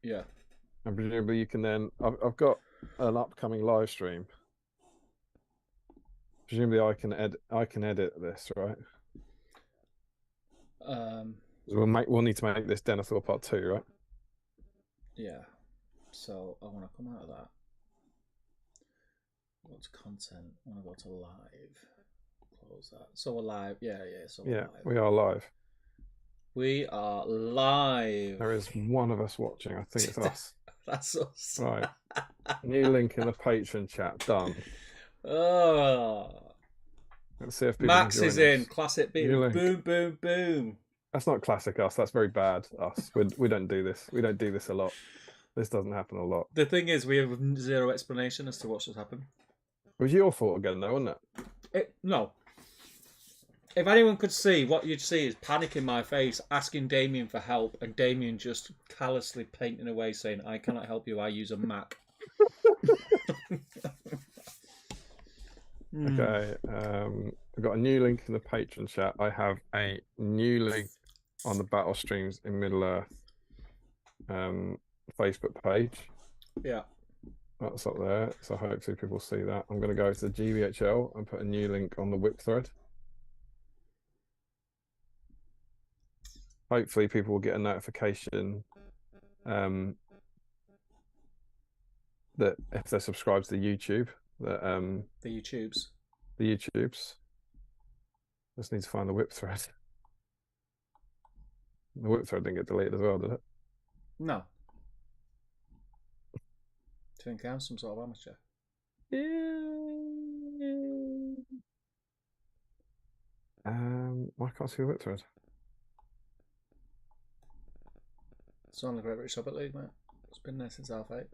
Yeah. And presumably you can then. I've got an upcoming live stream. Presumably I can edit this, right? We'll need to make this Denethor Part 2, right? Yeah. So I want to come out of that. Go to content. I want to go to live. Close that. So we're live. Yeah. So we're live. We are live. We are live. There is one of us watching. I think it's us. That's us. Right. New link in the Patreon chat. Done. Oh. Let's see if people Max can join is us. in. Classic beat. Boom, boom, boom. That's not classic us. That's very bad us. We don't do this. We don't do this a lot. This doesn't happen a lot. The thing is, we have zero explanation as to what's just happened. It was your fault again, though, wasn't it? No. If anyone could see, what you'd see is panic in my face, asking Damien for help, and Damien just callously painting away, saying, "I cannot help you. I use a Mac." Okay. I've got a new link in the Patreon chat. I have a new link on the Battle Streams in Middle Earth Facebook page. Yeah. That's up there. So hopefully people see that. I'm going to go to the GVHL and put a new link on the whip thread. Hopefully people will get a notification that if they're subscribed to YouTube, that the YouTubes. Just need to find the whip thread. The whip thread didn't get deleted as well, did it? No. Do you think I'm some sort of amateur? Why can't I see the whip thread? It's on the Great British Hobbit League, mate. It's been there since half 8.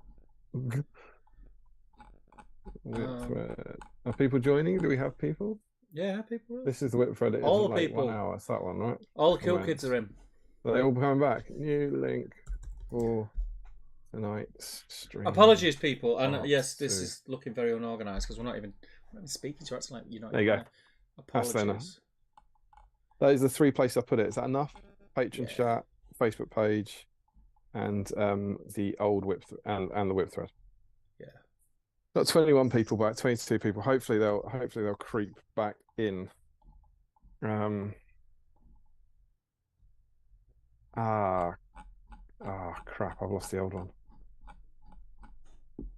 Whip thread. Are people joining? Do we have people? Yeah, people. This is the whip thread. All the people. 1 hour. It's that one, right? All the cool kids are in. Are they all coming back? New link for tonight's stream. Apologies, people. And yes, this is looking very unorganised because we're not even speaking to you. It's like you're not. There you go. Apologies. Those are the 3 places I put it. Is that enough? Patreon chat, Facebook page, and the old whip and the whip thread. Yeah. Got 21 people back, 22 people. Hopefully they'll creep back in. Crap, I've lost the old one.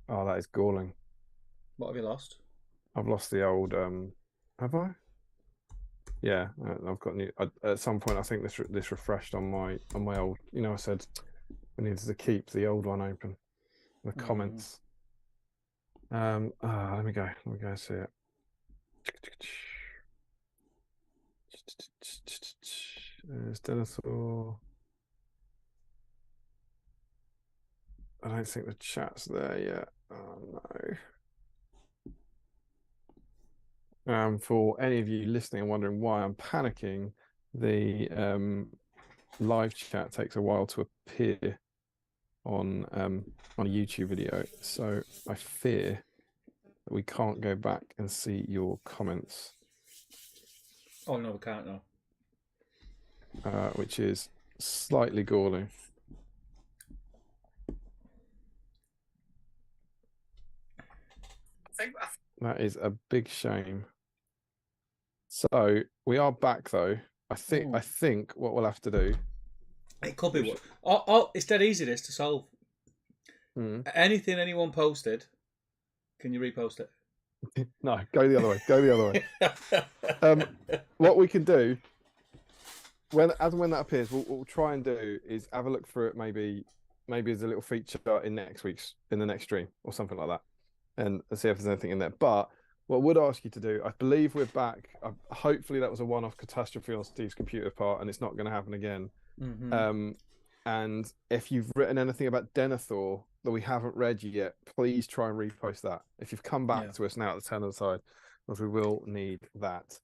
Oh, that is galling. What have you lost? I've lost the old have I? Yeah, I've got new at some point. I think this refreshed on my old, I said we needed to keep the old one open. The comments. Let me go see it. There's Denethor. I don't think the chat's there yet. Oh no. For any of you listening and wondering why I'm panicking, the live chat takes a while to appear on a YouTube video, so I fear that we can't go back and see your comments. Oh no, we can't now. Which is slightly galling. That is a big shame. So we are back though. I think what we'll have to do. It could be what. It's dead easy this to solve. Anything anyone posted, can you repost it? No, go the other way. Go the other way. What we can do, when that appears, what we'll try and do is have a look through it. Maybe as a little feature in the next stream or something like that, and see if there's anything in there. But what I would ask you to do, I believe we're back. Hopefully that was a one-off catastrophe on Steve's computer part, and it's not going to happen again. And if you've written anything about Denethor that we haven't read yet, please try and repost that. If you've come back to us now at the turn of the side, because we will need that.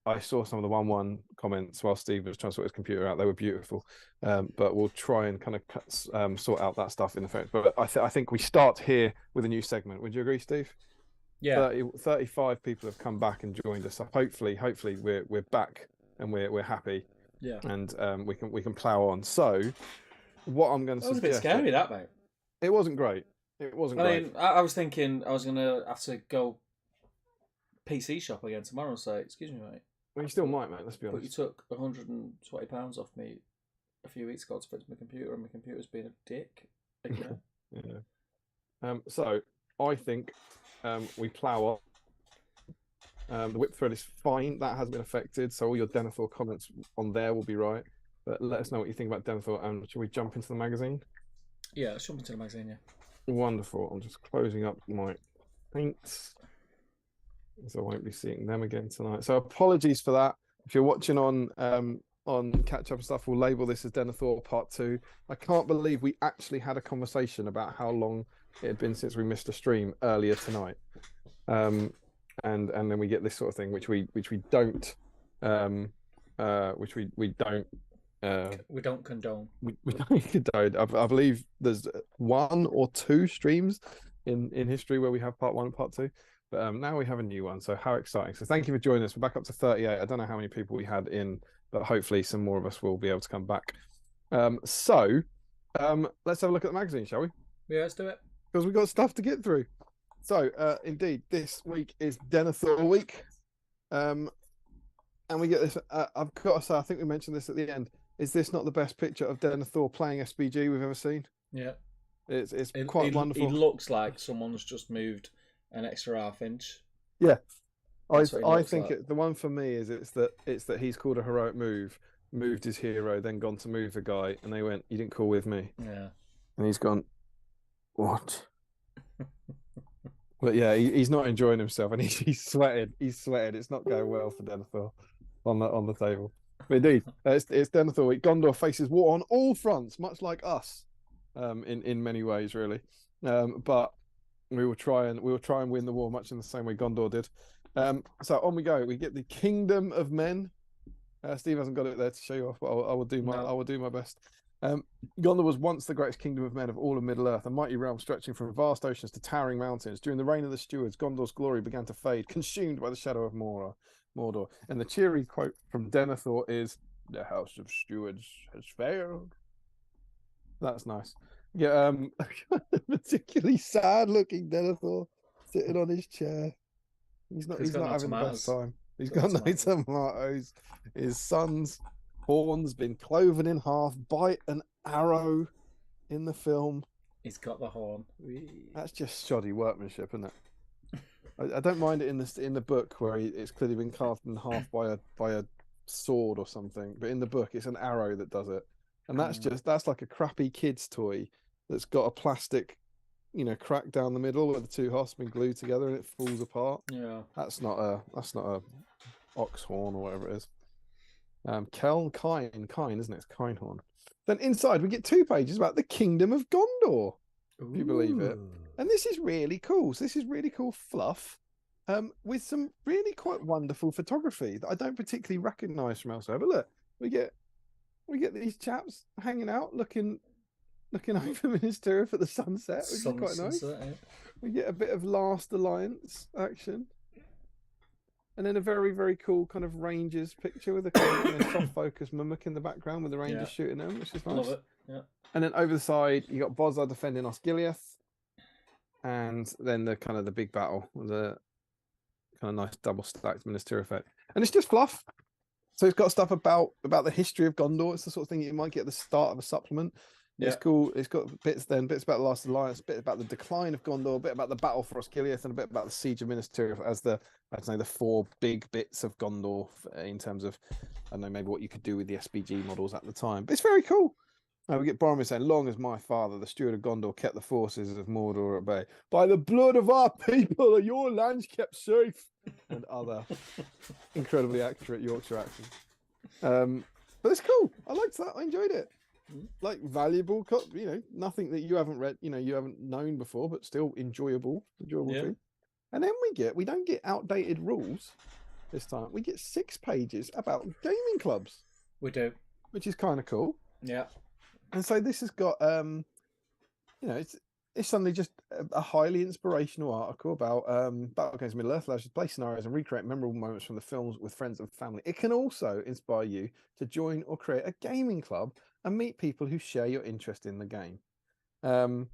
I saw some of the 1-1 comments while Steve was trying to sort his computer out. They were beautiful, but we'll try and kind of sort out that stuff in the phone. But I think we start here with a new segment. Would you agree, Steve? Yeah. 35 people have come back and joined us. So hopefully we're back and we're happy. Yeah. And we can plow on. So what I'm going to That was a bit suggest. scary, that, mate. It wasn't great. It wasn't I great. mean, I was thinking I was going to have to go PC shop again tomorrow and say, excuse me, mate. Well, you still might, mate. Let's be But you honest. took £120 off me a few weeks ago to fix my computer, and my computer's been a dick again. Yeah. So I think we plough on. The whip thread is fine. That hasn't been affected. So all your Denethor comments on there will be right. But let us know what you think about Denethor. And shall we jump into the magazine? Yeah, let's jump into the magazine, yeah. Wonderful. I'm just closing up my paints, so I won't be seeing them again tonight. So apologies for that. If you're watching on catch up stuff, we'll label this as Denethor Part 2. I can't believe we actually had a conversation about how long it had been since we missed a stream earlier tonight. And then we get this sort of thing, which we don't we don't condone. We don't condone. I believe there's 1 or 2 streams in history where we have Part 1 and Part 2. But now we have a new one, so how exciting. So thank you for joining us. We're back up to 38. I don't know how many people we had in, but hopefully some more of us will be able to come back. Let's have a look at the magazine, shall we? Yeah, let's do it. Because we've got stuff to get through. So, indeed, this week is Denethor week. And we get this, I've got to say, I think we mentioned this at the end. Is this not the best picture of Denethor playing SBG we've ever seen? Yeah. It's quite wonderful. He looks like someone's just moved an extra ½ inch. Yeah, I think like. the one for me is it's that he's called a heroic move, moved his hero, then gone to move the guy, and they went, "You didn't call with me." Yeah, and he's gone, "What?" But yeah, he's not enjoying himself, and he's sweated. He's sweated. It's not going well for Denethor on the table. But indeed, it's Denethor week. Gondor faces war on all fronts, much like us, in many ways, really. But we will try and win the war much in the same way Gondor did. So on we go. We get the Kingdom of Men. Steve hasn't got it there to show you off, but I will do my best. Gondor was once the greatest kingdom of men of all of Middle-earth, a mighty realm stretching from vast oceans to towering mountains. During the reign of the stewards, Gondor's glory began to fade, consumed by the shadow of Mordor. And the cheery quote from Denethor is, "The house of stewards has failed." That's nice. Yeah, particularly sad-looking Denethor sitting on his chair. He's not having the best time. He's got no tomatoes. His son's horn's been cloven in half by an arrow in the film. He's got the horn. That's just shoddy workmanship, isn't it? I don't mind it in the book where it's clearly been carved in half by a sword or something, but in the book it's an arrow that does it, and that's like a crappy kid's toy that's got a plastic, crack down the middle where the two halves have been glued together and it falls apart. Yeah, that's not a ox horn or whatever it is. Kine, isn't it? It's Kine horn. Then inside we get 2 pages about the Kingdom of Gondor. If you believe it. And this is really cool. So this is really cool fluff, with some really quite wonderful photography that I don't particularly recognise from elsewhere. But look, we get these chaps hanging out, looking over Minas Tirith at the sunset, which is quite nice. Yeah. We get a bit of Last Alliance action. And then a very, very cool kind of Rangers picture with a kind of soft focus mimic in the background with the Rangers shooting them, which is nice. Love it. Yeah. And then over the side, you got Bozza defending Osgiliath, and then the big battle with a kind of nice double stacked Minas Tirith effect. And it's just fluff. So it's got stuff about the history of Gondor. It's the sort of thing you might get at the start of a supplement. Yeah. It's cool. It's got bits about the Last Alliance, a bit about the decline of Gondor, a bit about the battle for Osgiliath, and a bit about the siege of Minas Tirith as the 4 big bits of Gondor in terms of, I don't know, maybe what you could do with the SBG models at the time. But it's very cool. We get Boromir saying, "Long as my father, the steward of Gondor, kept the forces of Mordor at bay, by the blood of our people are your lands kept safe," and other incredibly accurate Yorkshire accents. But it's cool. I liked that. I enjoyed it. Like valuable, nothing that you haven't read, you haven't known before, but still enjoyable too. And then we don't get outdated rules this time. We get 6 pages about gaming clubs. We do, which is kind of cool. Yeah. And so this has got, it's suddenly just a highly inspirational article about battle games in Middle-earth, allows you to play scenarios and recreate memorable moments from the films with friends and family. It can also inspire you to join or create a gaming club and meet people who share your interest in the game. And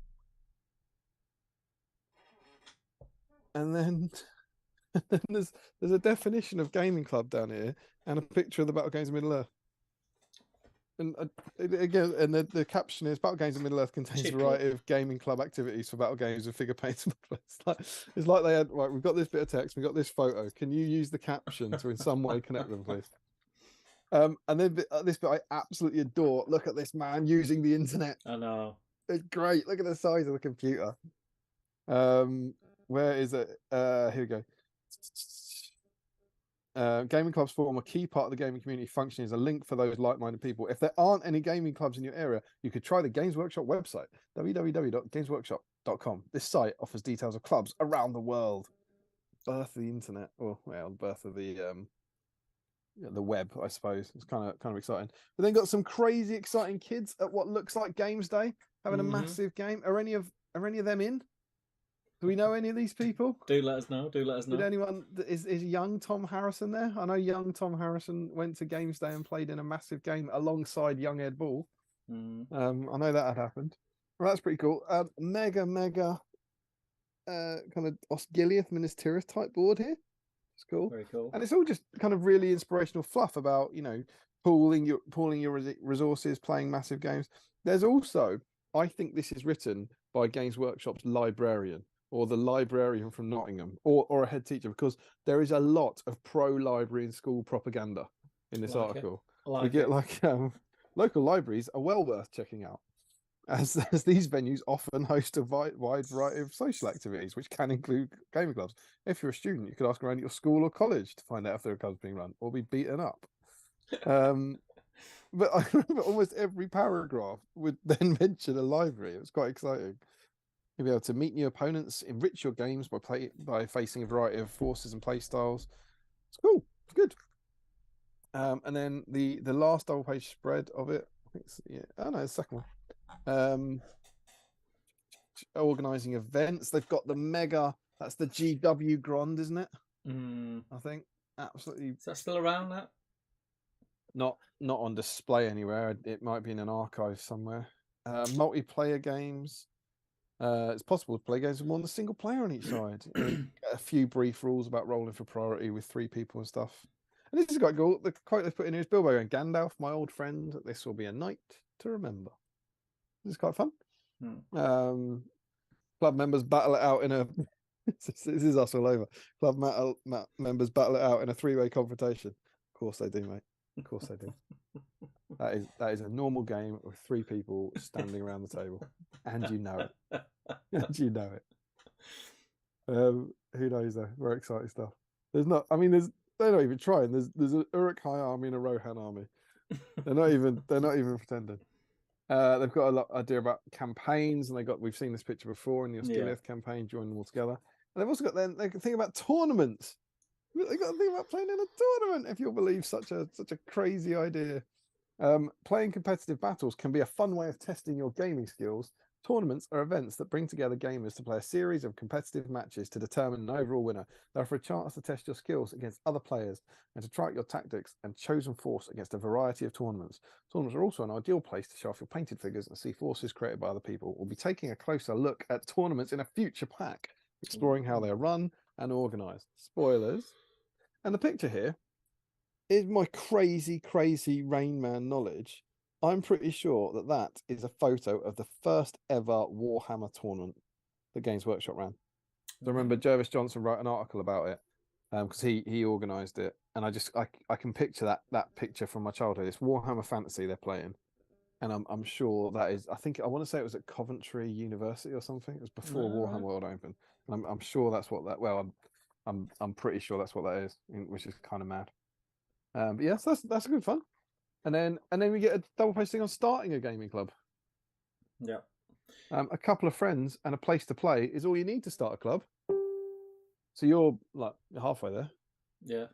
then, there's a definition of gaming club down here and a picture of the Battle Games of Middle Earth. And again, and the caption is Battle Games of Middle Earth contains a variety of gaming club activities for battle games and figure paints. It's like they had, right, we've got this bit of text, we've got this photo. Can you use the caption to in some way connect them, please? And then this bit I absolutely adore. Look at this man using the internet. I know. It's great. Look at the size of the computer. Where is it? Here we go. Gaming clubs form a key part of the gaming community, functioning as a link for those like-minded people. If there aren't any gaming clubs in your area, you could try the Games Workshop website, www.gamesworkshop.com. This site offers details of clubs around the world. Birth of the internet, or well, birth of the web, I suppose. It's kind of exciting. But then got some crazy exciting kids at what looks like Games Day having a massive game. Are any of them in? Do we know any of these people? Do let us know. Did anyone, is young Tom Harrison there? I know young Tom Harrison went to Games Day and played in a massive game alongside young Ed Ball. I know that had happened. Well, that's pretty cool. Mega kind of Osgiliath Ministerius type board here. It's cool. Very cool. And it's all just kind of really inspirational fluff about, pooling your resources, playing massive games. There's also, I think this is written by Games Workshop's librarian, or the librarian from Nottingham, or a head teacher, because there is a lot of pro-library and school propaganda in this article. We get local libraries are well worth checking out, as these venues often host a wide variety of social activities, which can include gaming clubs. If you're a student, you could ask around your school or college to find out if there are clubs being run, or be beaten up. But I remember almost every paragraph would then mention a library. It was quite exciting. You'll be able to meet new opponents, enrich your games by facing a variety of forces and play styles. It's cool. It's good. And then the last double page spread of it, I think it's, the second one. Organising events. They've got the mega. That's the GW Grand, isn't it? I think absolutely. Is that still around? That not on display anywhere. It might be in an archive somewhere. Multiplayer games. It's possible to play games with more than a single player on each side. A few brief rules about rolling for priority with 3 people and stuff. And this is quite cool. The quote they put in here is Bilbo going, "Gandalf, my old friend, this will be a night to remember." This is quite fun. Club members battle it out in a... this is us all over. Club members battle it out in a 3-way confrontation. Of course they do, mate. Of course they do. That is a normal game with 3 people standing around the table, and you know it. Who knows though? Very exciting stuff. They're not even trying. There's an Uruk High army and a Rohan army. They're not even pretending. They've got a lot of idea about campaigns, and we've seen this picture before in the Osgiliath campaign, joining them all together. And they've also got they can think about tournaments. They've got to think about playing in a tournament, if you'll believe such a crazy idea. Playing competitive battles can be a fun way of testing your gaming skills. Tournaments are events that bring together gamers to play a series of competitive matches to determine an overall winner. They offer a chance to test your skills against other players and to try out your tactics and chosen force against a variety of tournaments. Tournaments are also an ideal place to show off your painted figures and see forces created by other people. We'll be taking a closer look at tournaments in a future pack, exploring how they are run and organised. Spoilers. And the picture here is my crazy Rain Man knowledge. I'm pretty sure that is a photo of the first ever Warhammer tournament that Games Workshop ran. I remember Jervis Johnson wrote an article about it because he organised it, and I can picture that picture from my childhood. It's Warhammer Fantasy they're playing, and I'm sure that is. I want to say it was at Coventry University or something. It was before Warhammer World Open, and I'm sure that's what that. Well, I'm pretty sure that's what that is, which is kind of mad. But yeah, so that's good fun. And then we get a double page thing on starting a gaming club. Yeah. A couple of friends and a place to play is all you need to start a club. So you're halfway there. Yeah.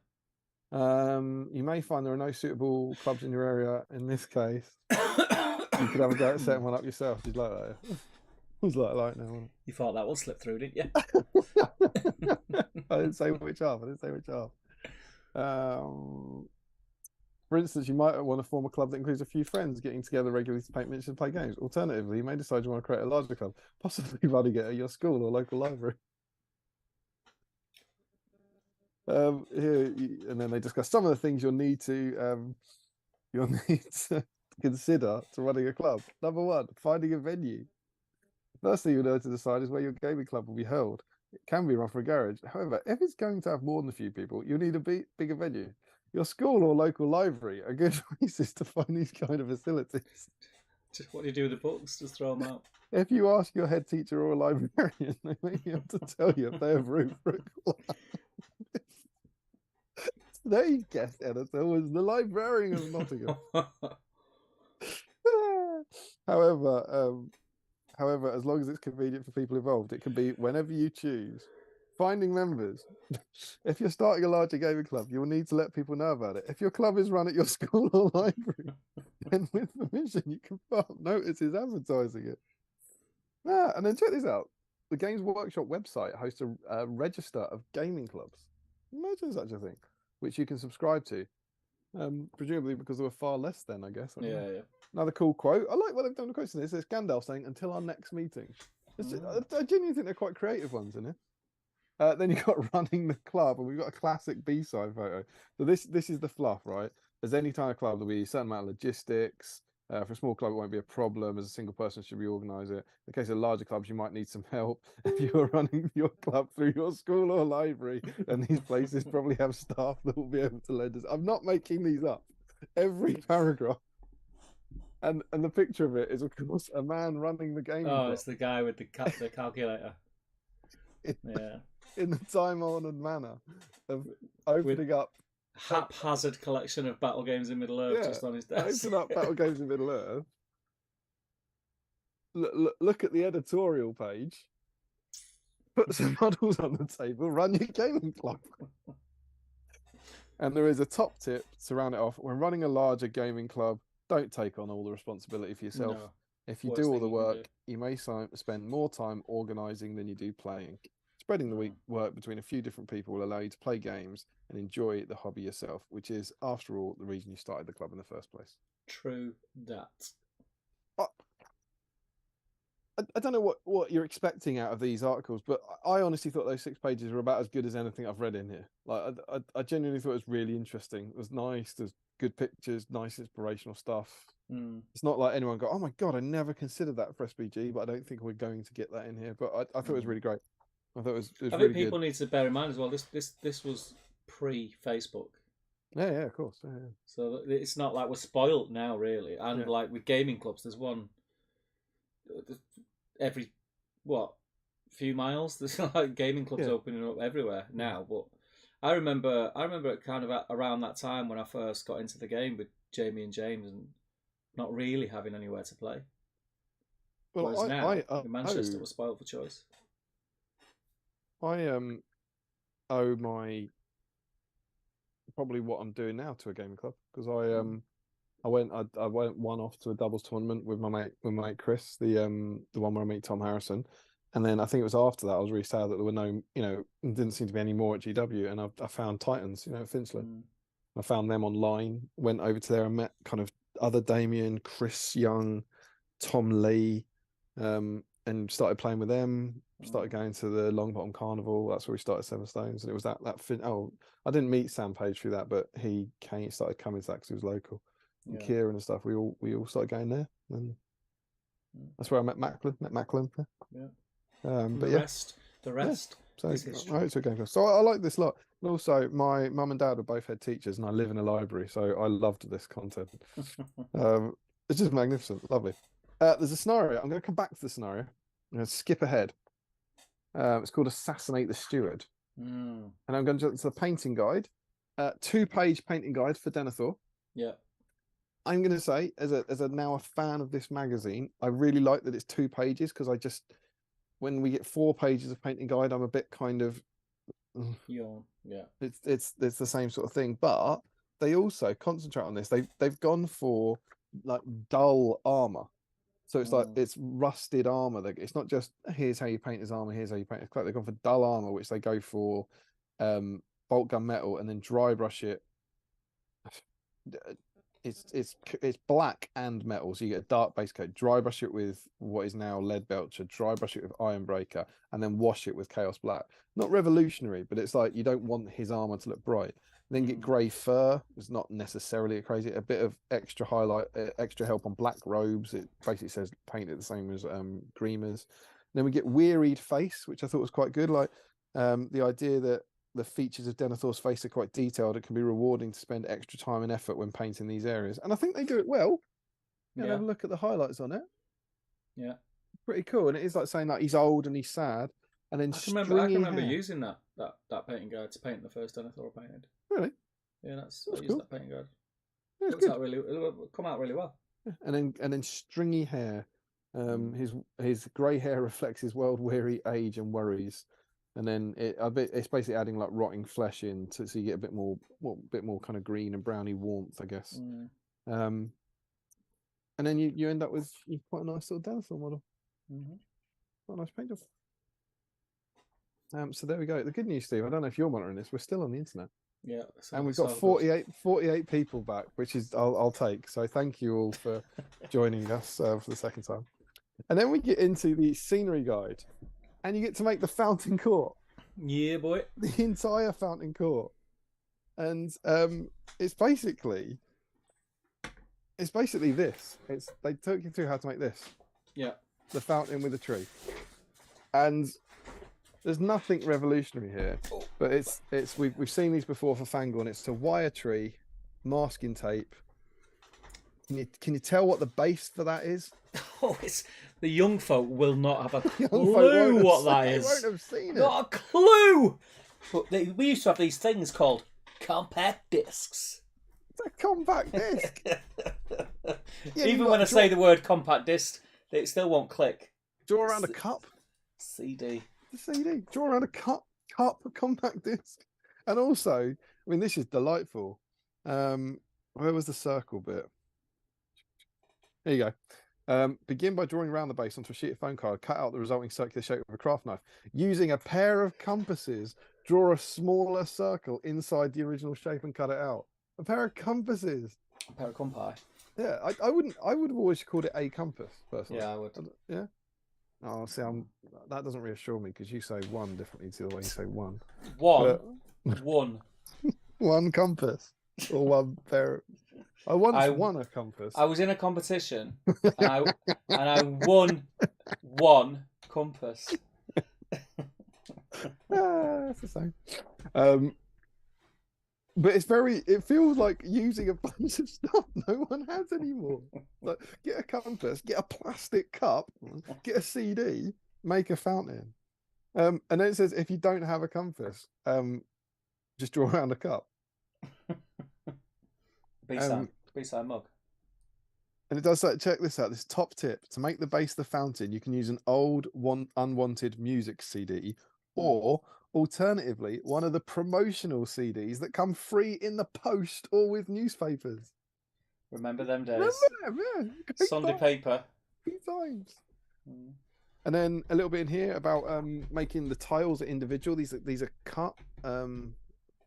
You may find there are no suitable clubs in your area. In this case, you could have a go at setting one up yourself. You'd like that. Yeah? It was like now. Wasn't it? You thought that would slip through, didn't you? I didn't say which half. For instance, you might want to form a club that includes a few friends getting together regularly to paint miniatures and play games. Alternatively, you may decide you want to create a larger club, possibly running it at your school or local library. And then they discuss some of the things you'll need to consider to running a club. Number one, finding a venue. First thing you'll need to decide is where your gaming club will be held. It can be run from a garage. However, if it's going to have more than a few people, you'll need a bigger venue. Your school or local library are good places to find these kind of facilities. Just what do you do with the books? Just throw them out. If you ask your head teacher or a librarian, they may be able to tell you if they have room for a club. Today's guest editor was the librarian of Nottingham. However, as long as it's convenient for people involved, it can be whenever you choose. Finding members. If you're starting a larger gaming club, you will need to let people know about it. If your club is run at your school or library, then with permission, you can put up notices advertising it. And then check this out. The Games Workshop website hosts a register of gaming clubs. Imagine such a thing, which you can subscribe to. Presumably because there were far less then, I guess. Yeah. Another cool quote. I like what they've done with quotes in this. It's Gandalf saying, "Until our next meeting." I genuinely think they're quite creative ones in it. Then you've got running the club, and we've got a classic B-side photo. So this is the fluff, right? As any kind of club, there'll be a certain amount of logistics. For a small club, it won't be a problem. As a single person, should reorganise it. In the case of larger clubs, you might need some help. If you are running your club through your school or library, and these places probably have staff that will be able to lend us. I'm not making these up. Every paragraph. And the picture of it is, of course, a man running the game. Oh, it's the guy with the calculator. In the time-honoured manner of opening up haphazard collection of battle games in Middle Earth just on his desk. Open up battle games in Middle Earth. Look at the editorial page. Put some models on the table. Run your gaming club. And there is a top tip to round it off. When running a larger gaming club, don't take on all the responsibility for yourself. No. If you do all the work, you may spend more time organising than you do playing. Spreading the work between a few different people will allow you to play games and enjoy the hobby yourself, which is, after all, the reason you started the club in the first place. True that. I don't know what you're expecting out of these articles, but I honestly thought those 6 pages were about as good as anything I've read in here. Like, I genuinely thought it was really interesting. It was nice. There's good pictures, nice inspirational stuff. It's not like anyone go, "Oh my god, I never considered that for SBG," but I don't think we're going to get that in here. But I thought it was really great. I thought it was I really think people good. need to bear in mind as well. This was pre-Facebook. Yeah, of course. Yeah. So it's not like we're spoilt now, really. And like with gaming clubs, there's one every few miles. There's like gaming clubs opening up everywhere now. But I remember kind of around that time when I first got into the game with Jamie and James, and not really having anywhere to play. Well, whereas now in Manchester, we're spoiled for choice. I owe my probably what I'm doing now to a gaming club, because I went one off to a doubles tournament with my mate Chris, the one where I meet Tom Harrison, and then I think it was after that I was really sad that there were no, didn't seem to be any more at GW, and I found Titans, at Finchley. I found them online, went over to there and met kind of other Damien, Chris Young, Tom Lee, and started playing with them. Started going to the Longbottom Carnival. That's where we started Seven Stones, and it was that I didn't meet Sam Page through that, but he started coming to that because he was local. And Kieran and stuff, we all started going there, and that's where I met Macklin. Yeah. But the rest. So I like this lot. And also, my mum and dad are both head teachers, and I live in a library, so I loved this content. It's just magnificent, lovely. There's a scenario. I'm going to come back to the scenario. I'm going to skip ahead. It's called Assassinate the Steward. And I'm going to the painting guide. 2-page painting guide for Denethor. Yeah. I'm going to say, as a now a fan of this magazine, I really like that it's 2 pages, because when we get 4 pages of painting guide, I'm a bit kind of it's the same sort of thing. But they also concentrate on this. They've gone for like dull armor. So it's like it's rusted armor. It's not just here's how you paint his armor, here's how you paint his cloak. They've gone for dull armor, which they go for bolt gun metal, and then dry brush it. it's black and metal, so you get a dark base coat. Dry brush it with what is now lead belcher. Dry brush it with iron breaker, and then wash it with chaos black. Not revolutionary, but it's like you don't want his armor to look bright. Then get grey fur. It's not necessarily crazy. A bit of extra highlight, extra help on black robes. It basically says paint it the same as Greemers. Then we get wearied face, which I thought was quite good. Like the idea that the features of Denethor's face are quite detailed. It can be rewarding to spend extra time and effort when painting these areas, and I think they do it well. Yeah, have a look at the highlights on it. Yeah, pretty cool. And it is like saying that he's old and he's sad, and then I can remember using that painting guide to paint the first Denethor I painted. Really? Yeah, I used cool. that painting guide. Yeah, it'll come out really well. And then stringy hair. His grey hair reflects his world-weary age and worries. And then it's basically adding like rotting flesh in so you get a bit more kind of green and browny warmth, I guess. And then you end up with quite a nice little Denethor model. Quite a nice paint job. So there we go. The good news, Steve, I don't know if you're monitoring this, we're still on the internet. Yeah. And we've got 48 people back, which is I'll take. So thank you all for joining us for the second time. And then we get into the scenery guide. And you get to make the fountain court. Yeah, boy. The entire fountain court. And it's basically this. They took you through how to make this. Yeah. The fountain with a tree. And there's nothing revolutionary here. But we've seen these before for Fangorn. It's to wire tree, masking tape. Can you tell what the base for that is? Oh, the young folk will not have a clue what that is. They won't have seen it. Not a clue. But we used to have these things called compact discs. It's a compact disc. Even when I say the word compact disc, it still won't click. Draw around a cup. CD. The CD. Draw around a cup, a compact disc. And also, I mean, this is delightful. Where was the circle bit? There you go. Begin by drawing around the base onto a sheet of foam card. Cut out the resulting circular shape with a craft knife. Using a pair of compasses, draw a smaller circle inside the original shape and cut it out. A pair of compasses. A pair of compi. Yeah, I would have always called it a compass, personally. Yeah, I would. Yeah. Oh, see, that doesn't reassure me because you say one differently to the way you say one. One. One compass or one pair. I won a compass. I was in a competition and I won one compass. That's the same. But it feels like using a bunch of stuff no one has anymore. Like, get a compass, get a plastic cup, get a CD, make a fountain. And then it says if you don't have a compass, just draw around a cup. BSIME mug. And it does say, check this out, this top tip. To make the base of the fountain, you can use an old unwanted music CD, or alternatively, one of the promotional CDs that come free in the post or with newspapers. Remember them days? Remember them, yeah. Sunday paper. Good times. And then a little bit in here about making the tiles individual. These are cut. I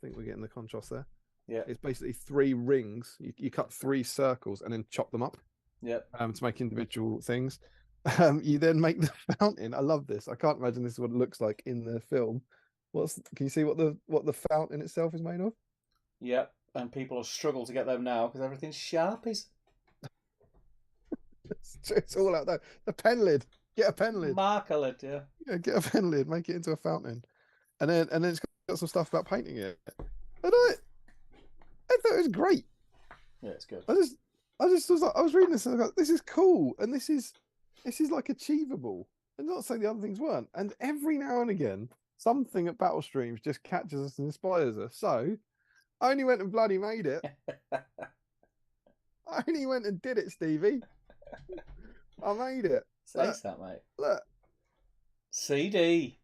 think we're getting the contrast there. Yeah, it's basically 3 rings. You cut 3 circles and then chop them up. Yeah. To make individual things. You then make the fountain. I love this. I can't imagine this is what it looks like in the film. Can you see what the fountain itself is made of? Yep. And people will struggle to get them now because everything's Sharpies. It's all out there. The pen lid. Get a pen lid. Marker lid, yeah. Yeah, get a pen lid. Make it into a fountain, and then it's got some stuff about painting it. And I thought it was great. Yeah, it's good. I just was like, I was reading this and I was like, this is cool, and this is like achievable. And not saying the other things weren't. And every now and again, something at Battle Streams just catches us and inspires us. So I only went and bloody made it. I only went and did it, Stevie. I made it. Say that, mate. Look. CD.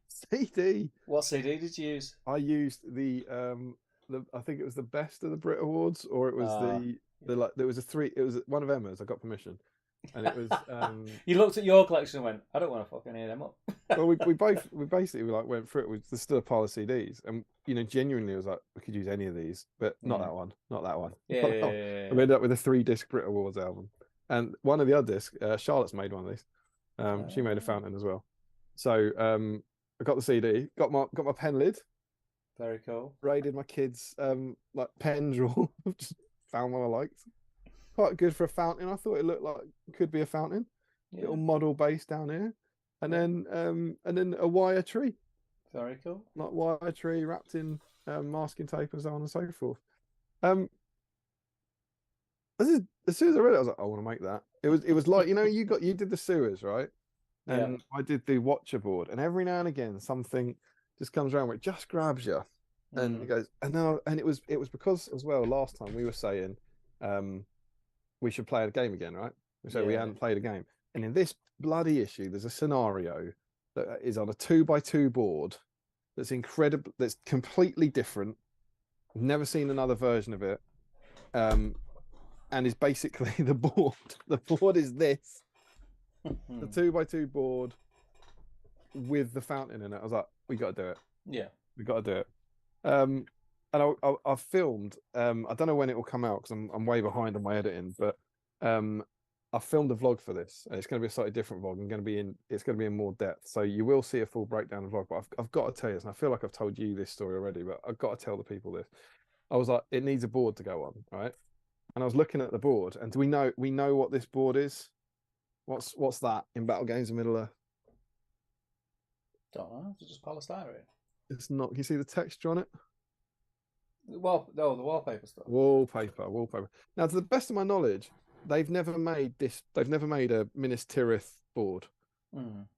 What CD did you use? I used the I think it was the Best of the Brit Awards, or it was there was one of Emma's. I got permission, and it was You looked at your collection and went, I don't want to fuck any of them up. Well, we basically like went through it. There's still a pile of CDs, and genuinely, it was like we could use any of these, but not that one, not that one. Yeah, Not yeah, that one. yeah, And we ended up with a 3-disc Brit Awards album, and one of the other discs, Charlotte's made one of these. She made a fountain as well. So I got the CD, got my pen lid, very cool. raided my kids' like pen drawer, just found one I liked. Quite good for a fountain. I thought it looked like it could be a fountain. Yeah. Little model base down here, and then a wire tree. Very cool. Like wire tree wrapped in masking tape and so on and so forth. As soon as I read it, I was like, I want to make that. It was like you did the sewers, right? And I did the watcher board, and every now and again something just comes around where it just grabs you, and it goes. And it was because as well last time we were saying we should play a game again, right? So we hadn't played a game, and in this bloody issue, there's a scenario that is on a 2x2 board that's incredible, that's completely different. I've never seen another version of it, and is basically the board. The board is this. The 2x2 board with the fountain in it. I was like, we got to do it. Yeah, we got to do it. And I've filmed. I don't know when it will come out because I'm way behind on my editing. But I filmed a vlog for this. It's going to be a slightly different vlog. It's going to be in more depth. So you will see a full breakdown of the vlog. But I've got to tell you this, and I feel like I've told you this story already. But I've got to tell the people this. I was like, it needs a board to go on, right? And I was looking at the board, and do we know what this board is? What's that in Battle Games of Middle Earth? Don't know. It's just polystyrene. It's not. Can you see the texture on it? Well, no, the wallpaper stuff. Wallpaper. Now, to the best of my knowledge, they've never made this. They've never made a Minas Tirith board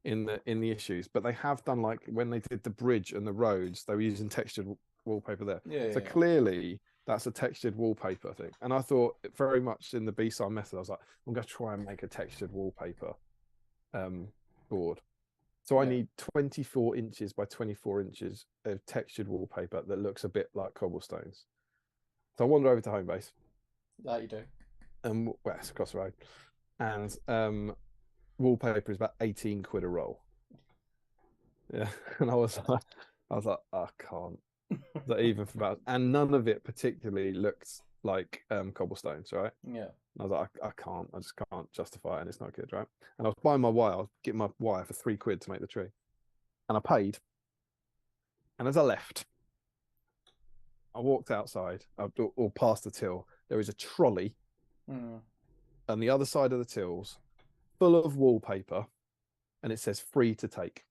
in the issues, but they have done, like when they did the bridge and the roads, they were using textured wallpaper there. Yeah. So clearly, that's a textured wallpaper thing. And I thought very much in the BSIME method, I was like, I'm going to try and make a textured wallpaper board. So I need 24 inches by 24 inches of textured wallpaper that looks a bit like cobblestones. So I wander over to Homebase. That you do. Well, it's across the road. And wallpaper is about 18 quid a roll. Yeah. And I was like, I can't. That even for about, and none of it particularly looked like cobblestones, right? Yeah. And I was like, I just can't justify it, and it's not good, right? And I was buying my wire, I was getting my wire for 3 quid to make the tree, and I paid. And as I left, I walked outside or past the till. There is a trolley on the other side of the tills, full of wallpaper, and it says free to take.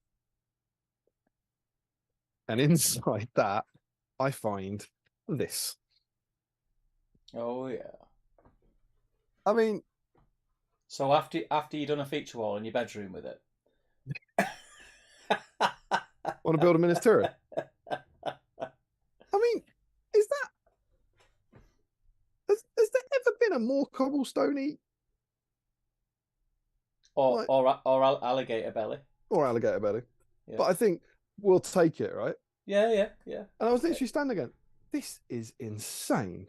And inside that, I find this. Oh yeah. I mean, so after you've done a feature wall in your bedroom with it, want to build a Minas Tirith? I mean, is that has there ever been a more cobblestoney or alligator belly? Or alligator belly? Yeah. But I think we'll take it, right? Yeah. And I was literally standing again. This is insane.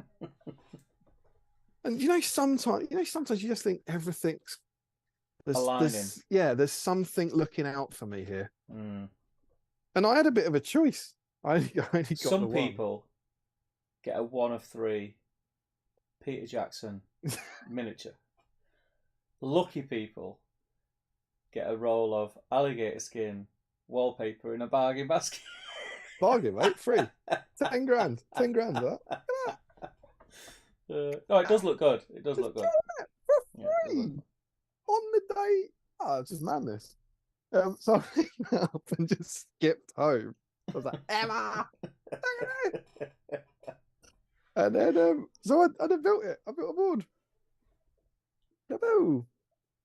And sometimes you just think everything's aligning. There's something looking out for me here. And I had a bit of a choice. I only got some people get a 1 of 3 Peter Jackson miniature. Lucky people get a roll of alligator skin wallpaper in a bargain basket. Bargain, mate. Free. 10 grand. 10 grand, that. No, it does look good. It does look good. For free. On the day. Oh, it's just madness. So I picked up and just skipped home. I was like, Emma! And then, so I built it. I built a board.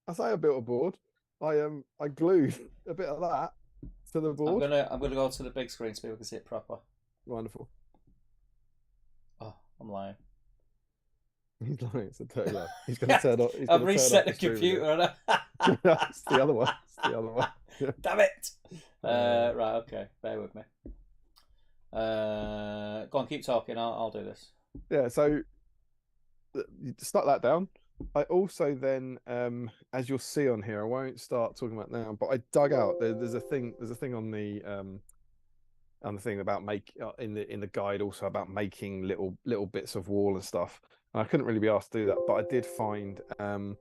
I say I built a board. I glued a bit of that to the board. I'm gonna go to the big screen so people can see it proper. Wonderful. Oh, I'm lying. He's lying. It's a dirty lie. He's going to turn off. I've reset the computer. It's the other one. Damn it! Right, okay. Bear with me. Go on, keep talking. I'll do this. Yeah. So you stuck that down. I also then, as you'll see on here, I won't start talking about now, but I dug out. There's a thing. There's a thing on the thing about in the guide also about making little bits of wall and stuff. And I couldn't really be asked to do that, but I did find a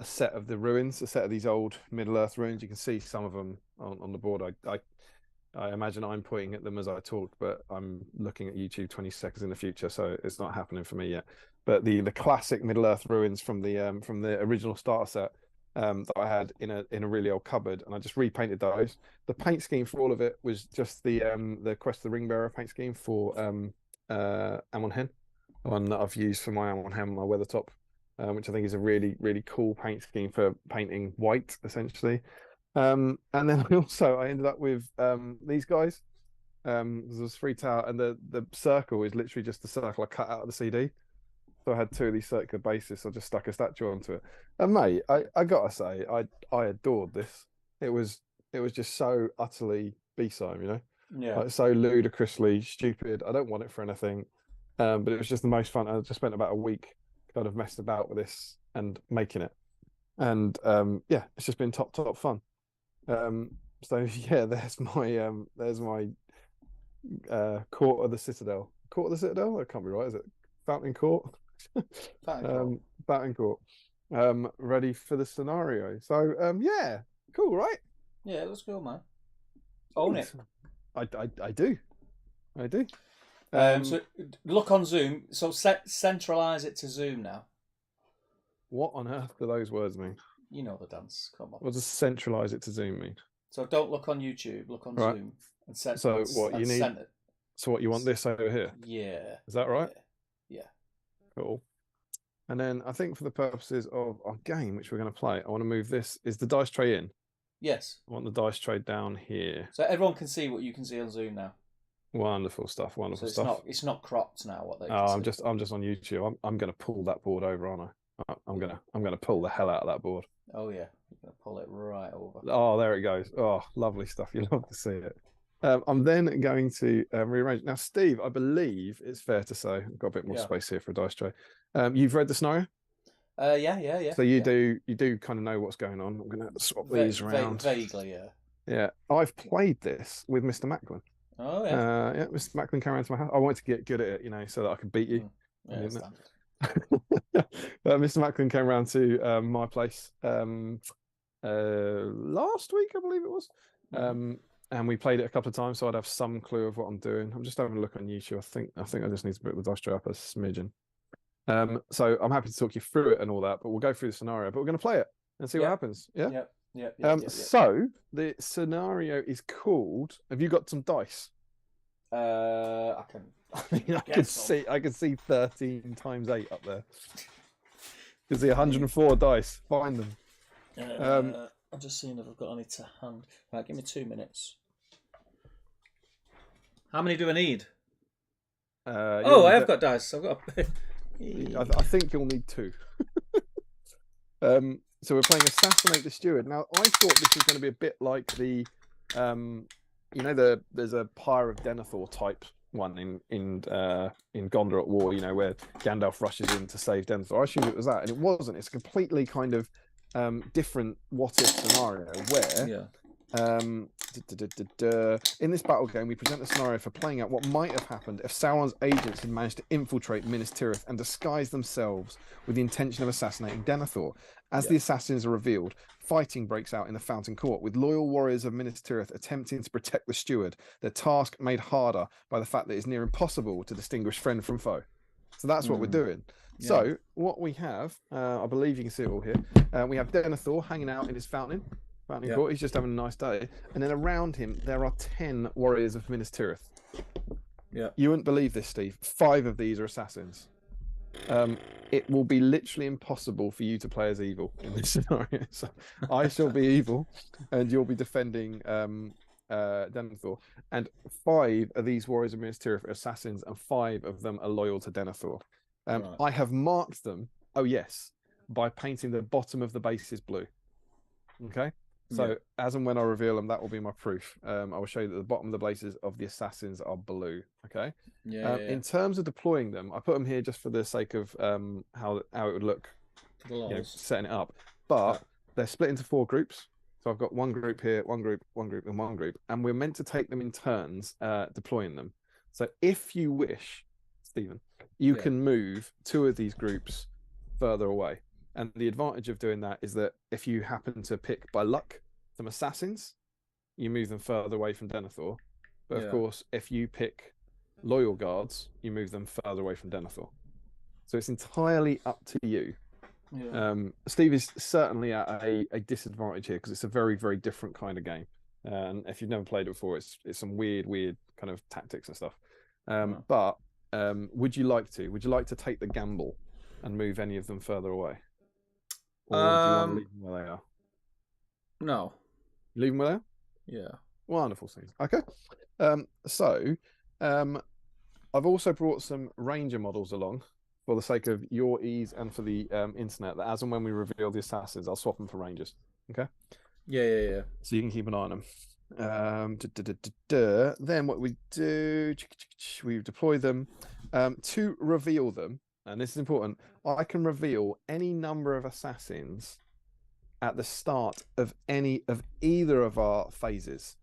set of the ruins, a set of these old Middle Earth ruins. You can see some of them on the board. I imagine I'm pointing at them as I talk, but I'm looking at YouTube 20 seconds in the future, so it's not happening for me yet. But the classic Middle Earth ruins from the original starter set that I had in a really old cupboard, and I just repainted those. The paint scheme for all of it was just the Quest of the Ringbearer paint scheme for Amon Hen, the one that I've used for my Amon Hen, my Weathertop, which I think is a really cool paint scheme for painting white essentially. And then I ended up with these guys. There was 3 tower, and the circle is literally just the circle I cut out of the CD. So I had 2 of these circular bases. So I just stuck a statue onto it. And mate, I gotta say, I adored this. It was just so utterly BSIME, you know, like so ludicrously stupid. I don't want it for anything, but it was just the most fun. I just spent about a week kind of messing about with this and making it, and yeah, it's just been top fun. So yeah, there's my Court of the Citadel. Court of the Citadel? That can't be right, is it? Fountain Court. Fountain Court. Ready for the scenario. So yeah, cool, right? Yeah, let's go, man. Own it. I do. So look on Zoom. So centralize it to Zoom now. What on earth do those words mean? You know the dance. Come on. What does centralize it to Zoom mean? So don't look on YouTube. Look on Zoom. And so what you need? So what you want this over here? Yeah. Is that right? Yeah. Cool. And then I think for the purposes of our game, which we're going to play, I want to move this. Is the dice tray in? Yes. I want the dice tray down here. So everyone can see what you can see on Zoom now. Wonderful stuff. Wonderful stuff. It's not cropped now. What they? I'm just on YouTube. I'm going to pull that board over, aren't I? I'm gonna pull the hell out of that board. Oh yeah, you're gonna pull it right over. Oh, there it goes. Oh, lovely stuff. You love to see it. I'm then going to rearrange. Now, Steve, I believe it's fair to say I've got a bit more space here for a dice tray. You've read the scenario? Yeah. So you do kind of know what's going on. I'm going to swap these around. Vaguely, yeah. Yeah, I've played this with Mr. Macklin. Oh yeah. Yeah, Mr. Macklin came around to my house. I wanted to get good at it, you know, so that I could beat you. Yeah, Mr. Macklin came around to my place last week, I believe it was. And we played it a couple of times, so I'd have some clue of what I'm doing. I'm just having a look on YouTube. I think I just need to put the dice tray up a smidgen. So I'm happy to talk you through it and all that, but we'll go through the scenario. But we're going to play it and see what happens. Yeah. So the scenario is called. Have you got some dice? I can. I can see 13 times 8 up there. You can see 104 dice. Find them. I'm just seeing if I've got any to hand. Right, give me 2 minutes. How many do I need? I have got dice. I've got. I think you'll need 2. So we're playing Assassinate the Steward. Now, I thought this was going to be a bit like the, there's a Pyre of Denethor type one in Gondor at War, you know, where Gandalf rushes in to save Denethor. I assumed it was that, and it wasn't. It's a completely kind of different what-if scenario where in this battle game we present a scenario for playing out what might have happened if Sauron's agents had managed to infiltrate Minas Tirith and disguise themselves with the intention of assassinating Denethor. As the assassins are revealed, fighting breaks out in the Fountain Court, with loyal warriors of Minas Tirith attempting to protect the steward, their task made harder by the fact that it's near impossible to distinguish friend from foe. So that's what we're doing. Yeah. So what we have, I believe you can see it all here, we have Denethor hanging out in his Fountain Court. He's just having a nice day. And then around him, there are 10 warriors of Minas Tirith. Yeah. You wouldn't believe this, Steve. 5 of these are assassins. It will be literally impossible for you to play as evil in this scenario. So I shall be evil, and you'll be defending Denethor. And 5 of these warriors of Minas Tirith are assassins, and 5 of them are loyal to Denethor. Right. I have marked them, by painting the bottom of the bases blue. Okay? So as and when I reveal them, that will be my proof. I will show you that the bottom of the bases of the assassins are blue. Okay? In terms of deploying them, I put them here just for the sake of how it would look For the lols. setting it up. But Yeah. they're split into 4 groups. So I've got one group here, one group, and one group, and we're meant to take them in turns, deploying them. So if you wish, Stephen, you can move 2 of these groups further away. And the advantage of doing that is that if you happen to pick by luck some assassins, you move them further away from Denethor. But of course, if you pick loyal guards, you move them further away from Denethor. So it's entirely up to you. Yeah. Steve is certainly at a disadvantage here because it's a very, very different kind of game. And if you've never played it before, it's some weird kind of tactics and stuff. But would you like to take the gamble and move any of them further away? Or do you want to leave them where they are? No. Leave them where they are? Yeah. Wonderful things. Okay. So I've also brought some Ranger models along for the sake of your ease and for the internet, that as and when we reveal the assassins, I'll swap them for Rangers. Okay? Yeah. So you can keep an eye on them. Then what we do, we deploy them to reveal them. And this is important. I can reveal any number of assassins at the start of either of our phases.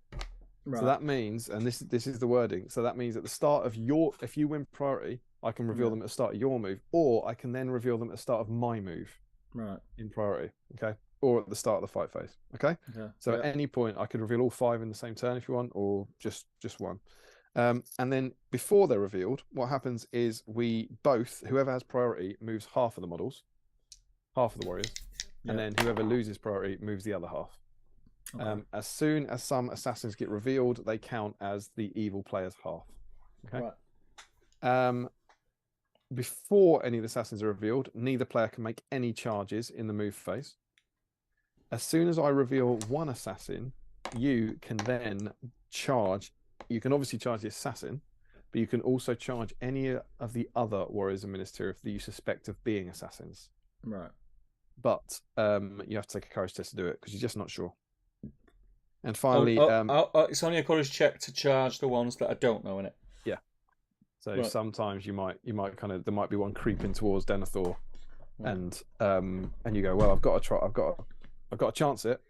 Right. So that means, and this is the wording. So that means at the start of if you win priority, I can reveal them at the start of your move, or I can then reveal them at the start of my move. Right. In priority. Okay. Or at the start of the fight phase. Okay. So at any point, I could reveal all 5 in the same turn if you want, or just one. And then before they're revealed, what happens is whoever has priority moves half of the models, half of the warriors, and then whoever loses priority moves the other half. Okay. As soon as some assassins get revealed, they count as the evil player's half. Okay. Right. Before any of the assassins are revealed, neither player can make any charges in the move phase. As soon as I reveal one assassin, you can then charge. You can obviously charge the assassin, but you can also charge any of the other warriors and minister that you suspect of being assassins. Right. But you have to take a courage test to do it because you're just not sure. And finally, it's only a courage check to charge the ones that I don't know in it. Yeah. So sometimes you might there might be one creeping towards Denethor, and you go, well, I've got to try, I've got to chance it,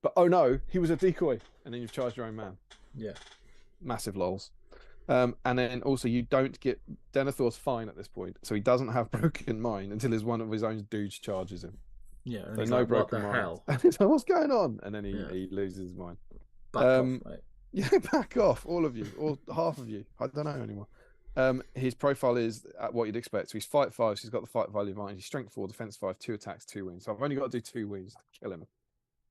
but oh no, he was a decoy, and then you've charged your own man. Yeah. Massive lols. And then also you don't get Denethor's fine at this point, so he doesn't have broken mind until his one of his own dudes charges him. Yeah, so no broken mind. Hell? And he's like, what's going on? And then he loses his mind. Back off, mate. Yeah, back off, all of you, or half of you. I don't know anymore. His profile is at what you'd expect. So he's fight 5, so he's got the fight value advantage. He's strength 4, defense 5, 2 attacks, 2 wounds. So I've only got to do 2 wounds to kill him.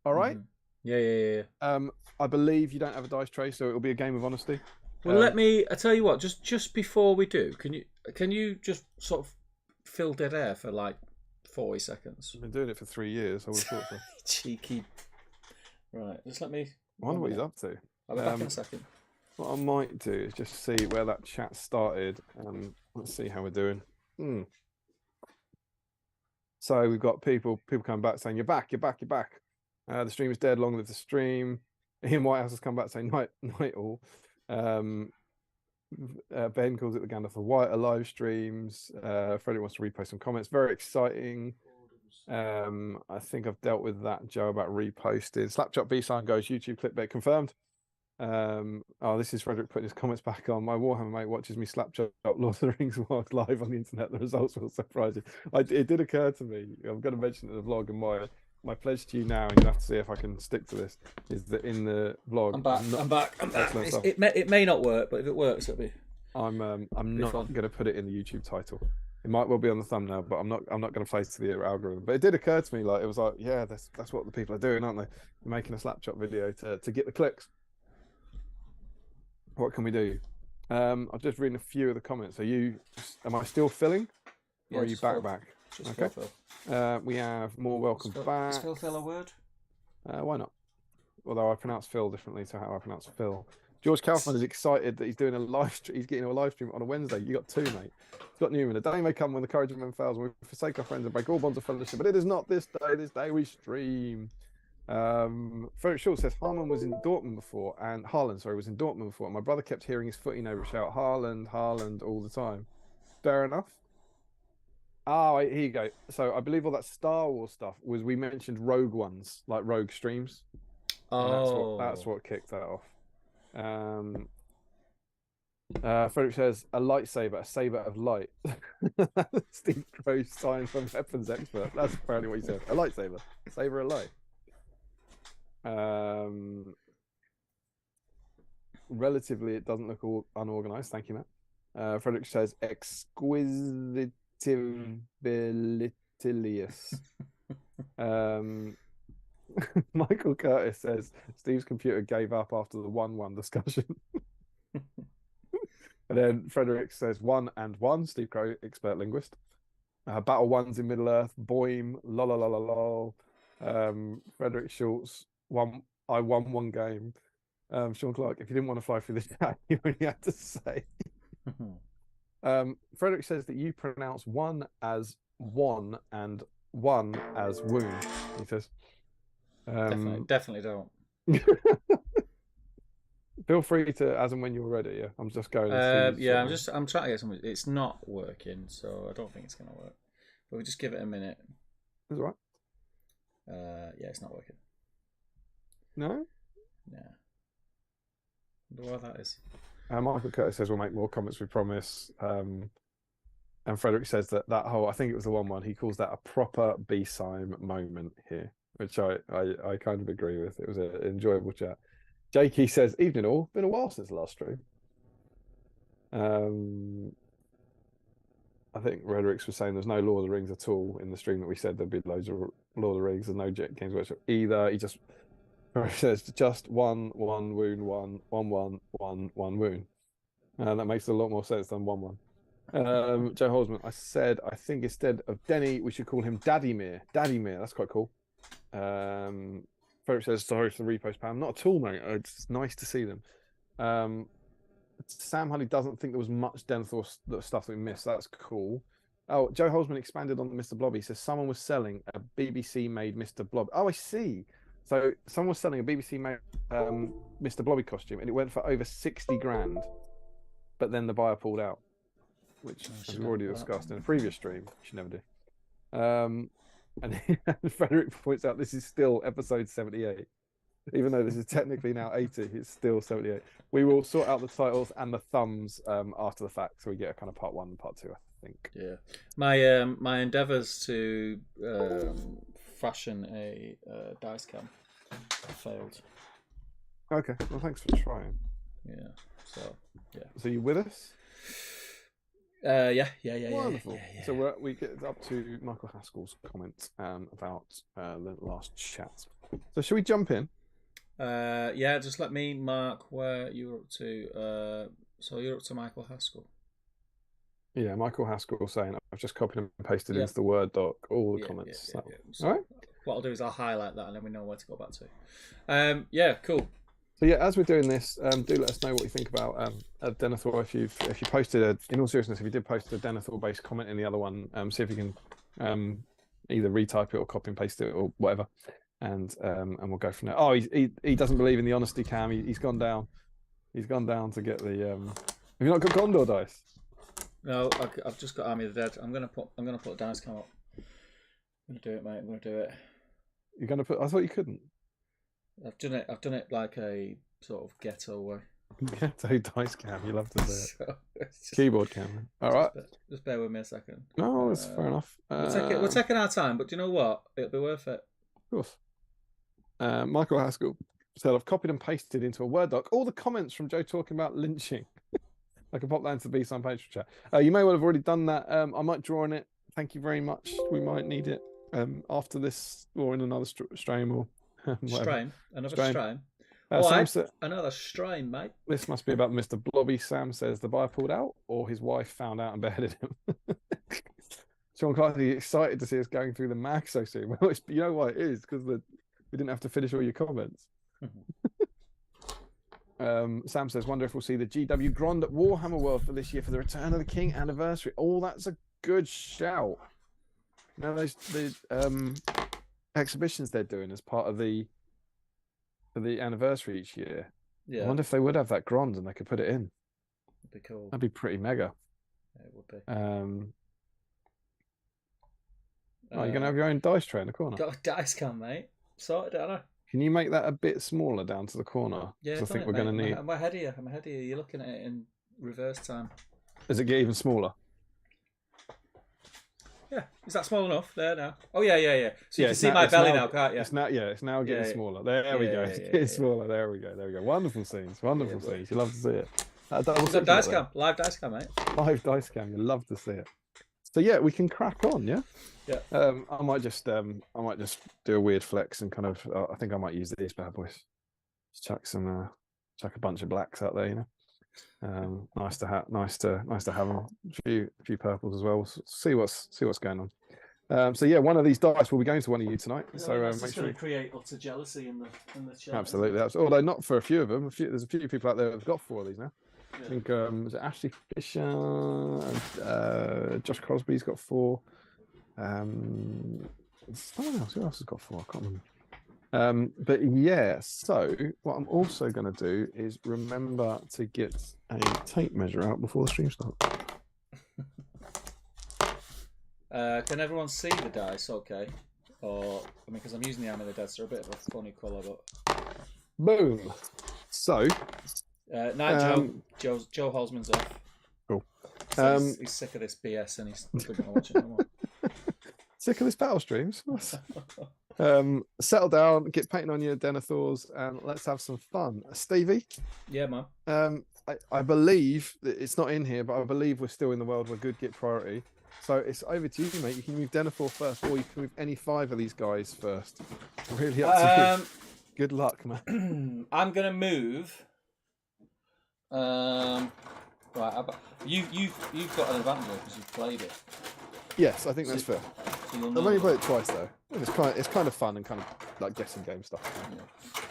All right. Yeah. I believe you don't have a dice tray, so it'll be a game of honesty. Well, I tell you what. Just before we do, can you just sort of fill dead air for like 40 seconds? I've been doing it for 3 years. I would have thought so. Cheeky. Right. Just let me. I wonder what he's up to. I'll be back in a second. What I might do is just see where that chat started. Let's see how we're doing. So we've got people coming back saying, you're back. The stream is dead. Long live the stream. Ian Whitehouse has come back saying, night all. Ben calls it the Gandalf of White live streams. Freddie wants to repost some comments. Very exciting. I think I've dealt with that, Joe, about reposted. Slapshot B-sign goes, YouTube clickbait confirmed. This is Frederick putting his comments back on. My Warhammer mate watches me slapshot Lord of the Rings world live on the internet. The results will surprise you. It did occur to me. I'm going to mention it in the vlog, and my pledge to you now, and you'll have to see if I can stick to this, is that in the vlog... I'm back. It may not work, but if it works, it'll be... I'm not going to put it in the YouTube title. It might well be on the thumbnail, but I'm not going to play it to the algorithm. But it did occur to me, like, it was like, yeah, that's what the people are doing, aren't they? They're making a slapshot video to get the clicks. What can we do? I'm just reading a few of the comments. Am I still filling? Or are you back? Just okay. We have more welcome back. Is Phil a word? Why not? Although I pronounce Phil differently to how I pronounce Phil. George Kaufman is excited that he's doing a live stream. He's getting a live stream on a Wednesday. You got 2, mate. Scott Newman. A day may come when the courage of men fails, and we forsake our friends and break all bonds of fellowship. But it is not this day. This day we stream. Frederick Schultz says Haaland was in Dortmund before, and my brother kept hearing his footy neighbour shout Haaland all the time. Fair enough. Oh, here you go. So I believe all that Star Wars stuff was we mentioned Rogue ones, like Rogue streams, and that's Oh. what kicked that off. Um, Frederick says a lightsaber, a saber of light. Steve Crow signs from weapons expert. That's apparently what he said. A lightsaber, saber of light. Relatively, it doesn't look all unorganized. Thank you, Matt. Frederick says exquisitabilitilious. Michael Curtis says Steve's computer gave up after the 1-1 discussion. And then Frederick says 1 and 1. Steve Crow, expert linguist. Battle ones in Middle Earth. Boim. La la la la la. Frederick Schultz. I won one game. Sean Clark, if you didn't want to fly through the chat, you only had to say. Frederick says that you pronounce one as one and one as wound. He says, definitely don't. Feel free to, as and when you're ready. Yeah, I'm just going. Yeah, I'm trying to get something. It's not working, so I don't think it's gonna work. But we just give it a minute. Is it right? Yeah, it's not working. No. Yeah. I wonder why that is. Michael Curtis says we'll make more comments. We promise. And Frederick says that whole, I think it was the 1-1. He calls that a proper BSIME moment here, which I kind of agree with. It was an enjoyable chat. Jakey says, evening all. Been a while since the last stream. I think Redrix was saying there's no Lord of the Rings at all in the stream that we said there'd be loads of Lord of the Rings and no Games Workshop either. He just says just one wound, one wound. That makes a lot more sense than 1-1. Joe Holzman, I said I think instead of Denny, we should call him Daddymere. Daddymere, that's quite cool. Frederick says sorry for the repost, Pam. Not at all, mate. It's nice to see them. Sam Honey doesn't think there was much Denethor stuff that we missed. That's cool. Oh, Joe Holzman expanded on Mr. Blob. He says someone was selling a BBC-made Mr. Blob. Oh, I see. So someone was selling a BBC-made Mr. Blobby costume, and it went for over 60 grand. But then the buyer pulled out, which as we've already discussed in a previous stream, you should never do. And Frederick points out this is still episode 78. Even though this is technically now 80, it's still 78. We will sort out the titles and the thumbs after the fact, so we get a kind of part 1 and part 2, I think. Yeah, my endeavours to fashion a dice cam failed. Okay, well, thanks for trying. Yeah. So you with us? Yeah. Wonderful. Yeah. So we get up to Michael Haskell's comment about the last chat. So should we jump in? Yeah, just let me mark where you're up to. So you're up to Michael Haskell. Yeah, Michael Haskell saying I've just copied and pasted into the Word doc all the comments. Yeah. So all right. What I'll do is I'll highlight that and then we know where to go back to. Yeah, cool. So yeah, as we're doing this, do let us know what you think about Denethor. If you posted in all seriousness, if you did post a Denethor-based comment in the other one, see if you can either retype it or copy and paste it or whatever, and we'll go from there. Oh, he doesn't believe in the honesty cam. He's gone down. He's gone down to get the. Have you not got Gondor dice? No, I've just got Army of the Dead. I'm gonna put a dice cam up. I'm gonna do it, mate. I'm gonna do it. You're gonna put? I thought you couldn't. I've done it like a sort of ghetto way. Ghetto dice cam. You love to do it. So Keyboard cam. All right. Just bear with me a second. No, that's fair enough. We're taking our time, but do you know what? It'll be worth it. Of course. Michael Haskell said I've copied and pasted into a Word doc all the comments from Joe talking about lynching. I can pop that into the B-Sign Patreon chat. You may well have already done that. I might draw on it. Thank you very much. We might need it after this or in another stream or strain. Another strain. Another strain, mate. This must be about Mr. Blobby. Sam says the buyer pulled out or his wife found out and beheaded him. Sean Clark is excited to see us going through the mag so soon. Well, you know why it is? Because we didn't have to finish all your comments. Sam says, wonder if we'll see the GW Grand at Warhammer World for this year for the Return of the King anniversary. Oh, that's a good shout. Now, the exhibitions they're doing as part of the anniversary each year. Yeah. I wonder if they would have that Grand and they could put it in. That'd be cool. That'd be pretty mega. Yeah, it would be. Oh, you're gonna have your own dice tray in the corner. Got a dice can, mate. Sorted, don't I? Can you make that a bit smaller down to the corner? Yeah, I think we're going to need. I'm ahead of you. I'm ahead of you. You're looking at it in reverse time. Does it get even smaller? Yeah, is that small enough? There now. Oh yeah. So you can see my belly now, can't you? It's now getting smaller. There we go. It's getting smaller. There we go. Wonderful scenes. Wonderful scenes. You love to see it. Dice cam, live dice cam, mate. Live dice cam. You love to see it. So yeah, we can crack on. Yeah. Yeah. I might just do a weird flex and kind of. I think I might use these bad boys. Just chuck a bunch of blacks out there. You know. Nice to have them. A few purples as well. So see what's going on. So yeah, one of these dice will be going to one of you tonight. So make sure to create utter jealousy in the chat. Absolutely, although not for a few of them. There's a few people out there who've got 4 of these now. Yeah. I think was it Ashley Fisher and Josh Crosby's got 4. Someone else. Who else has got 4? I can't remember. But yeah, so what I'm also going to do is remember to get a tape measure out before the stream starts. Can everyone see the dice? Okay. Or because I'm using the Army of the Dead, so they're a bit of a funny colour, but boom. So, Joe Holzman's off. Cool. So he's sick of this BS and he's not going to watch it anymore. Sick of this battle streams. Settle down, get painting on your Denethors, and let's have some fun. Stevie? Yeah, man. I believe that it's not in here, but I believe we're still in the world where good get priority. So it's over to you, mate. You can move Denethor first, or you can move any 5 of these guys first. Really up to you. Good luck, man. I'm gonna move. Right, you've got an advantage because you've played it. Yes, I think that's fair. So I've only played it twice though. It's kind of fun and kind of like guessing game stuff.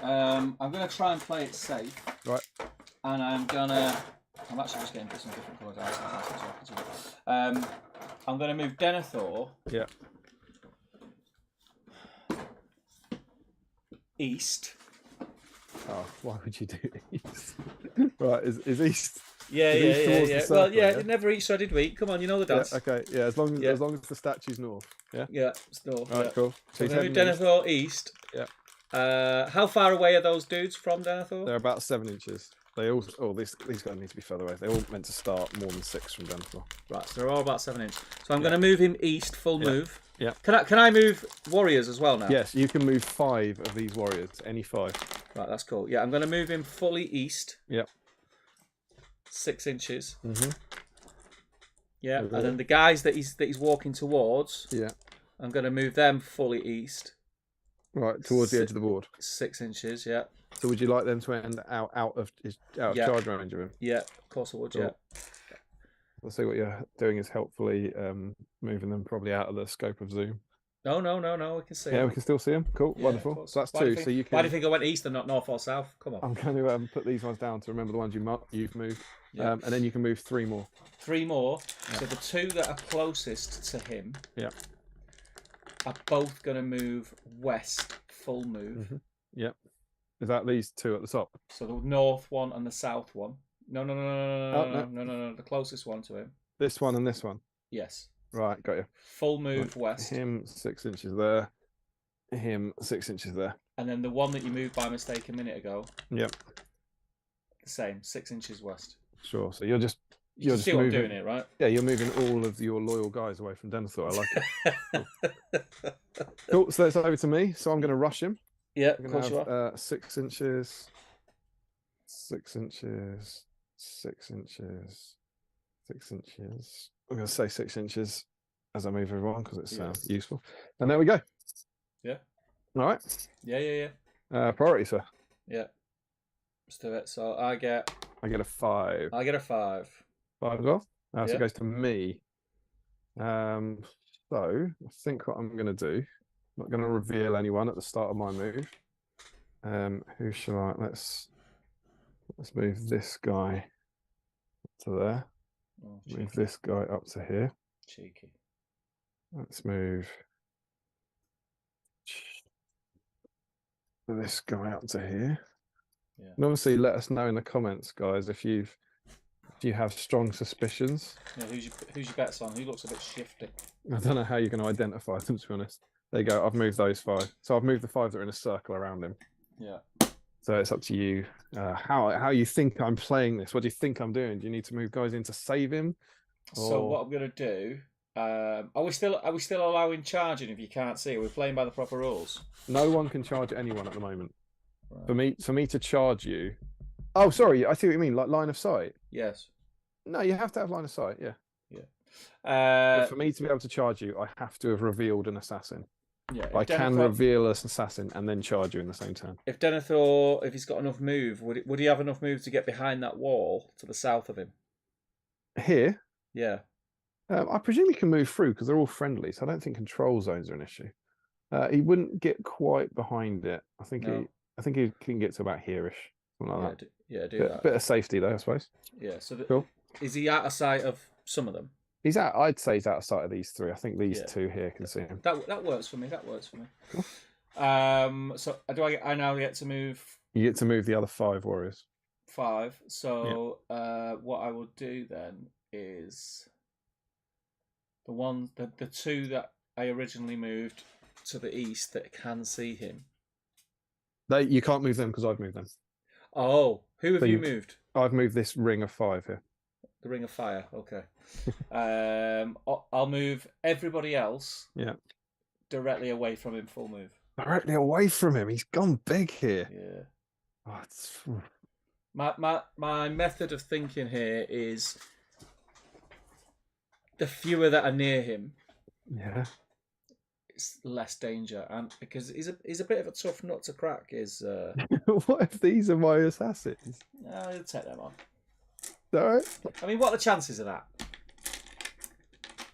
Yeah. I'm gonna try and play it safe. Right. And I'm actually just getting some different colours out. I'm gonna move Denethor. Yeah. East. Oh, why would you do east? Right, is east? Yeah. Well, yeah, never east, so I did weak. Come on, you know the dance. Yeah, okay, yeah, as long as the statue's north. Yeah. Yeah, it's north. All right, cool. So I'm gonna move Denethor east. Yeah. How far away are those dudes from Denethor? They're about 7 inches. They all. Oh, these guys need to be further away. They're all meant to start more than 6 from Denethor. Right, so they're all about 7 inches. So I'm going to move him east, full move. Yeah. Can I move warriors as well now? Yes, you can move 5 of these warriors, any 5. Right, that's cool. Yeah, I'm going to move him fully east. Yep. 6 inches. Mhm. Yeah, and then the guys that he's walking towards. Yeah. I'm going to move them fully east. Right, towards the edge of the board. 6 inches. Yeah. So would you like them to end out of charge range of him? Yeah, of course I would. Cool. Yeah. Let's see what you're doing is helpfully moving them probably out of the scope of zoom. No, we can see him. Yeah, we can still see them. Cool, yeah, wonderful. So that's 2. So you can. Why do you think I went east and not north or south? Come on. I'm going to put these ones down to remember the ones you've moved, and then you can move 3 more. 3 more. Yeah. So the 2 that are closest to him. Yeah. Are both going to move west, full move. Mm-hmm. Yep. Is that these 2 at the top? So the north one and the south one. No. The closest one to him. This one and this one. Yes. Right, got you. Full move west. Him 6 inches there. Him 6 inches there. And then the one that you moved by mistake a minute ago. Yep. The same, 6 inches west. Sure. So you're just see what I'm doing it, right? Yeah, you're moving all of your loyal guys away from Denethor. I like it. Cool. So it's over to me. So I'm going to rush him. Yeah, I'm going to have 6 inches, 6 inches, 6 inches, 6 inches. I'm going to say 6 inches as I move everyone because it's useful. And there we go. Yeah. All right. Yeah. Priority, sir. Yeah. Let's do it. So I get a 5. I get a 5. 5 as well. So it goes to me. So I think what I'm going to do, I'm not going to reveal anyone at the start of my move. Who shall I? Let's move this guy to there. Oh, move this guy up to here. Cheeky. Let's move this guy up to here. Yeah. And obviously, let us know in the comments, guys, if you've Do you have strong suspicions? Yeah, who's your bets on? Who looks a bit shifty? I don't know how you're going to identify them, to be honest. There you go. I've moved those 5. So I've moved the 5 that are in a circle around him. Yeah. So it's up to you how you think I'm playing this. What do you think I'm doing? Do you need to move guys in to save him? So what I'm going to do? Are we still allowing charging if you can't see? Are we playing by the proper rules? No one can charge anyone at the moment. Right. For me to charge you. Oh, sorry. I see what you mean. Like line of sight. Yes. No, you have to have line of sight. Yeah. Yeah. But for me to be able to charge you, I have to have revealed an assassin. Yeah. I can reveal an assassin and then charge you in the same turn. If Denethor, if he's got enough move, would he have enough move to get behind that wall to the south of him? Here? Yeah. I presume he can move through because they're all friendly, so I don't think control zones are an issue. He wouldn't get quite behind it. I think he can get to about here-ish, something like that. Do that. Bit of safety though, I suppose. Yeah. So cool. Is he out of sight of some of them? He's out. I'd say he's out of sight of these 3. I think these 2 here can see him. That works for me. Cool. So do I now get to move? You get to move the other 5 warriors. 5. So what I will do then is the 2 that I originally moved to the east that can see him. You can't move them because I've moved them. Oh, who have you moved? I've moved this ring of 5 here. The Ring of Fire. Okay. I'll move everybody else. Yeah. Directly away from him. Full move. Directly away from him. He's gone big here. Yeah. Oh, my method of thinking here is the fewer that are near him. Yeah. It's less danger, and because he's a bit of a tough nut to crack. What if these are my assassins? I'll take them on. All right. I mean, what are the chances of that?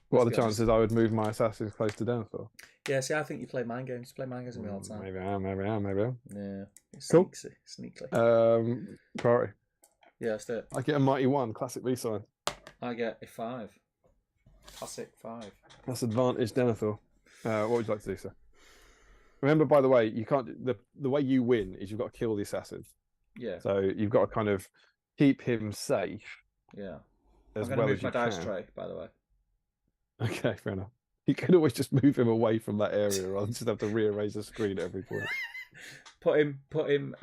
What are the chances I would move my assassins close to Denethor? Yeah, see, I think you play mind games. You play mind games with me all the time. Maybe I am. Yeah. Cool. Sneakily. Priority. Yeah, that's it. I get a mighty 1, classic BSIME. I get a 5. Classic 5. That's advantage Denethor. What would you like to do, sir? Remember, by the way, you can't. The way you win is you've got to kill the assassin. Yeah. So you've got to kind of keep him safe. Yeah. As I'm going to move my dice tray, by the way. Okay, fair enough. You could always just move him away from that area rather than just have to rearrange the screen at every point. Put him.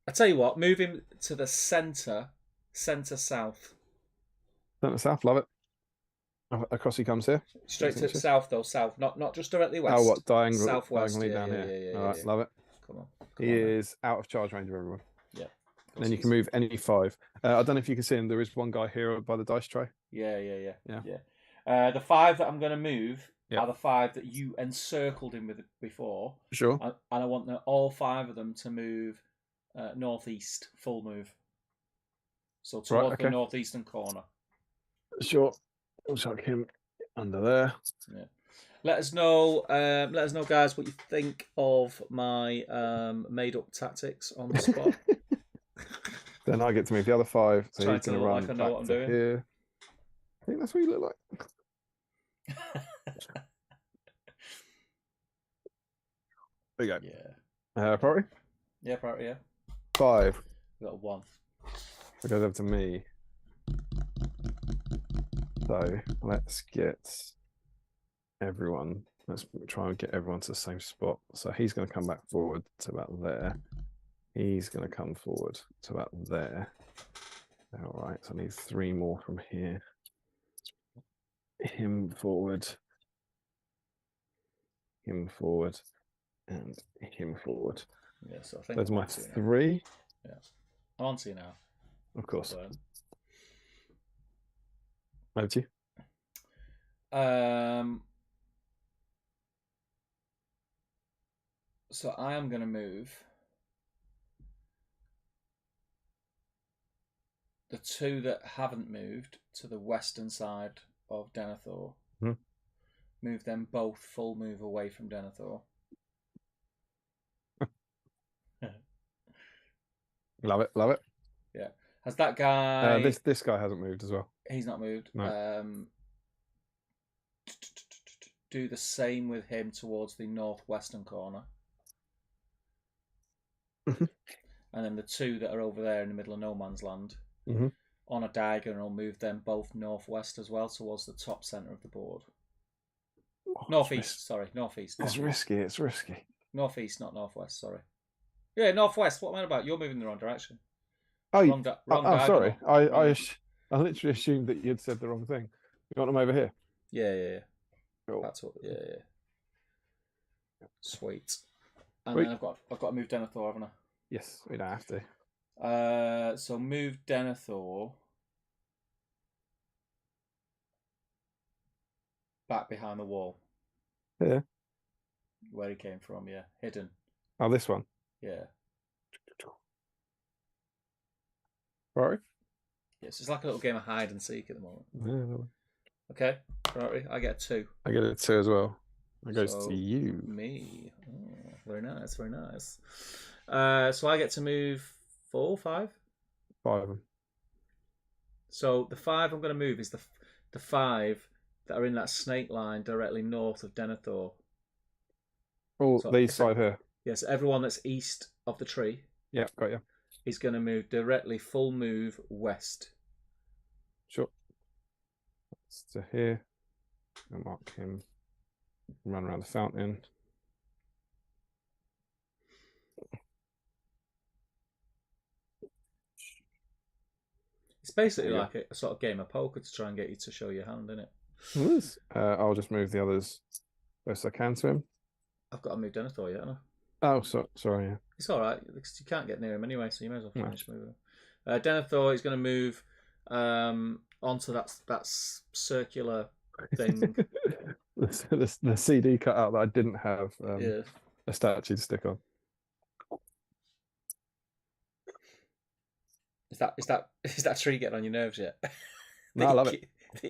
I tell you what, move him to the centre south. Centre south, love it. Across he comes here. Straight to south though, south, not just directly west. Oh, what southwest? Diagonally down here. All right, love it. Come on. He is out of charge range of everyone. Yeah. And then you can move any 5. I don't know if you can see him. There is one guy here by the dice tray. Yeah. The 5 that I'm going to move are the 5 that you encircled him with before. Sure. And I want all 5 of them to move northeast, full move. So towards the northeastern corner. Sure. I'll chuck him under there. Yeah. Let us know, guys, what you think of my made-up tactics on the spot. Then I get to move the other 5. So Trying he's going to look run like I know what I'm doing. Here. I think that's what you look like. There you go. Yeah. Priority? Yeah, priority. Yeah. 5. We got a 1. It goes over to me. So let's get everyone. Let's try and get everyone to the same spot. So he's going to come back forward to about there. He's going to come forward to about there. All right. So I need 3 more from here. Him forward. Him forward. And him forward. Yeah. So I think that's my 3. Yeah. I'm on to you now. Of course. Over to you. So I am going to move the 2 that haven't moved to the western side of Denethor. Mm-hmm. Move them both full move away from Denethor. Love it. Yeah. Has that guy? This guy hasn't moved as well. He's not moved. No. Do the same with him towards the northwestern corner. and then the 2 that are over there in the middle of no man's land Mm-hmm. on a diagonal, move them both northwest as well towards the top centre of the board. Northeast, sorry, northeast. It's risky. It's risky. Northeast, not northwest. Sorry. Yeah, northwest. What am I about? You're moving in the wrong direction. Oh, wrong diagonal. sorry. I literally assumed that you'd said the wrong thing. You want them over here? Yeah. Cool. That's what. Yeah. Sweet. And then I've got to move Denethor, haven't I? Yes, we don't have to. So move Denethor back behind the wall. Yeah. Where he came from, yeah. Hidden. Oh, this one. Yeah. Right. Yes, it's like a little game of hide and seek at the moment. Yeah. Okay, right. I get a 2. I get a 2 as well. It goes to you. Me. Oh, very nice, very nice. So I get to move 4, 5? 5 of them. So the 5 I'm going to move is the 5 that are in that snake line directly north of Denethor. All these 5 here. Yes, everyone that's east of the tree. Yeah, got you. Is going to move directly full move west. Sure. That's to here. I'll mark him. Run around the fountain. It's basically like a sort of game of poker to try and get you to show your hand, isn't it? It is. I'll just move the others best I can to him. I've got to move Denethor yet, haven't I? Oh, sorry. Yeah. It's all right because you can't get near him anyway, so you may as well finish moving. Denethor is going to move onto that circular thing. the CD cutout that I didn't have a statue to stick on. Is that tree getting on your nerves yet? No, I love it.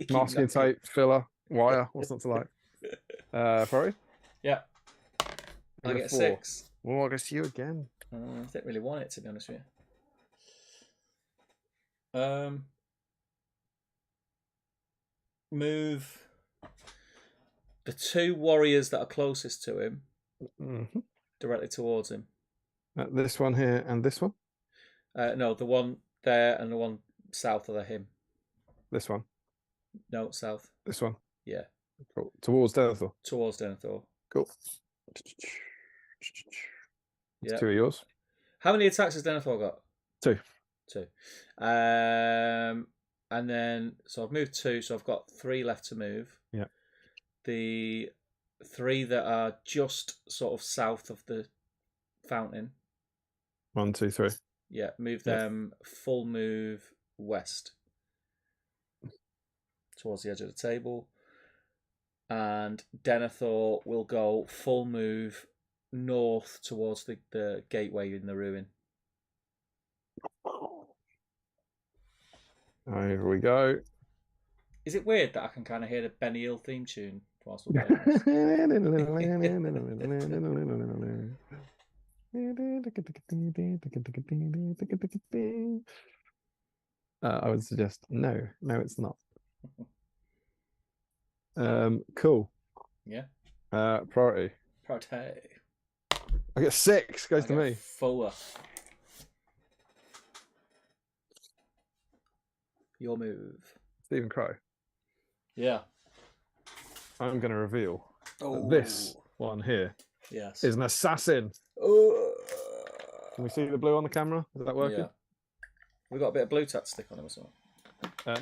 Masking tape, filler, wire. What's not to like? Probably. Yeah. I get a 6. Well, I guess you again. I didn't really want it, to be honest with you. Move the 2 warriors that are closest to him directly towards him. This one here and this one? No, the one there and the one south of him. This one? No, south. This one? Yeah. Cool. Towards Denethor? Towards Denethor. Cool. Yeah. 2 of yours. How many attacks has Denethor got? 2. 2. And then, so I've moved 2, so I've got 3 left to move. Yeah. The 3 that are just sort of south of the fountain. 1, 2, 3. Yeah, move them full move west towards the edge of the table. And Denethor will go full move north towards the gateway in the ruin. Here we go. Is it weird that I can kind of hear the Benny Hill theme tune whilst we're playing this? I would suggest no, it's not. Cool. Yeah. Priority. I get 6. Goes to me. 4. Your move. Stephen Crow. Yeah. I'm going to reveal this one here is an assassin. Can we see the blue on the camera? Is that working? Yeah. We got a bit of blue tack stick on him as well.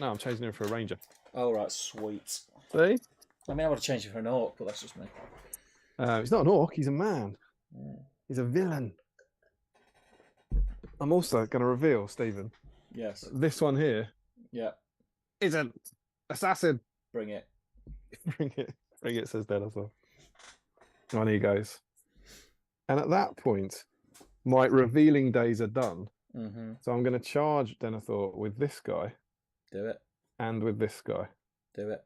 No, I'm changing him for a ranger. Oh, right, sweet. See? I mean, I would have changed him for an orc, but that's just me. He's not an orc, he's a man. He's a villain. I'm also going to reveal, Stephen. Yes. This one here. Yeah. Is an assassin. Bring it. Bring it, says Denethor. On he goes. And at that point, my revealing days are done. Mm-hmm. So I'm going to charge Denethor with this guy. Do it. And with this guy. Do it.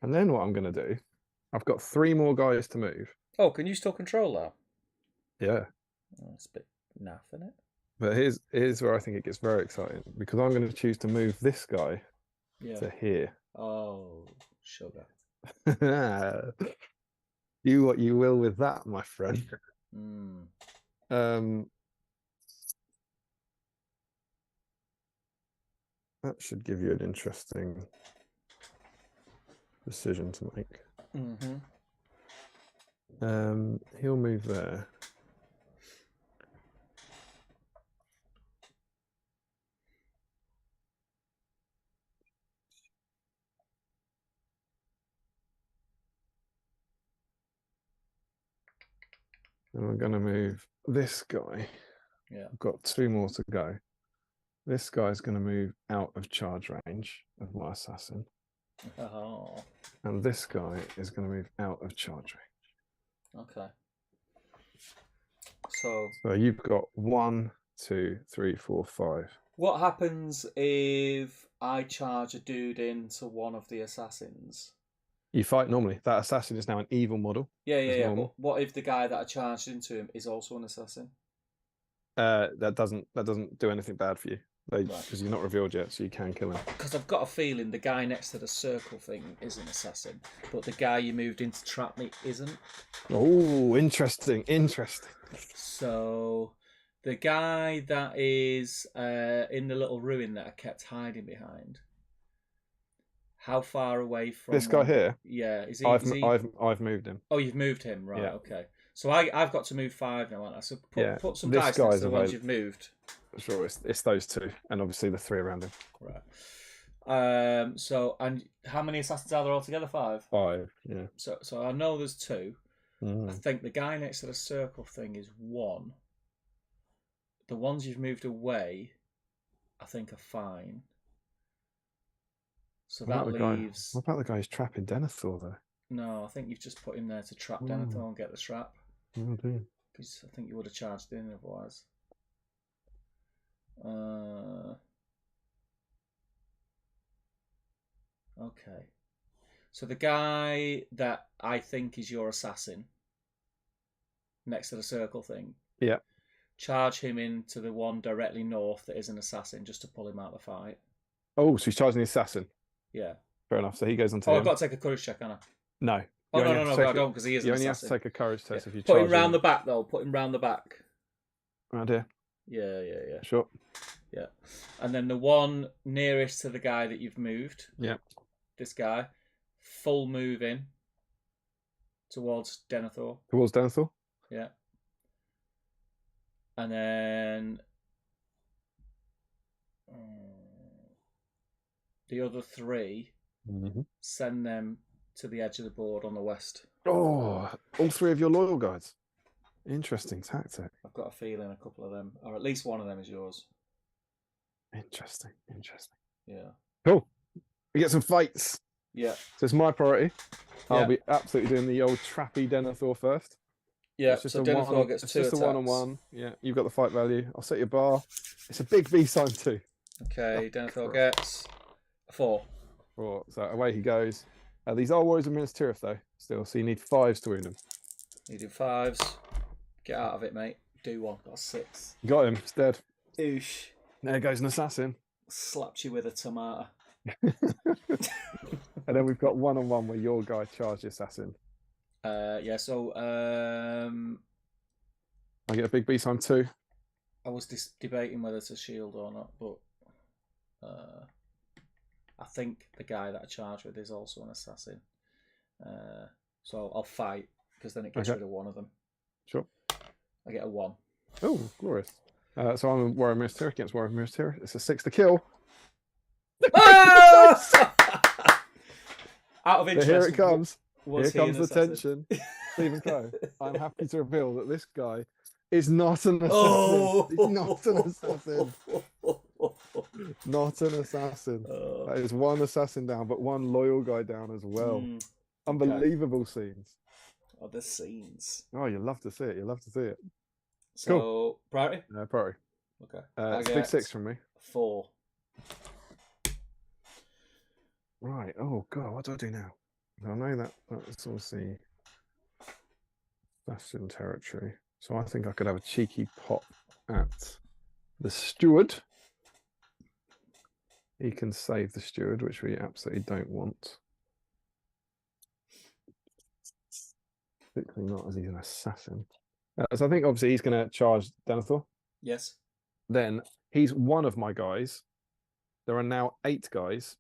And then what I'm going to do, I've got 3 more guys to move. Oh, can you still control that? Yeah. Oh, it's a bit naff, isn't it? But here's where I think it gets very exciting, because I'm going to choose to move this guy to here. Oh, sugar. Do what you will with that, my friend. That should give you an interesting decision to make. He'll move there. And we're going to move this guy. Yeah. I've got 2 more to go. This guy's going to move out of charge range of my assassin. Oh. And this guy is going to move out of charge range. Okay. So you've got 1, 2, 3, 4, 5. What happens if I charge a dude into one of the assassins? You fight normally. That assassin is now an evil model. Yeah. But what if the guy that I charged into him is also an assassin? That doesn't do anything bad for you. Because you're not revealed yet, so you can kill him. Because I've got a feeling the guy next to the circle thing is an assassin, but the guy you moved in to trap me isn't. Oh, interesting. So the guy that is in the little ruin that I kept hiding behind. How far away from this guy here? Yeah, is he? I've moved him. Oh, you've moved him, right? Yeah. Okay. So I've got to move 5 now, haven't I? So put some dice next to the ones you've moved. Sure, it's those 2, and obviously the 3 around him. Right. So, and how many assassins are there altogether? 5. 5. Yeah. So I know there's 2. I think the guy next to the circle thing is 1. The ones you've moved away, I think, are fine. So that leaves. What about the guy who's trapping Denethor though? No, I think you've just put him there to trap Denethor and get the trap. Oh dear. Because I think you would have charged in otherwise. Okay. So the guy that I think is your assassin, next to the circle thing. Yeah. Charge him into the one directly north that is an assassin, just to pull him out of the fight. Oh, so he's charging the assassin. Yeah. Fair enough. So he goes on to I've got to take a courage check, haven't I? No. Oh, no, I don't, because he is an assassin. You only have to take a courage test if you put him round the back, though. Put him round the back. Round here? Yeah. Sure. Yeah. And then the one nearest to the guy that you've moved. Yeah. This guy. Full move in. Towards Denethor. Towards Denethor? Yeah. And then the other 3, send them to the edge of the board on the west. Oh, all 3 of your loyal guys. Interesting tactic. I've got a feeling a couple of them, or at least one of them, is yours. Interesting. Yeah. Cool. We get some fights. Yeah. So it's my priority. I'll be absolutely doing the old trappy Denethor first. Yeah, so Denethor gets 2 attacks. It's just a one-on-one. Yeah, you've got the fight value. I'll set your bar. It's a big BSIME too. Okay, Denethor gets 4. 4. So away he goes. These are Warriors of Minas Tirith though, still. So you need 5s to win them. You do 5s. Get out of it, mate. Do 1. Got 6. You got him. He's dead. Oosh. There goes an assassin. Slapped you with a tomato. And then we've got one-on-one where your guy charged the assassin. Yeah, so I get a big BSIME too. I was debating whether to shield or not, but I think the guy that I charged with is also an assassin. So I'll fight, because then it gets rid of one of them. Sure. I get a 1. Oh, glorious. So I'm a Warrior of Minas Tirith against Warrior of Minas Tirith. It's a 6 to kill. Out of interest. So here it comes. Here comes the tension. Stephen Crow, I'm happy to reveal that this guy is not an assassin. Oh! He's not an assassin. Not an assassin. That is 1 assassin down, but 1 loyal guy down as well. Unbelievable scenes. Oh, the scenes. Oh, you love to see it. You love to see it. So, cool. Priority? Priority. Okay. It's a big 6 from me. 4. Right. Oh, God, what do I do now? I know that's obviously Bastion territory. So I think I could have a cheeky pop at the steward. He can save the steward, which we absolutely don't want. Particularly not as he's an assassin. So I think obviously he's going to charge Denethor. Yes. Then he's one of my guys. there are now 8 guys,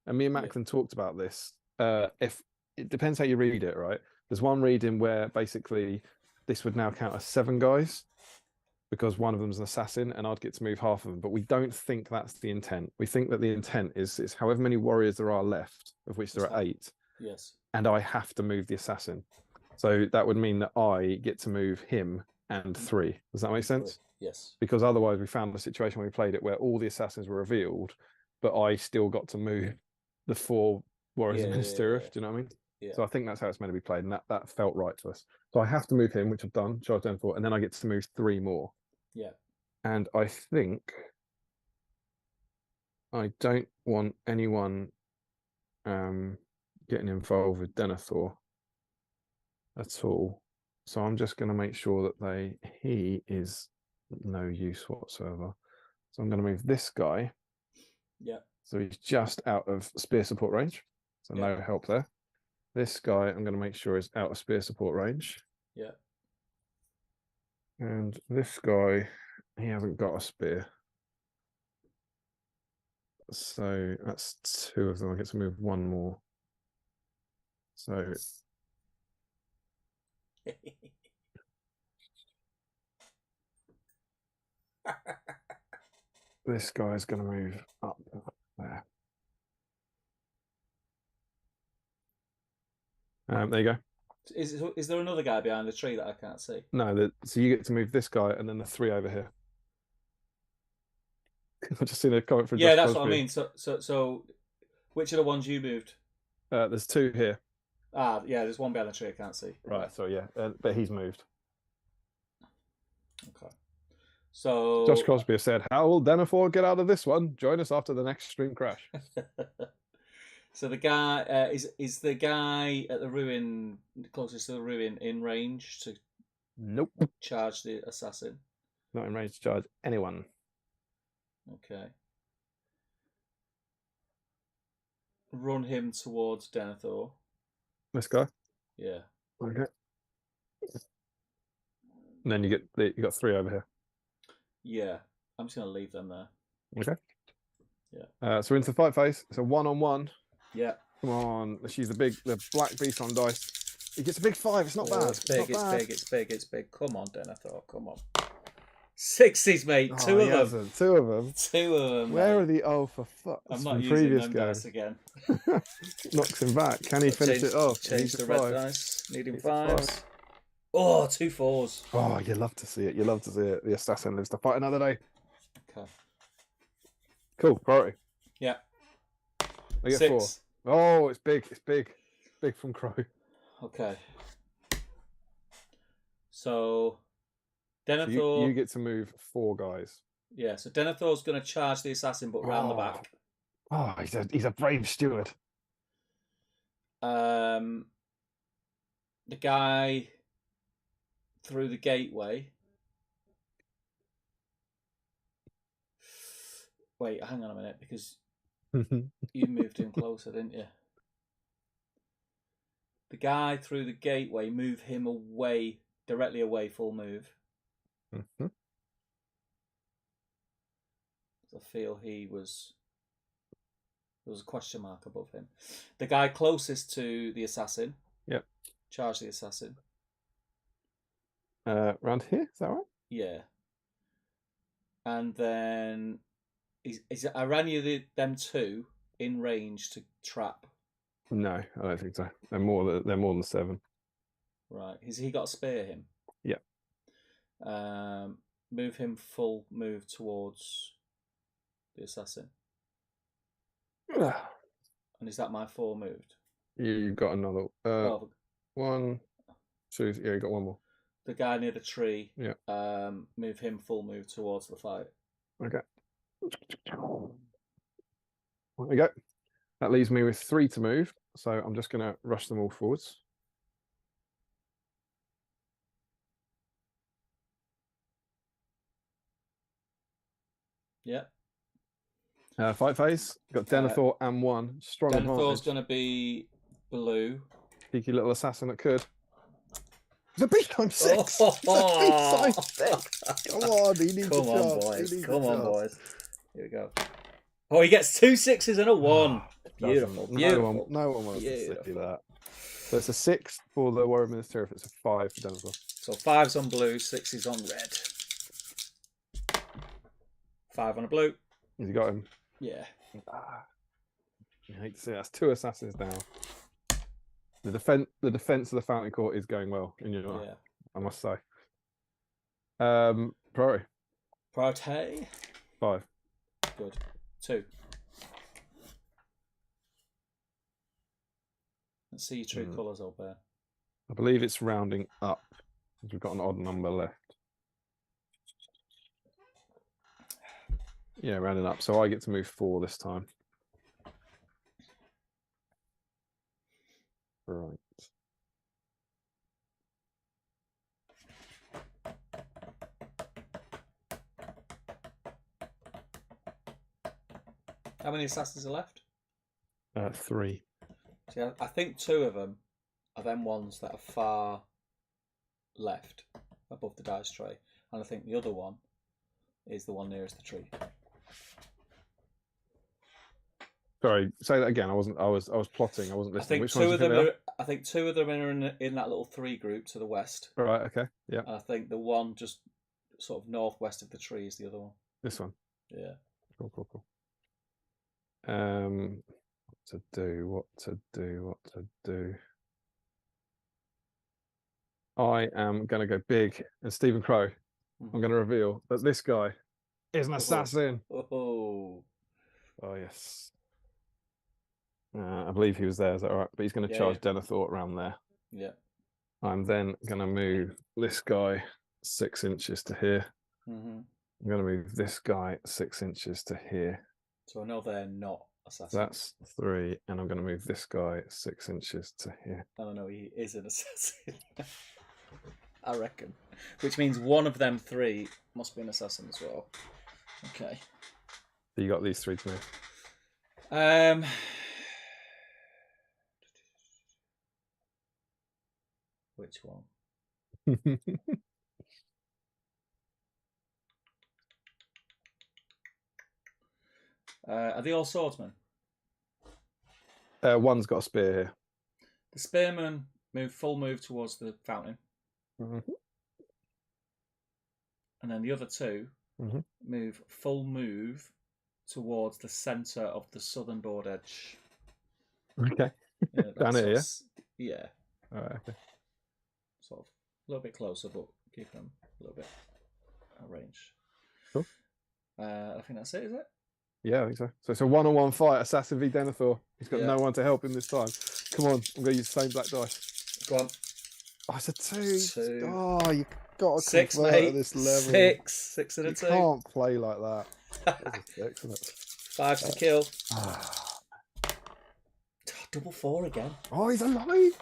and me and Macklin talked about this. If it depends how you read it, right? There's one reading where basically this would now count as 7 guys because one of them's an assassin, and I'd get to move half of them. But we don't think that's the intent. We think that the intent is however many warriors there are left, of which there are 8. Yes. And I have to move the assassin. So that would mean that I get to move him and 3. Does that make sense? Yes. Because otherwise we found a situation when we played it where all the assassins were revealed, but I still got to move the 4 warriors of Minas Tirith. Do you know what I mean? Yeah. So I think that's how it's meant to be played, and that felt right to us. So I have to move him, which I've done, charge Denethor, and then I get to move 3 more. Yeah. And I think I don't want anyone getting involved with Denethor at all. So I'm just going to make sure that he is no use whatsoever. So I'm going to move this guy. Yeah. So he's just out of spear support range. So no help there. This guy, I'm going to make sure is out of spear support range. Yeah. And this guy, he hasn't got a spear. So that's 2 of them. I get to move 1 more. So this guy's going to move up there. There you go. Is there another guy behind the tree that I can't see? No, so you get to move this guy and then the 3 over here. I've just seen a comment from Yeah, Josh that's Crosby. what I mean. So which are the ones you moved? There's 2 here. Ah, yeah, there's one behind the tree I can't see. Right, so yeah, but he's moved. Okay. So Josh Crosby has said, "How will Denethor get out of this one? Join us after the next stream crash." So the guy is the guy at the ruin, closest to the ruin, in range to Nope, charge the assassin. not in range to charge anyone. Okay. Run him towards Denethor. This guy. Yeah. Okay. And then you got 3 over here. Yeah. I'm just gonna leave them there. Okay. Yeah. So we're into the fight phase. It's a 1-on-1. Yeah. Come on, let's use the black beast on dice. He gets a big 5. It's not bad. It's big. It's big. Come on, Denethor. Come on. 60s, mate. 2 of them. 2 of them. 2 of them. Where mate. are the for fuck? I'm not using previous them game. dice again. Knocks him back. Can he finish it off? Change the red 5. dice. Needing Needs 5s. Oh, 2 4s. Oh, you love to see it. You love to see it. The assassin lives to fight another day. Okay. Cool. Priority. Yeah. I get 6. 4. Oh, it's big. It's big. Big from Crow. Okay. So Denethor. So you get to move 4 guys. Yeah. So Denethor's going to charge the assassin, but round the back. Oh, he's a brave steward. The guy through the gateway. Wait, hang on a minute, because you moved him closer, didn't you? The guy through the gateway, move him away, directly away, full move. Mm-hmm. I feel there was a question mark above him. The guy closest to the assassin. Yep. Charge the assassin. Around here, is that right? Yeah. And then I ran you them 2 in range to trap. No, I don't think so. They're more than 7. Right. Has he got to spear him? Yeah. Move him full move towards the assassin. And is that my 4 moved? You've got another. 1, 2. Yeah, you got 1 more. The guy near the tree. Yeah. Move him full move towards the fight. Okay. There we go. That leaves me with 3 to move. So I'm just going to rush them all forwards. Yeah. Fight phase. Got Denethor and 1. Strong Denethor's advantage. going to be blue. Cheeky little assassin that could. It's a beast times 6. Oh, It's a beast times 6. Come on, he needs Come a on, chance. boys. Come on, boys. Here we go. Oh, he gets 2 6s and a 1. Beautiful, Doesn't. beautiful. No one wants to see Beautiful. that. So it's a 6 for the Warrior Minister if it's a 5 for Denethor. So 5's on blue, 6's on red. 5 on a blue. Has he got him? Yeah. I hate to see that's 2 assassins now. The defense of the Fountain Court is going well in your Yeah. I must say. Priority. Priority. 5. Good. 2. Let's see your true colours, old bear. I believe it's rounding up. We've got an odd number left. Yeah, rounding up. So I get to move 4 this time. Right. How many assassins are left? 3. See, I think 2 of them are them ones that are far left above the dice tray, and I think the other one is the one nearest the tree. Sorry, say that again. I was plotting. I wasn't listening. I think 2 of them are in that little 3 group to the west. Right. Okay. Yeah. And I think the one just sort of northwest of the tree is the other one. This one. Yeah. Cool. What to do. I am going to go big, and Stephen Crow. I'm going to reveal that this guy is an assassin. Oh yes. I believe he was there. Is that all right? But he's going to charge Denethor around there. Yeah. I'm then going to move this guy 6 inches to here. I'm going to move this guy 6 inches to here. So I know they're not assassins. That's 3, and I'm going to move this guy 6 inches to here. I know he is an assassin. I reckon. Which means one of them 3 must be an assassin as well. Okay. So you got these 3 to move. Which one? Are they all swordsmen? One's got a spear here. The spearmen move full move towards the fountain. And then the other 2 move full move towards the centre of the southern board edge. Okay. Down here, yeah? Yeah. All right, okay. Sort of a little bit closer, but keep them a little bit at range. Cool. I think that's it, is it? Yeah, I think so. So it's a 1-on-1 fight, Assassin v Denethor. He's got no one to help him this time. Come on, I'm going to use the same black dice. Go on. Oh, it's a 2. Oh, you got to 6, convert mate. at this level. 6 and a 2. You can't play like that. That's a 6, isn't it? 5 to kill. Double 4 again. Oh, he's alive.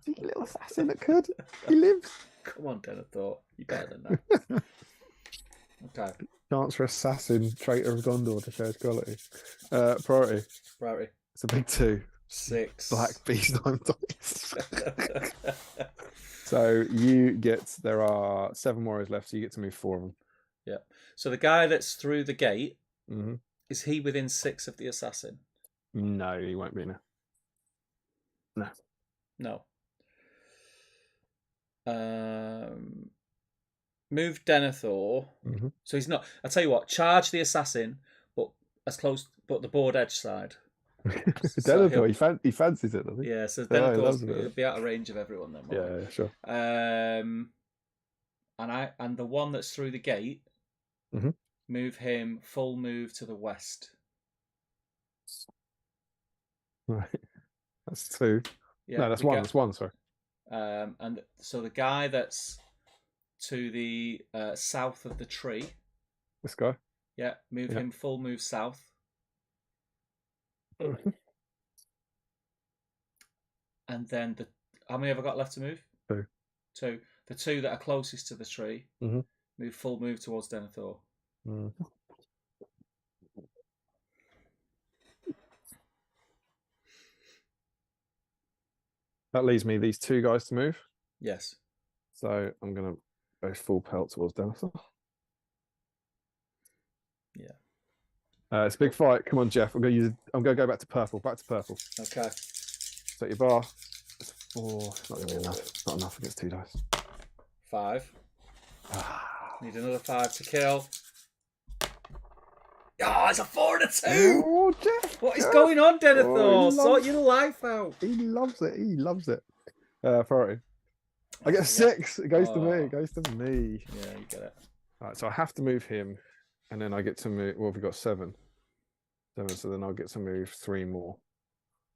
He's a little assassin that could. He lives. Come on, Denethor. You better than that. Okay. Chance for assassin, traitor of Gondor to show his quality. Priority. It's a big 2. 6. Black beast dice. So you get, there are 7 warriors left, so you get to move 4 of them. Yeah. So the guy that's through the gate, is he within 6 of the assassin? No, he won't be now. No. Move Denethor. So he's not. I tell you what, charge the assassin, but as close, but the board edge side. Denethor, he fancies it, doesn't he? Yeah, so Denethor will be out of range of everyone then. Yeah, sure. And the one that's through the gate, move him full move to the west. Right, that's 2. Yeah, no, that's 1. That's 1. Sorry. And so the guy that's to the south of the tree. This guy. Yeah, move him full move south. And then how many have I got left to move? 2. 2. The 2 that are closest to the tree move full move towards Denethor. That leaves me these 2 guys to move. Yes. So I'm going to go full pelt towards Denethor. Yeah. It's a big fight. Come on, Jeff. I'm gonna go back to purple. Back to purple. Okay. Set your bar. It's 4. It's not gonna be enough. It's not enough against 2 dice. 5. Need another 5 to kill. Oh, it's a 4 and a 2. Oh, Jeff! What is going on, Denethor? Oh, Sort your life out. He loves it. He loves it. Priority. I get 6. It goes to me. It goes to me. Yeah, you get it. All right, so I have to move him, and then I get to move. Well, we've got 7. 7, so then I'll get to move 3 more.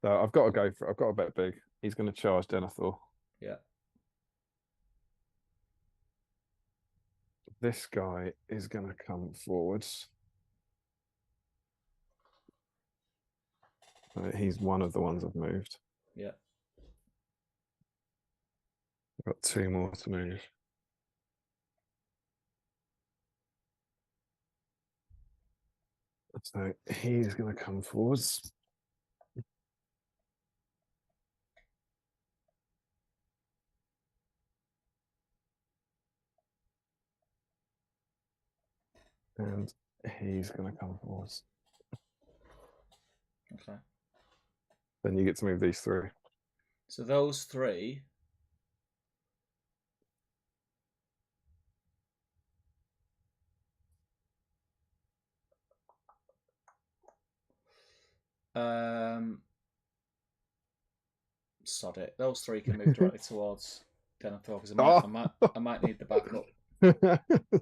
So I've got to go for. I've got to bet big. He's going to charge Denethor. Yeah. This guy is going to come forwards. He's one of the ones I've moved. Yeah. I've got 2 more to move. So he's going to come forwards. And he's going to come forwards. Okay. Then you get to move these 3. So those 3. Sod it. Those 3 can move directly towards Denethor because I might need the backup.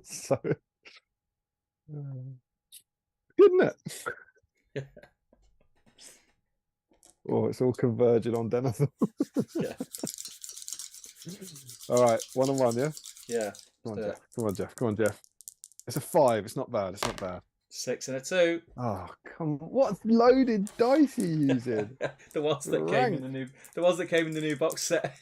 So, isn't it? Oh, it's all converging on Denethor. Yeah. All right, 1 and 1, yeah. Yeah. Come on, Jeff. Come on, Jeff. Come on, Jeff. It's a 5. It's not bad. It's not bad. 6 and a 2. Oh, come on. What loaded dice are you using? The ones that came in the new. The ones that came in the new box set.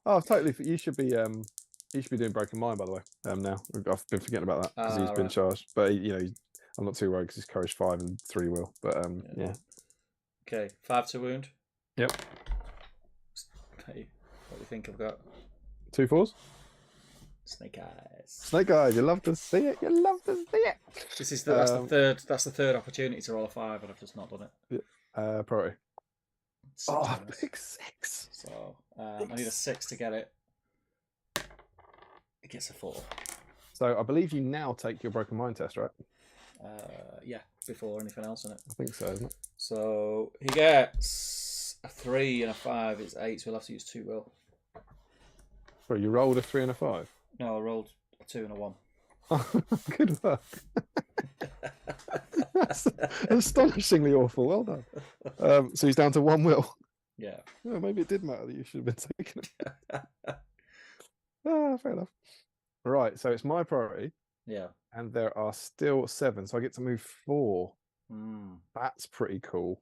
Oh, totally. You should be doing Broken Mind, by the way. Now I've been forgetting about that because he's been charged. But I'm not too worried because he's courage 5 and 3 will. But yeah. Okay, 5 to wound. Yep. Okay, what do you think I've got? 2 4s. Snake eyes. Snake eyes. You love to see it. You love to see it. This is that's the third. That's the third opportunity to roll a 5, and I've just not done it. Yeah. Priority. 6 oh, big 6. So I need a 6 to get it. It gets a 4. So I believe you now take your Broken Mind test, right? Yeah, before anything else in it. I think so, isn't it? So he gets a 3 and a 5. It's 8, so he'll have to use 2 will. Well, you rolled a 3 and a 5. No, I rolled a 2 and a 1. Good work. That's astonishingly awful. Well done. So he's down to 1 will. Yeah. Oh, maybe it did matter that you should have been taking it. Fair enough. Right, so it's my priority. Yeah. And there are still 7, so I get to move 4. Mm. That's pretty cool.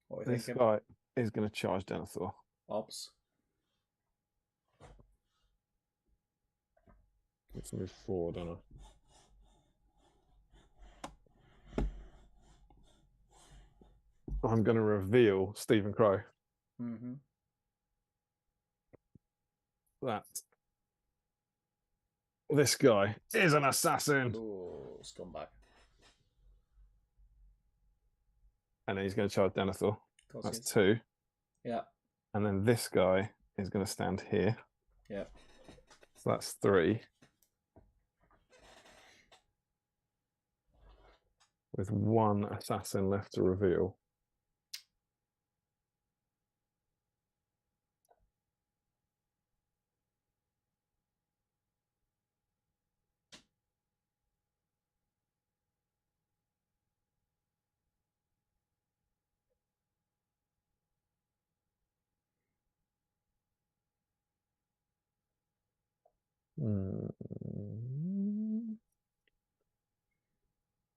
What are you This thinking? guy is going to charge Denethor. Obs. Let's move forward, don't I? I'm going to reveal Stephen Crow. Mm-hmm. That this guy is an assassin. Ooh, scumbag. And then he's going to charge Denethor. That's 2. Yeah. And then this guy is going to stand here. Yeah. So that's 3. With 1 assassin left to reveal.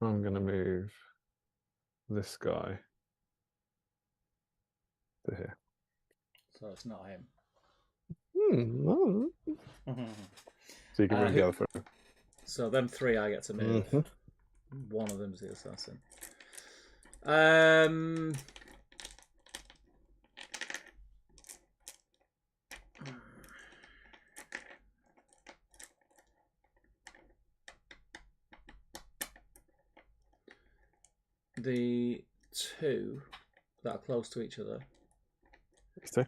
I'm going to move this guy to here. So it's not him. No. So you can bring the other through. So them 3 I get to move. One of them's the assassin. The 2 that are close to each other. So,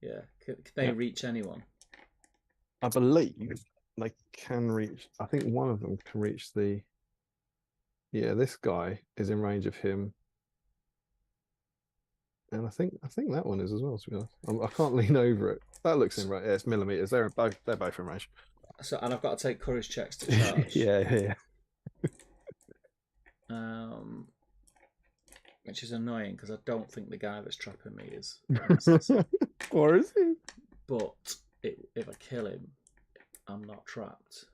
yeah, can they reach anyone? I believe they can reach. I think one of them can reach the. Yeah, this guy is in range of him, and I think that one is as well. To be honest, I can't lean over it. That looks in right. Yeah, it's millimeters. They're both in range. So, and I've got to take courage checks to charge. yeah. Which is annoying because I don't think the guy that's trapping me is. Or is he? But if I kill him, I'm not trapped.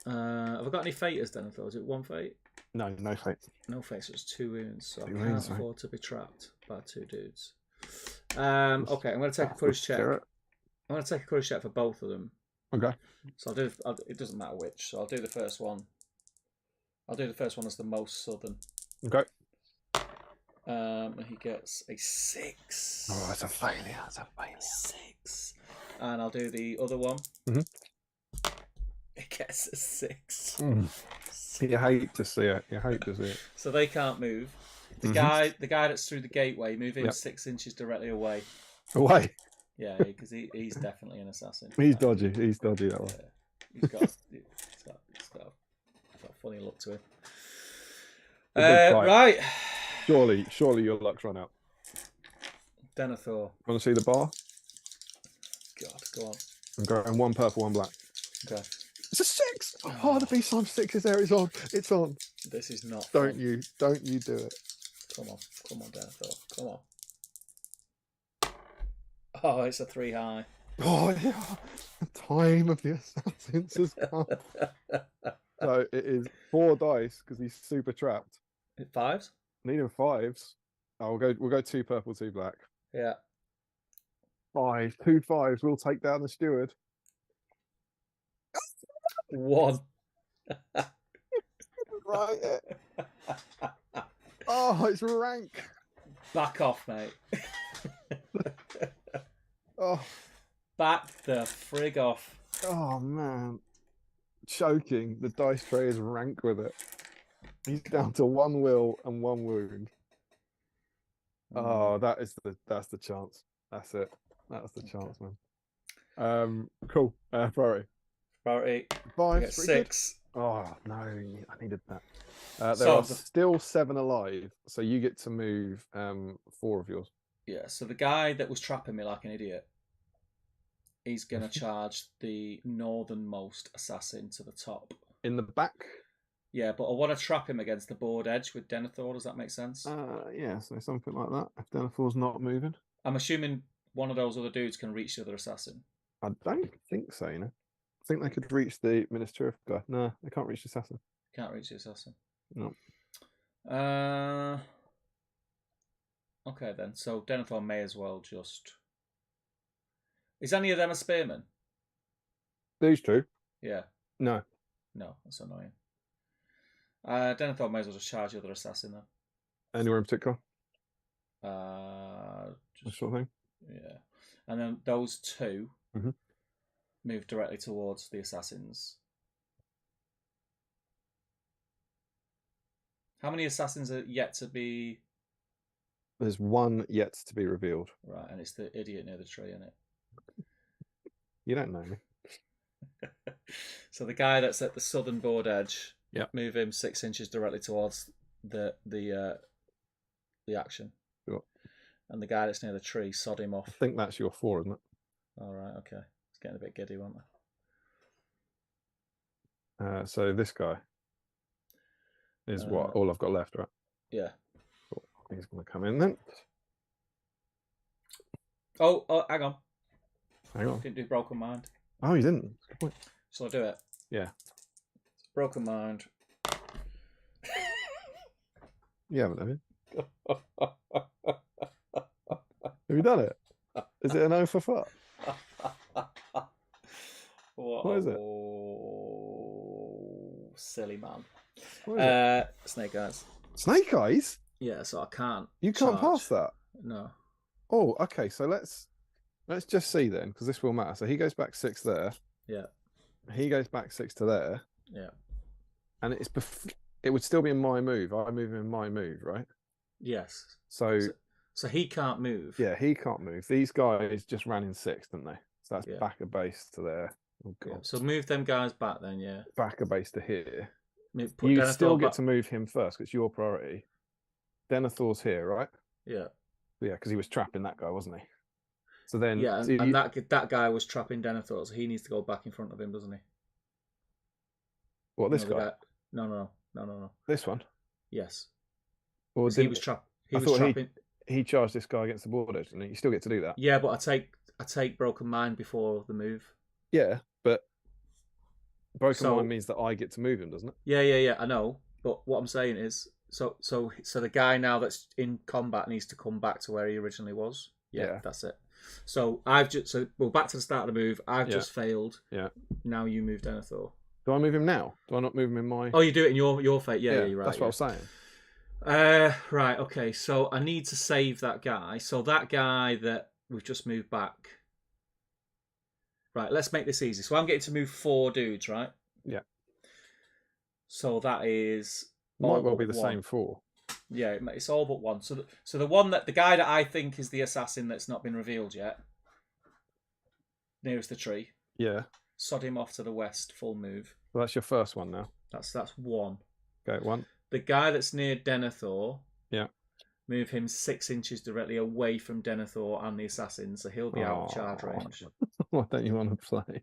Have I got any faters then? I thought, is it 1 fate? No fate. No fate, so it's 2 wounds. So I can't wounds, afford to be trapped by 2 dudes. Okay, I'm going to take a courage check. I'm going to take a courage check for both of them. Okay. So I'll do. It doesn't matter which. So I'll do the first one. I'll do the first one as the most southern. Okay. And he gets a 6. Oh, that's a failure. 6. And I'll do the other one. It gets a 6. You hate to see it. So they can't move. The guy that's through the gateway, move him 6 inches directly away. Away. Yeah, because he's definitely an assassin. He's dodgy. That one. He's got a funny look to him. Right. Surely your luck's run out. Denethor. Want to see the bar? God, go on. I'm going 1 purple, 1 black. Okay. It's a 6. Oh, the BSIME 6 is there. It's on. It's on. This is not. Don't you do it. Come on, Denethor. Come on. Oh, it's a 3 high. Oh yeah. The time of the assassins has come. So it is 4 dice because he's super trapped. 5s? Needing 5s. Oh, we'll go 2 purple, 2 black. Yeah. 5, 2 5s. We'll take down the steward. 1. Right. Oh, it's rank. Back off, mate. Oh. Back the frig off. Oh man. Choking. The dice tray is rank with it. He's down to 1 will and 1 wound. Oh, that's the chance. That's it. That's the chance, man. Cool. Priority. 5. 6. Oh no, I needed that. There are still 7 alive, so you get to move 4 of yours. Yeah, so the guy that was trapping me like an idiot, he's going to charge the northernmost assassin to the top. In the back? Yeah, but I want to trap him against the board edge with Denethor. Does that make sense? Yeah, so something like that. If Denethor's not moving. I'm assuming one of those other dudes can reach the other assassin. I don't think so, you know. I think they could reach the Minister guy. No, they can't reach the assassin. Can't reach the assassin. No. Okay then. So Denethor may as well just. Is any of them a spearman? These 2? Yeah. No. No, that's annoying. Denethor may as well just charge the other assassin then. Anywhere in particular? Just, sort of thing. Yeah, and then those 2 move directly towards the assassins. How many assassins are yet to be? There's 1 yet to be revealed. Right, and it's the idiot near the tree, isn't it? You don't know me. So the guy that's at the southern board edge, move him 6 inches directly towards the action. Sure. And the guy that's near the tree, sod him off. I think that's your 4, isn't it? All right, okay. It's getting a bit giddy, wasn't it? So this guy is what all I've got left, right? Yeah. Cool. He's going to come in then. Oh, hang on. Hang on. Didn't do broken mind. Oh, you didn't. Good point. Shall I do it? Yeah. Broken mind. You haven't, have you? Have you done it? Is it an O for fuck? What is it? Silly man. What is it? Snake eyes. Snake eyes? Yeah, so I can't. You can't charge. pass that. No. Oh, okay. So let's just see then, because this will matter. So he goes back 6 there. Yeah. He goes back 6 to there. Yeah. And it would still be in my move. I move in my move, right? Yes. So he can't move. Yeah, he can't move. These guys just ran in 6, didn't they? So that's Yeah. back a base to there. Oh god. Yeah. So move them guys back then, yeah. Back a base to here. You You still get to move him first, because it's your priority. Denethor's here, right? Yeah. Yeah, because he was trapping that guy, wasn't he? So then, yeah, and that guy was trapping Denethor, so he needs to go back in front of him, doesn't he? What, this guy? No. This one? Yes. Or he was trapping. He charged this guy against the border, didn't he? You still get to do that. Yeah, but I take Broken Mind before the move. Yeah, but Broken Mind means that I get to move him, doesn't it? Yeah. I know, but what I'm saying is, so the guy now that's in combat needs to come back to where he originally was. Yeah. That's it. So back to the start of the move. I've just failed. Yeah. Now you move Denethor. Do I move him now? Do I not move him in my? Oh, you do it in your fate. Yeah, you're right. That's what I was saying. Right. Okay. So I need to save that guy. So that guy that we've just moved back. Right. Let's make this easy. So I'm getting to move 4 dudes, right? Yeah. So that is might well be the same 4. Yeah, it's all but 1. So the guy that I think is the assassin that's not been revealed yet, nearest the tree. Yeah. Sod him off to the west, full move. Well, that's your first one now. That's 1. Okay, 1. The guy that's near Denethor. Yeah. Move him 6 inches directly away from Denethor and the assassin, so he'll be out of charge range. What don't you want to play?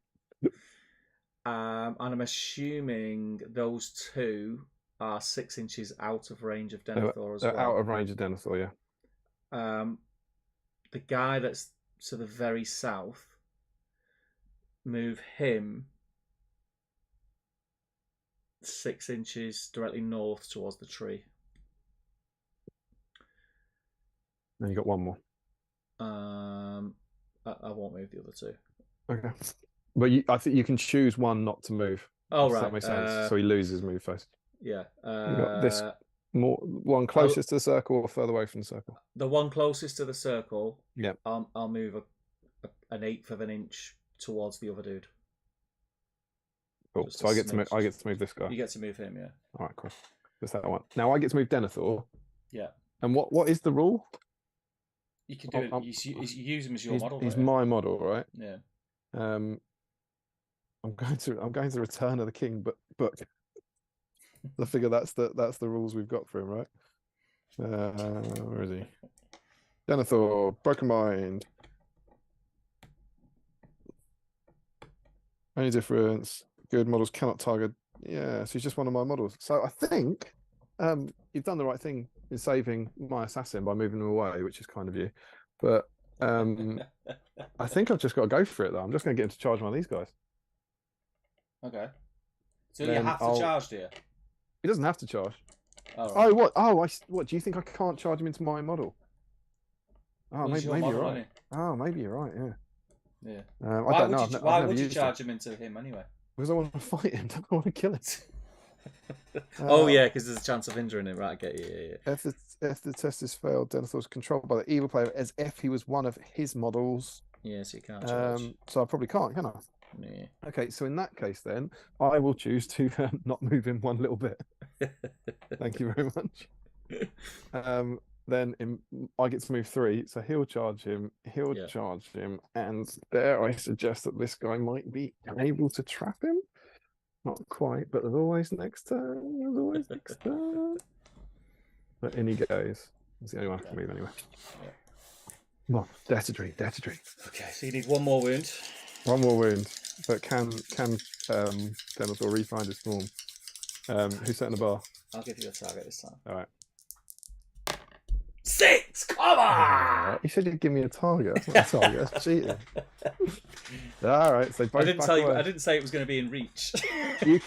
And I'm assuming those 2 are 6 inches out of range of Denethor as well. They're out of range of Denethor, yeah. The guy that's to the very south, move him 6 inches directly north towards the tree. Then you got 1 more. I won't move the other 2. Okay. But I think you can choose 1 not to move. Oh, right. That makes sense. So he loses move phase. Yeah. You got this one closest to the circle or further away from the circle? The one closest to the circle. Yeah. I'll move an 1/8 of an inch towards the other dude. Cool. So I get to move this guy. You get to move him, yeah. All right, cool. Just that one. Now I get to move Denethor. Yeah. And what is the rule? You can do it. You use him as your model. He's my model, right? Yeah. I'm going to Return of the King book. I figure that's the rules we've got for him, right? Where is he? Denethor, Broken Mind. Any difference? Good models cannot target. Yeah, so he's just one of my models. So I think you've done the right thing in saving my assassin by moving him away, which is kind of you. But I think I've just got to go for it, though. I'm just going to get him to charge one of these guys. Okay. So you have to charge, do you? He doesn't have to charge. Oh, right. What? Oh, what? Do you think I can't charge him into my model? Oh, maybe you're right. Oh, maybe you're right. Yeah. Yeah. I don't know. Why would you charge him into him anyway? Because I want to fight him. I don't want to kill him. Oh yeah, because there's a chance of injuring him. Right, I get you. Yeah. If the test is failed, Denethor is controlled by the evil player as if he was one of his models. Yes, you can't charge. So I probably can't, can I? Yeah. Okay, so in that case, then I will choose to not move him one little bit. Thank you very much. Then I get to move 3, so he'll charge him. Charge him, and there I suggest that this guy might be able to trap him. Not quite, but there's always next turn. But in he goes. That's the only one I can move anyway. Yeah. Come on, dare to dream. Okay, so you need 1 more wound. 1 more wound, but can Denethor refine his form? Who's setting the bar? I'll give you a target this time. All right. 6! Come on! You said you'd give me a target. That's not a target. That's cheating. All right, so both I didn't back tell you. away. I didn't say it was going to be in reach. You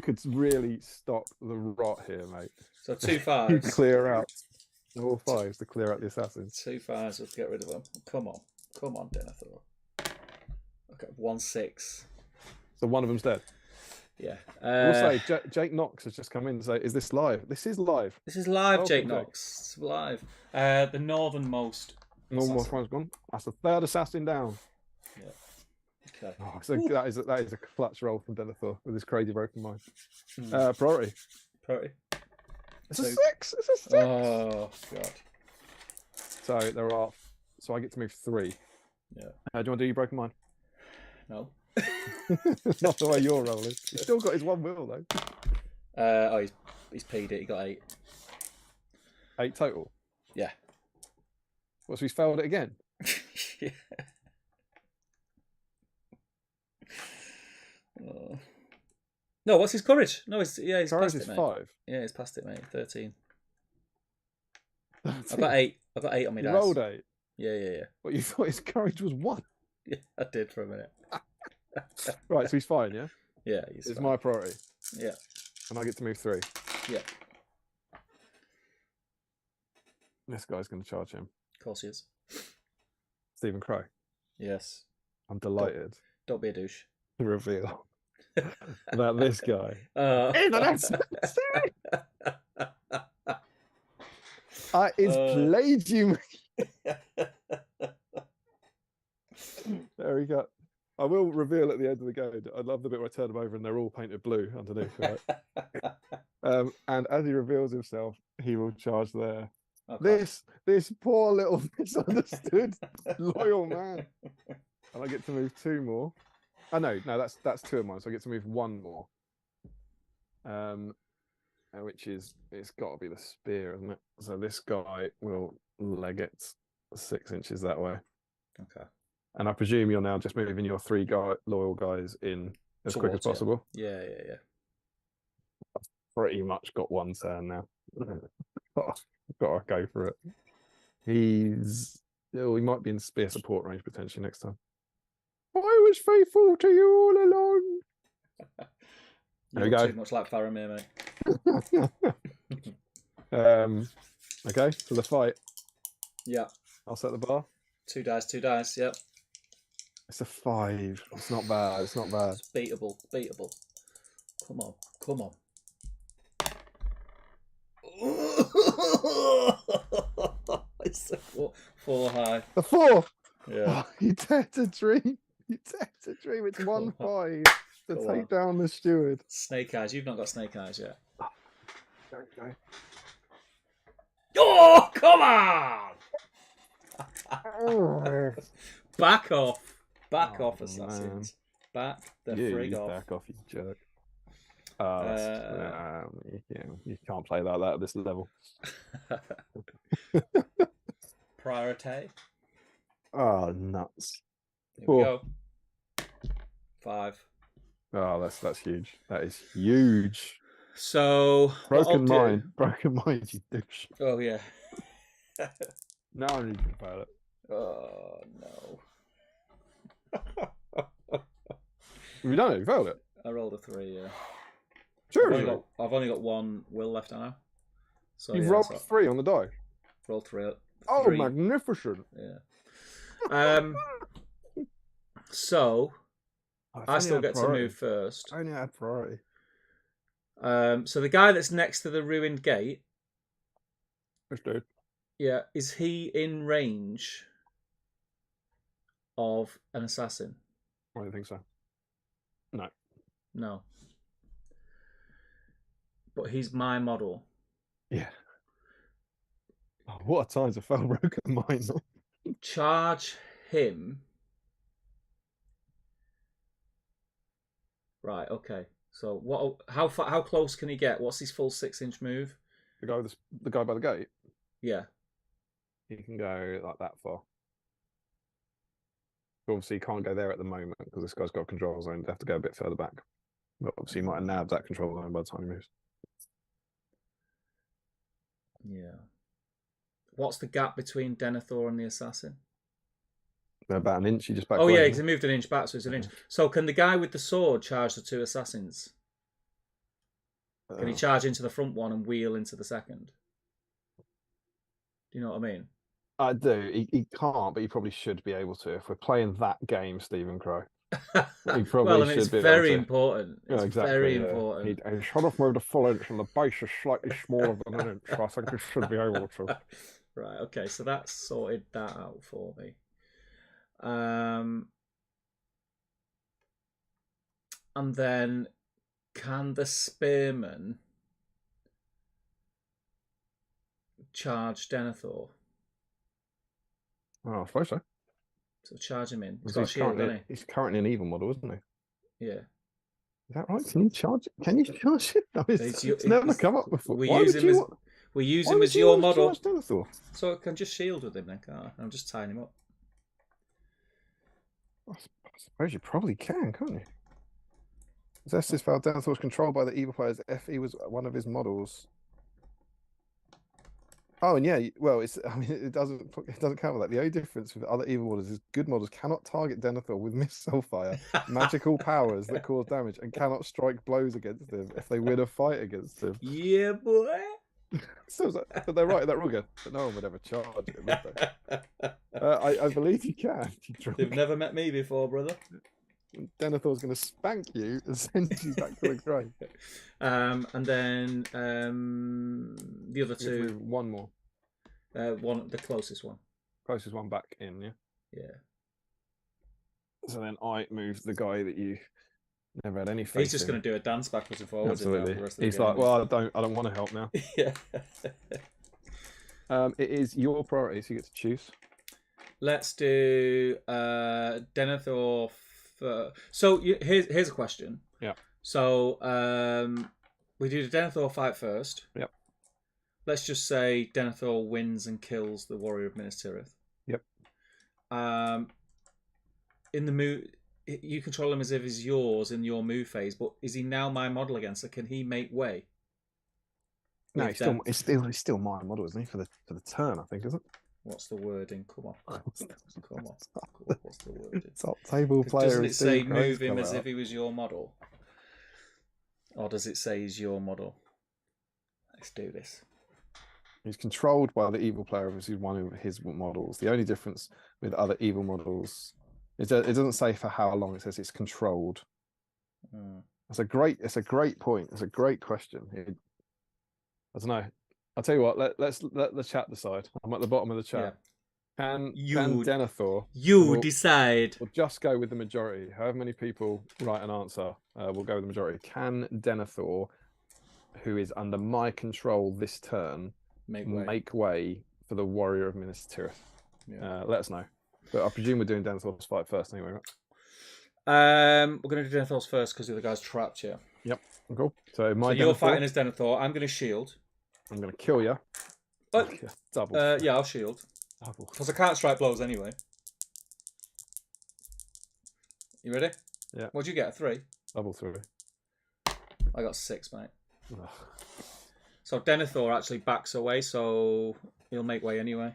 could really stop the rot here, mate. So 2 You 5s. clear out all 5s to clear out the assassins. 2 5s. Let's get rid of them. Come on, Denethor. Okay, 1 6. So one of them's dead. Yeah. Also, Jake Knox has just come in and say, "Is this live?" This is live. This is live, Welcome, Jake Knox. It's live. The northernmost. Normal one's gone. That's the 3rd assassin down. Yeah. Okay. Oh, so that is a clutch roll from Denethor with his crazy broken mind. Priority. It's a 6. It's a 6. Oh god. So there are. So I get to move 3. Yeah. Do you want to do your broken mind? No. Not the way you're rolling. He's still got his 1 will though. He's paid it. He got 8. 8 total. Yeah. What? So he's failed it again. Yeah. No, what's his courage? No, he's Courage past is it, mate. 5. Yeah, he's past it, mate. 13. I've got 8. I've got 8 on my dice. You rolled 8. Yeah. But you thought his courage was 1. Yeah, I did for a minute. Right, so he's fine, yeah? Yeah, he's It's fine. my priority. Yeah. And I get to move 3. Yeah. This guy's going to charge him. Of course he is. Stephen Crow. Yes. I'm delighted Don't be a douche. to reveal that this guy is plagiarism. There we go. I will reveal at the end of the game. I love the bit where I turn them over and they're all painted blue underneath. Right? And as he reveals himself, he will charge there. Okay. This poor little misunderstood loyal man. And I get to move 2 more. Oh no, that's 2 of mine, so I get to move 1 more. Which is, it's got to be the spear, isn't it? So this guy will leg it 6 inches that way. Okay. And I presume you're now just moving your 3 loyal guys in as quick as possible. Yeah. I've pretty much got 1 turn now. Got to go for it. He might be in spear support range potentially next time. I was faithful to you all along. There we go. Too much like Faramir, mate. Okay, so the fight. Yeah. I'll set the bar. 2 dice. Yep. It's a 5. It's not bad. It's not bad. It's beatable. Come on. It's a 4 high. A 4. Yeah. Oh, you dare to dream. It's 1-5 to take down the steward. Snake eyes. You've not got snake eyes yet. Go. Oh, come on! Back off. Back off, assassins. Man. Back the frig off. Back off, you jerk. You can't play like that at this level. Priority. Oh, nuts. Here we go. 5. Oh, that's huge. That is huge. So broken mind, you douche. Oh yeah. Now I need to fail it. Oh no. Have you done it? You failed it. I rolled a 3. Yeah. Sure. I've only got 1 will left now. So you've rolled 3 on the die. Rolled 3. Oh, magnificent! Yeah. So I still get to move first. I only had priority. So the guy that's next to the ruined gate. This dude. Yeah, is he in range of an assassin? I don't think so. No. But he's my model. Yeah. Oh, what a time to fail broken mind. Charge him. Right. Okay. So what? How far? How close can he get? What's his full 6-inch move? The guy by the gate. Yeah. He can go like that far. Obviously, he can't go there at the moment because this guy's got a control zone. They have to go a bit further back. But obviously, he might have nabbed that control zone by the time he moves. Yeah. What's the gap between Denethor and the assassin? About an inch. You just back. Oh away, yeah, isn't because he moved an inch back, so it's an inch. So can the guy with the sword charge the two assassins? Can he charge into the front one and wheel into the second? Do you know what I mean? I do. He can't, but he probably should be able to. If we're playing that game, Stephen Crow, he probably well, and should it's be very able to. important. It's Yeah, exactly, very yeah. important. He should have moved a full inch, and the base is slightly smaller than an inch. I think he should be able to. Right. Okay. So that's sorted that out for me. And then, can the spearman charge Denethor? Oh, I suppose so. So charge him in. He's currently an evil model, isn't he? Yeah. Is that right? Can you charge it? Can you charge it? No, it's never come up before. We use him as your model. So I can just shield with him then, can't I? I'm just tying him up. I suppose you probably can't you? Possess this file. Denethor was controlled by the evil players. Fe was one of his models. Oh, and yeah, well, it doesn't cover that. The only difference with other evil models is good models cannot target Denethor with missile fire, magical powers that cause damage, and cannot strike blows against him if they win a fight against him. Yeah, boy. But they're right in that rule, but no one would ever charge it, would they? I believe you can. They've never met me before, brother. Denethor's going to spank you and send you back to the grave. And then the other two. One more. The closest one. Closest one back in, yeah? Yeah. So then I move the guy that you never had any faith in. He's just going to do a dance backwards and forwards. Absolutely. He's like, well, I don't want to help now. Yeah. It is your priority, so you get to choose. Let's do Denethor. So here's a question. Yeah. So we do the Denethor fight first. Yep. Let's just say Denethor wins and kills the warrior of Minas Tirith. Yep. In the move, you control him as if he's yours in your move phase, but is he now my model again? So can he make way? No, he's still my model, isn't he? For the turn, I think, isn't it? What's the wording? Come on. Come on. What's the wording? Top table player. Doesn't it say move him as if he was your model? Or does it say he's your model? Let's do this. He's controlled by the evil player, which is one of his models. The only difference with other evil models is that it doesn't say for how long. It says it's controlled. It's a great point. It's a great question. I don't know. I'll tell you what. Let's let the chat decide. I'm at the bottom of the chat. Yeah. Can Denethor? Decide. We'll just go with the majority. However many people write an answer, we'll go with the majority. Can Denethor, who is under my control this turn, make way for the warrior of Minas Tirith? Yeah. Let us know. But I presume we're doing Denethor's fight first anyway, right? We're going to do Denethor's first because the other guy's trapped here. Yep. Cool. So you're fighting as Denethor. I'm going to shield. I'm going to kill you. But, double. Yeah, I'll shield. Double. Because I can't strike blows anyway. You ready? Yeah. What'd you get? A 3? Double 3. I got 6, mate. Ugh. So Denethor actually backs away, so he'll make way anyway.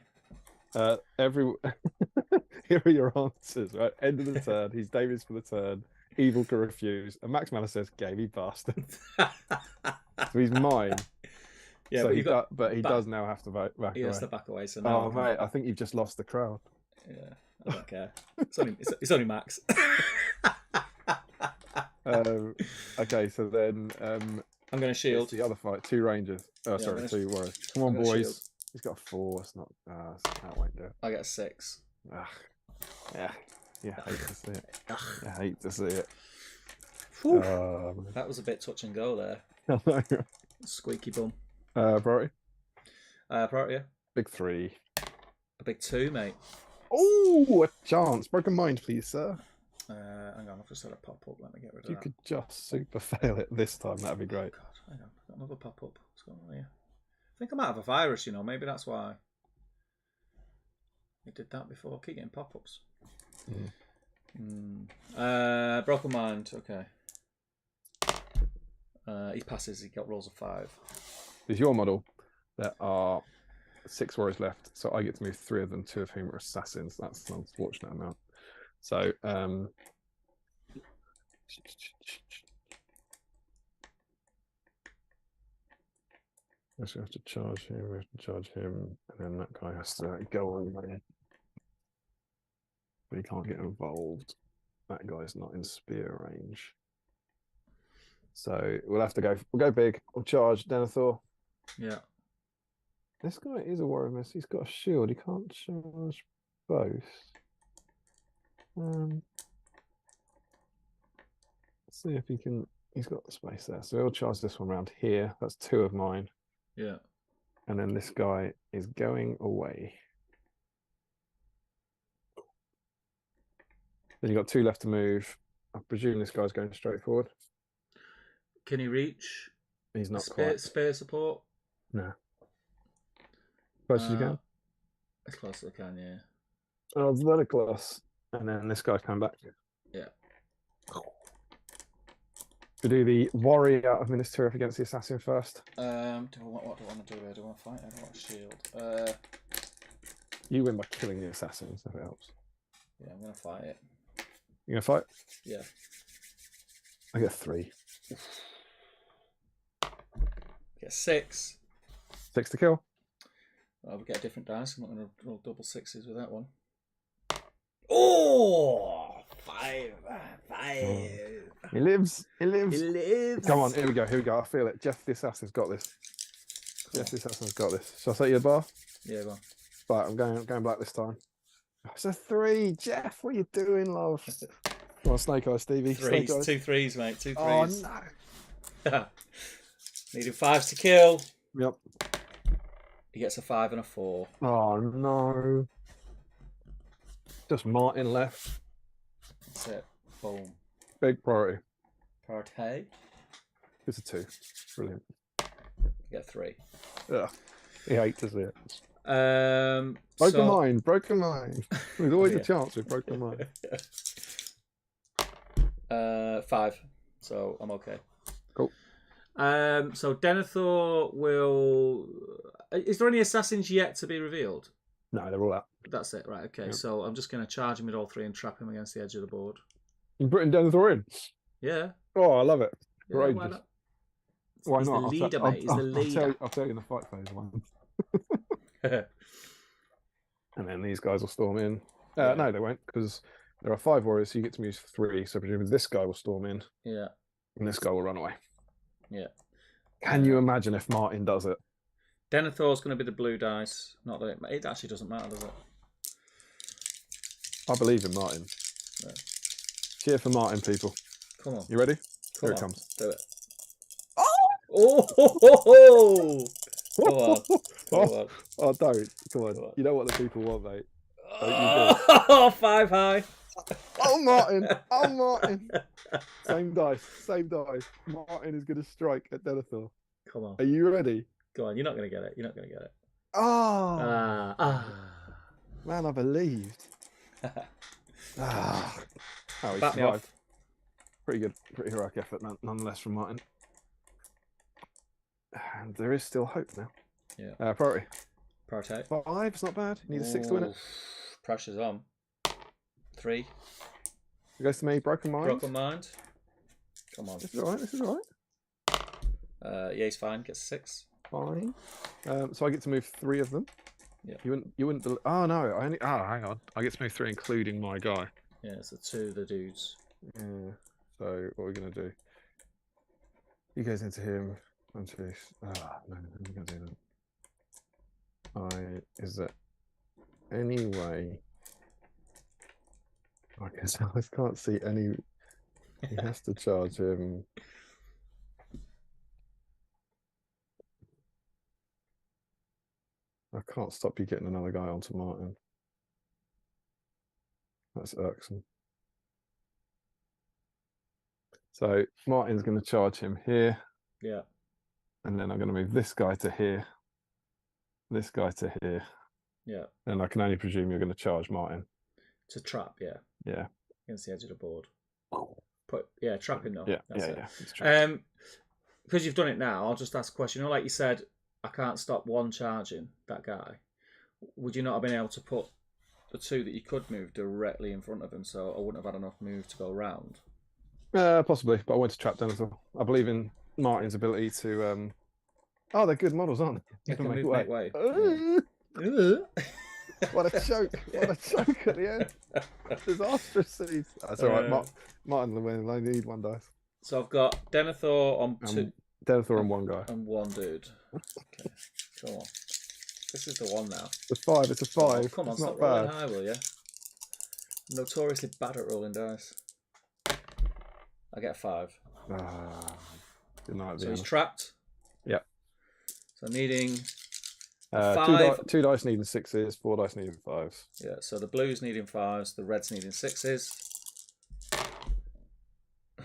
Here are your answers, right? End of the turn. He's Davis for the turn. Evil can refuse. And Max Manor says, "Gamey bastard." So he's mine. Yeah, so but he does now have to back away. He has to back away. So now mate, I think you've just lost the crowd. Yeah, I don't care. It's only Max. Okay, so then I'm going to shield. The other fight, 2 rangers. Oh, sorry, 2 warriors. Come on, boys. Shield. He's got a 4. It's not. That won't do it. I get a 6. Yeah. Yeah, I hate to see it. I hate to see it. That was a bit touch and go there. Squeaky bum. Priority? Priority, yeah. Big 3. A big 2, mate. Oh, a chance. Broken mind, please, sir. Hang on, I've just had a pop up. Let me get rid of that. You could just super fail it this time. That'd be great. God, hang on. I've got another pop up. What's going on here? I think I might have a virus, maybe that's why. I did that before. I keep getting pop ups. Broken mind, okay. He passes, he got rolls of 5. There's your model. There are 6 warriors left, so I get to move 3 of them, 2 of whom are assassins. That's an unfortunate amount. So, we have to charge him, we have to charge him, and then that guy has to go on there. But he can't get involved. That guy's not in spear range. So we'll have to go. We'll go big. We'll charge Denethor. Yeah. This guy is a warrior miss. He's got a shield. He can't charge both. Let's see if he can. He's got the space there. So he'll charge this one around here. That's 2 of mine. Yeah. And then this guy is going away. Then you've got 2 left to move. I presume this guy's going straight forward. Can he reach? He's not spear support? No. Close as you can? As close as I can, yeah. Oh, very close. And then this guy's coming back. Yeah. To do the warrior of Minas Tirith against the assassin first. What do I want to do here? Do I want to fight? I don't want a shield. You win by killing the assassins, if it helps. Yeah, I'm going to fight it. You going to fight? Yeah. I get 3. Get 6. 6 to kill. Well, we get a different dice. I'm not going to roll double 6s with that one. Oh! 5. He lives. He lives. He lives. Come on, here we go. Here we go. I feel it. Jeff the assassin's got this. Cool. Jeff the assassin's got this. Shall I set you a bar? Yeah, go on. Right, I'm going black this time. It's a 3. Jeff, what are you doing, love? Come on, Snake Eyes, Stevie. 3s, 2 3s, mate. 2 Oh, 3s. no. Needed 5s to kill. Yep. He gets a 5 and a 4. Oh, no. Just Martin left. That's it. Boom. Big priority. Priority. It's a 2. Brilliant. You get 3. Yeah. He hates to see it. Broken mind. Broken mind. There's always a chance with broken mind. 5. So I'm okay. Cool. So Denethor will. Is there any assassins yet to be revealed? No, they're all out. That's it, right? Okay, Yep. So I'm just going to charge him with all 3 and trap him against the edge of the board. You're putting Denethor in? Yeah. Oh, I love it. Yeah, Courageous. why not? Why He's not? the leader, mate. He's the leader. I'll tell you in the fight phase one. And then these guys will storm in. Yeah. No, they won't, because there are 5 warriors, so you get to use 3. So presumably this guy will storm in. Yeah. And this guy will run away. Yeah. Can you imagine if Martin does it? Denethor's going to be the blue dice. Not that it actually doesn't matter, does it? I believe in Martin. Yeah. Cheer for Martin, people. Come on. You ready? Come Here on. it comes. Do it. Oh! Oh! Come on. Oh, don't. Come on. Come on. You know what the people want, mate. Oh, 5 high. Oh, Martin. Oh, Martin. Same dice. Same dice. Martin is going to strike at Denethor. Come on. Are you ready? Go on. You're not going to get it. You're not going to get it. Oh. Man, I believed. Oh, he Back me survived. off. Pretty good. Pretty heroic effort, nonetheless, from Martin. And there is still hope now. Yeah. Priority. Priority. 5. It's not bad. Need a 6 to win it. Pressure's on. 3. It goes to me. Broken mind. Broken mind. Come on. This is all right. This is all right. Yeah, he's fine. Gets 6. Fine. So I get to move 3 of them. Yeah. You wouldn't. Oh no! I only. Oh, hang on. I get to move 3, including my guy. Yeah, it's the 2 the dudes. Yeah. So what are we gonna do? He goes into him. 1, 2. Ah, no, I'm gonna do that. Is there any way? I guess I can't see any. He has to charge him. I can't stop you getting another guy onto Martin. That's irksome. So Martin's going to charge him here. Yeah. And then I'm going to move this guy to here. This guy to here. Yeah. And I can only presume you're going to charge Martin. To trap, yeah. Yeah. Against the edge of the board. Trap him though. Yeah, That's yeah, it. yeah. It's true. Because you've done it now, I'll just ask a question. You know, like you said, I can't stop one charging that guy, would you not have been able to put the two that you could move directly in front of him, so I wouldn't have had enough move to go round? Possibly, but I want to trap Denethor. I believe in Martin's ability to. Oh, they're good models, aren't they? They can move, make way. What a choke! What a choke at the end. Disastrous seeds. That's all right. Martin will win. I need one dice. So I've got Denethor on two. Denethor and one guy. And one dude. Okay, come on. This is the one now. It's a 5. It's a 5. Oh, come on, it's stop not rolling bad. high, will you? I'm notoriously bad at rolling dice. I get a 5. Good night, so he's trapped. Yep. So needing 5. Two dice needing 6s, 4 dice needing 5s. Yeah, so the blues needing 5s, the reds needing 6s.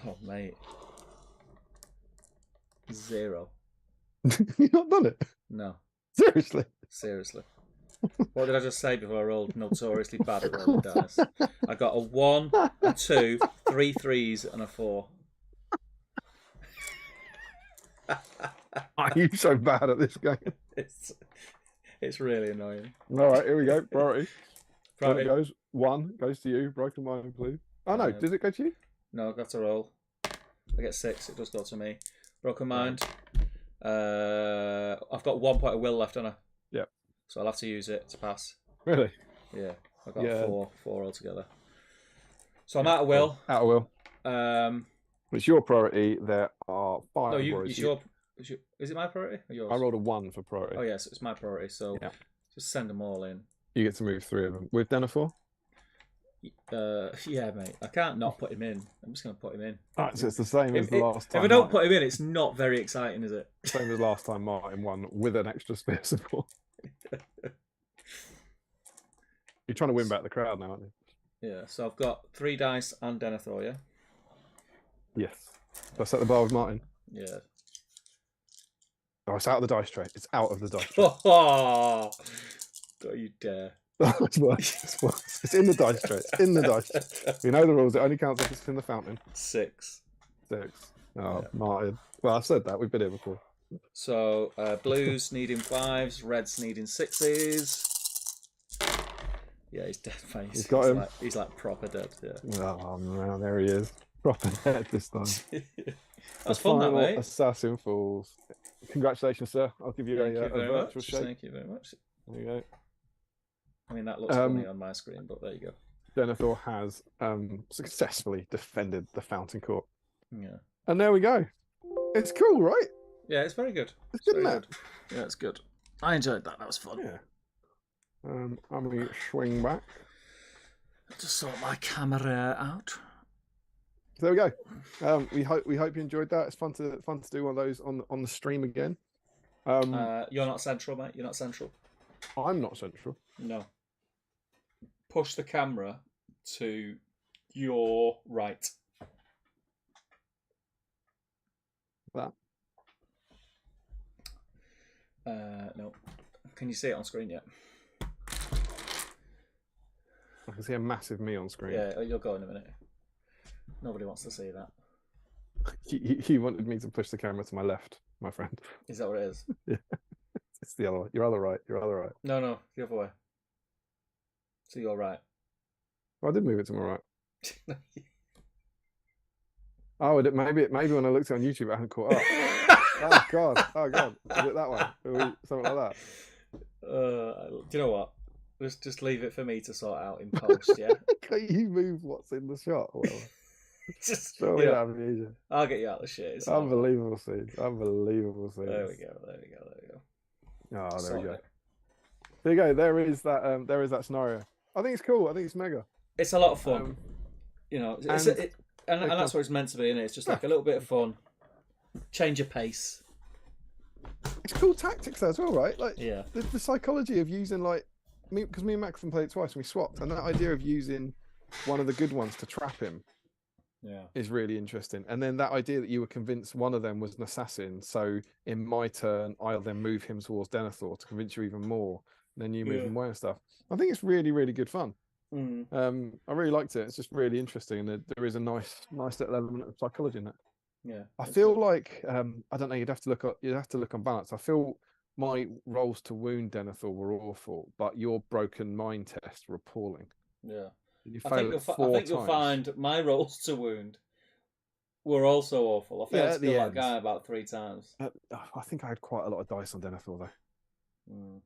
Oh, mate. 0. You've not done it? No. Seriously? What did I just say before I rolled notoriously bad at rolling dice? I got a 1, a 2, 3 3s, and a 4. Are you so bad at this game? It's really annoying. All right, here we go. Priority. Priority. It goes 1 goes to you. Broken mind, please. Oh no, does it go to you? No, I've got to roll. I get 6. It does go to me. Broken mind. I've got 1 point of will left, haven't I? Yep. So I'll have to use it to pass. Really? Yeah. I've got 4 altogether. So I'm out of will. Out of will. It's your priority. There are 5. No, is it my priority or yours? I rolled a 1 for priority. Oh yes, it's my priority. So just send them all in. You get to move 3 of them with Denethor. Yeah, mate. I can't not put him in. I'm just going to put him in. Alright, so it's the same as the last time. If I don't put him in, it's not very exciting, is it? Same as last time Martin won with an extra spear support. You're trying to win back the crowd now, aren't you? Yeah, so I've got 3 dice and Denethor, yeah? Yes. So I set the bar with Martin. Yeah. Oh, it's out of the dice tray. It's out of the dice tray. Oh, don't you dare. It's worse. It's in the dice tray. It's in the dice tray. You know the rules. It only counts if it's in the fountain. 6. 6. Oh, yeah. Martin. Well, I've said that. We've been here before. So, blues needing 5s, reds needing 6s. Yeah, he's dead, mate. He's got him. He's like proper dead, yeah. Oh, man, there he is. Proper dead this time. That's fun, that, mate. Assassin falls. Congratulations, sir. I'll give you a virtual shake. Thank you very much. There you go. I mean, that looks funny on my screen, but there you go. Denethor has successfully defended the fountain court. Yeah. And there we go. It's cool, right? Yeah, it's very good. It's good, isn't it? Yeah, it's good. I enjoyed that. That was fun. Yeah. I'm going to swing back. Just sort my camera out. So there we go. We hope you enjoyed that. It's fun to do one of those on the stream again. You're not central, mate. You're not central. I'm not central. No. Push the camera to your right. That. No. Can you see it on screen yet? I can see a massive me on screen. Yeah, you'll go in a minute. Nobody wants to see that. He wanted me to push the camera to my left, my friend. Is that what it is? Yeah. It's the other way. Your other right. No, the other way. So you're right. Well, I did move it to my right. Oh, maybe when I looked at it on YouTube, I hadn't caught up. Oh God! Is it that way? Something like that. Do you know what? Just leave it for me to sort out in post. Yeah. Can you move what's in the shot? Or whatever? Just amnesia. I'll get you out of the shit. It's Unbelievable scenes. Unbelievable scenes. There we go. Oh, there we go. There you go. There is that scenario. I think it's cool. I think it's mega. It's a lot of fun. And that's what it's meant to be, isn't it? It's just like a little bit of fun. Change your pace. It's cool tactics as well, right? Like the psychology of using because me and Max played it twice and we swapped, and that idea of using one of the good ones to trap him is really interesting. And then that idea that you were convinced one of them was an assassin, so in my turn I'll then move him towards Denethor to convince you even more, and then you move him away and stuff. I think it's really, really good fun. I really liked it. It's just really interesting, and there is a nice little element of psychology in it. Yeah, I feel like I don't know. You'd have to look on balance. I feel my rolls to wound Denethor were awful, but your broken mind tests were appalling. Yeah. You I failed think it 4 times. you'll find my rolls to wound were also awful. I failed to kill that guy about 3 times. I think I had quite a lot of dice on Denethor though. Mm.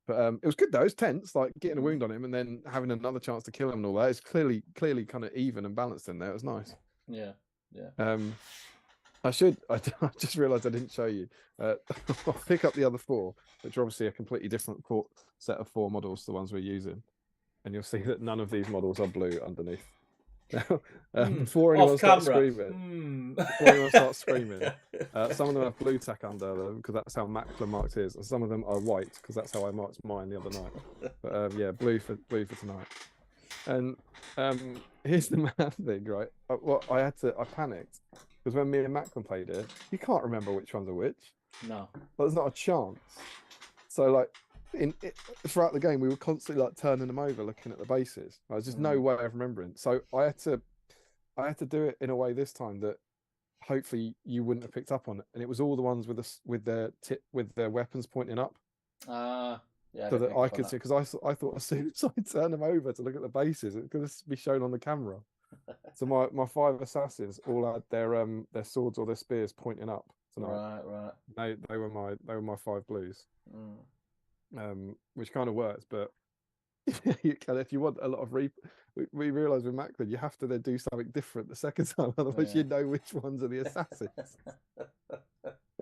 But it was good though. It was tense, like getting a wound on him and then having another chance to kill him and all that. It's clearly kind of even and balanced in there. It was nice. Yeah, yeah. I just realised I didn't show you. I'll pick up the other 4, which are obviously a completely different set of 4 models to the ones we're using, and you'll see that none of these models are blue underneath. Before anyone starts screaming, some of them have blue tack under them because that's how Macklin marked his, and some of them are white because that's how I marked mine the other night. But yeah, blue for tonight. And here's the mad thing, right? I panicked because when me and Macklin played it, you can't remember which ones are which. No, but there's not a chance. So like throughout the game, we were constantly like turning them over, looking at the bases. There's just no way of remembering. So I had to do it in a way this time that hopefully you wouldn't have picked up on it. And it was all the ones with their weapons pointing up. Yeah. So that I could see, because I thought as soon as I turn them over to look at the bases, it could be shown on the camera. So my 5 assassins all had their swords or their spears pointing up tonight. Right. They were my 5 blues. Which kind of works, but if you want a lot of we realised with Macklin you have to then do something different the second time, otherwise you know which ones are the assassins.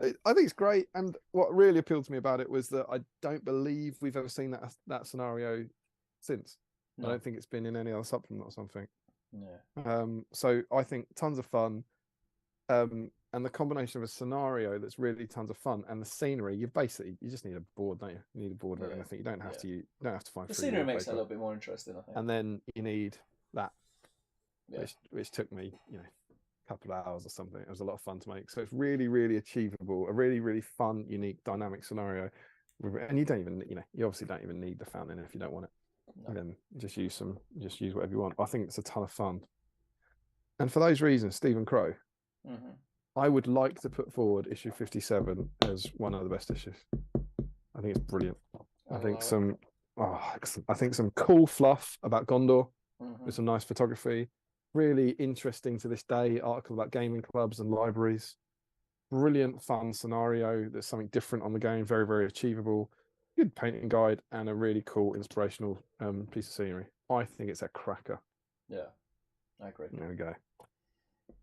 I think it's great, and what really appealed to me about it was that I don't believe we've ever seen that scenario since. No. I don't think it's been in any other supplement or something. Yeah. So I think tons of fun. And the combination of a scenario that's really tons of fun and the scenery, you just need a board, don't you? You need a board of anything. You don't have to find the scenery makes it a little bit more interesting, I think. And then you need that, which took me, a couple of hours or something. It was a lot of fun to make. So it's really, really achievable, a really, really fun, unique, dynamic scenario. And you don't even, you obviously don't even need the fountain if you don't want it. No. Then just use whatever you want. I think it's a ton of fun. And for those reasons, Stephen Crow. I would like to put forward issue 57 as one of the best issues. I think it's brilliant. I think some cool fluff about Gondor with some nice photography. Really interesting to this day article about gaming clubs and libraries. Brilliant fun scenario. There's something different on the game. Very, very achievable. Good painting guide and a really cool inspirational piece of scenery. I think it's a cracker. Yeah, I agree. There we go.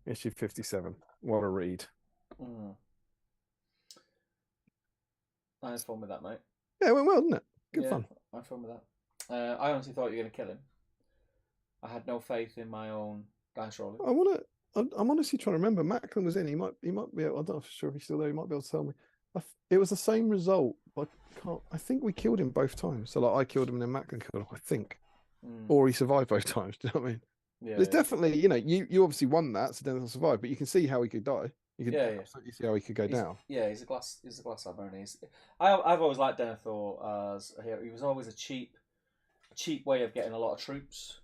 Issue 57. What a read. I had fun with that, mate. Yeah, it went well, didn't it? Good fun. I had fun with that. I honestly thought you were going to kill him. I had no faith in my own dice rolling. I'm honestly trying to remember. Macklin was in. He might be able, I don't know for sure if he's still there. He might be able to tell me. It was the same result, but I think we killed him both times. So like I killed him and then Macklin killed him, I think. Or he survived both times. Do you know what I mean? Yeah, there's definitely, you obviously won that, so Denethor survived, but you can see how he could die. You can absolutely see how he could go down. Yeah, he's a glass hammer, and I've always liked Denethor as a hero. He was always a cheap way of getting a lot of troops.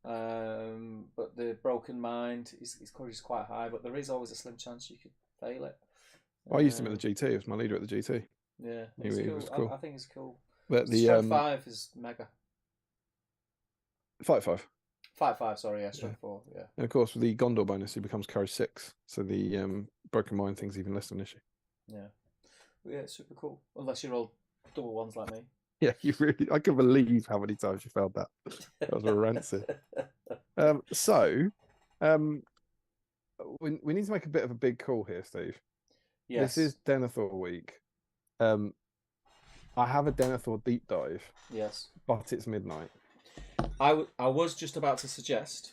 But the broken mind, his courage is quite high, but there is always a slim chance you could fail it. I used him at the GT. He was my leader at the GT. Yeah, he was cool. I think he's cool. But the Strength 5 is mega. Fight 5. Fight 5, sorry, yeah, Strength 4, yeah. And of course, with the Gondor bonus, he becomes Courage 6. So the broken mind thing's even less of an issue. Yeah. Yeah, it's super cool. Unless you roll double ones like me. Yeah, I can believe how many times you failed that. That was rancid. We need to make a bit of a big call here, Steve. Yes. This is Denethor week. I have a Denethor deep dive. Yes. But it's midnight. I was just about to suggest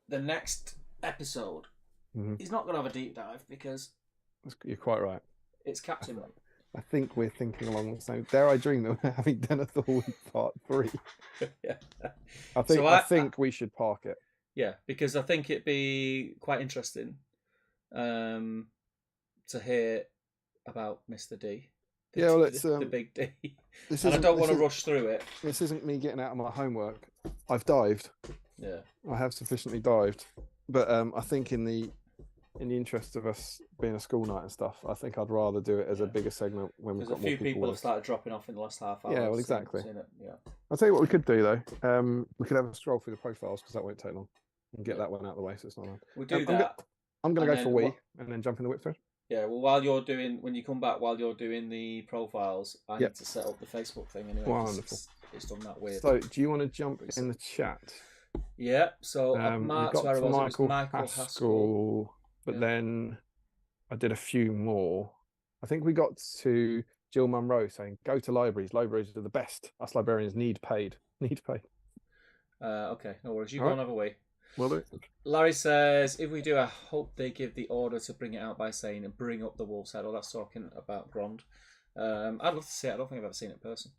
the next episode is not going to have a deep dive because... You're quite right. It's Captain Week. I think we're thinking along the same. Dare I dream that we're having Denethor Week Part 3? Yeah. I think we should park it. Yeah, because I think it'd be quite interesting to hear about Mr. D. The big D. And I don't want to rush through it. This isn't me getting out of my homework. I've dived. Yeah. I have sufficiently dived. But I think in the in the interest of us being a school night and stuff, I think I'd rather do it as a bigger segment when we've got more people. Because a few people have started dropping off in the last half hour. Yeah, well, exactly. Seen it. Yeah. I'll tell you what we could do though. We could have a scroll through the profiles because that won't take long, and get that one out of the way, so it's not long. We'll do that. I'm going to go for we and then jump in the whip thread. Yeah, well, when you come back, while you're doing the profiles, I need to set up the Facebook thing anyway. Wonderful. It's done that weird. So, do you want to jump in the chat? Yeah. So Mark, where it was Michael Haskell, but then I did a few more. I think we got to Jill Munro saying, "Go to libraries. Libraries are the best. Us librarians need paid. Need paid." Okay, no worries. You go another way. Will do. Larry says, if we do, I hope they give the order to bring it out by saying and bring up the wolf's head. Oh, that's talking about Grond. I'd love to see it. I don't think I've ever seen it in person.